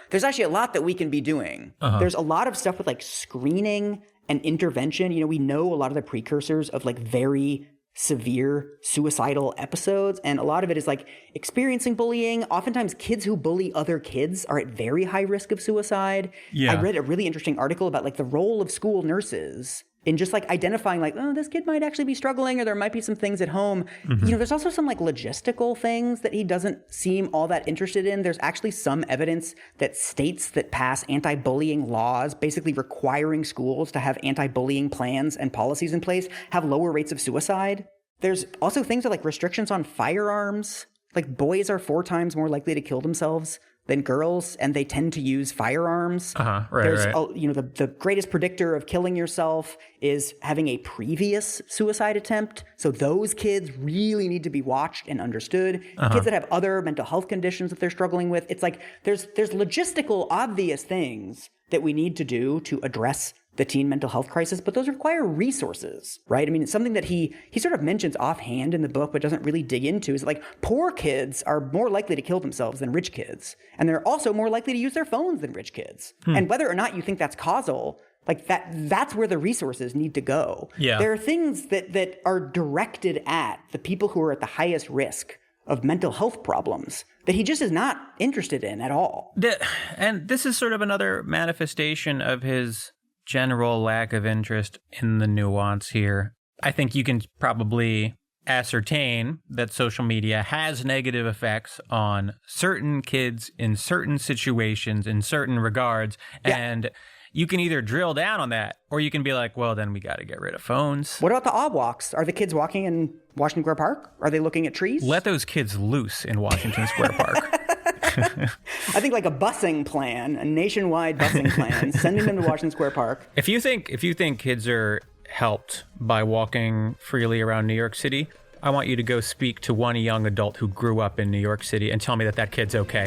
There's actually a lot that we can be doing. There's a lot of stuff with like screening and intervention. You know, we know a lot of the precursors of like very severe suicidal episodes. And a lot of it is like experiencing bullying. Oftentimes kids who bully other kids are at very high risk of suicide. Yeah. I read a really interesting article about like the role of school nurses in just like identifying like, oh, this kid might actually be struggling, or there might be some things at home. You know, there's also some like logistical things that he doesn't seem all that interested in. There's actually some evidence that states that pass anti-bullying laws, basically requiring schools to have anti-bullying plans and policies in place, have lower rates of suicide. There's also things like restrictions on firearms. Like boys are 4 times more likely to kill themselves than girls, and they tend to use firearms. There's you know, the greatest predictor of killing yourself is having a previous suicide attempt. So those kids really need to be watched and understood. Kids that have other mental health conditions that they're struggling with. It's like there's logistical obvious things that we need to do to address the teen mental health crisis, but those require resources, right? I mean, it's something that he sort of mentions offhand in the book, but doesn't really dig into, is like poor kids are more likely to kill themselves than rich kids. And they're also more likely to use their phones than rich kids. And whether or not you think that's causal, like that's where the resources need to go. Yeah. There are things that are directed at the people who are at the highest risk of mental health problems that he just is not interested in at all. And this is sort of another manifestation of his general lack of interest in the nuance here. I think you can probably ascertain that social media has negative effects on certain kids in certain situations, in certain regards, and you can either drill down on that, or you can be like, well, then we got to get rid of phones. What about the odd walks? Are the kids walking in Washington Square Park? Are they looking at trees? Let those kids loose in Washington Square Park. I think like a busing plan, a nationwide busing plan, sending them to Washington Square Park. If you think kids are helped by walking freely around New York City, I want you to go speak to one young adult who grew up in New York City and tell me that kid's okay.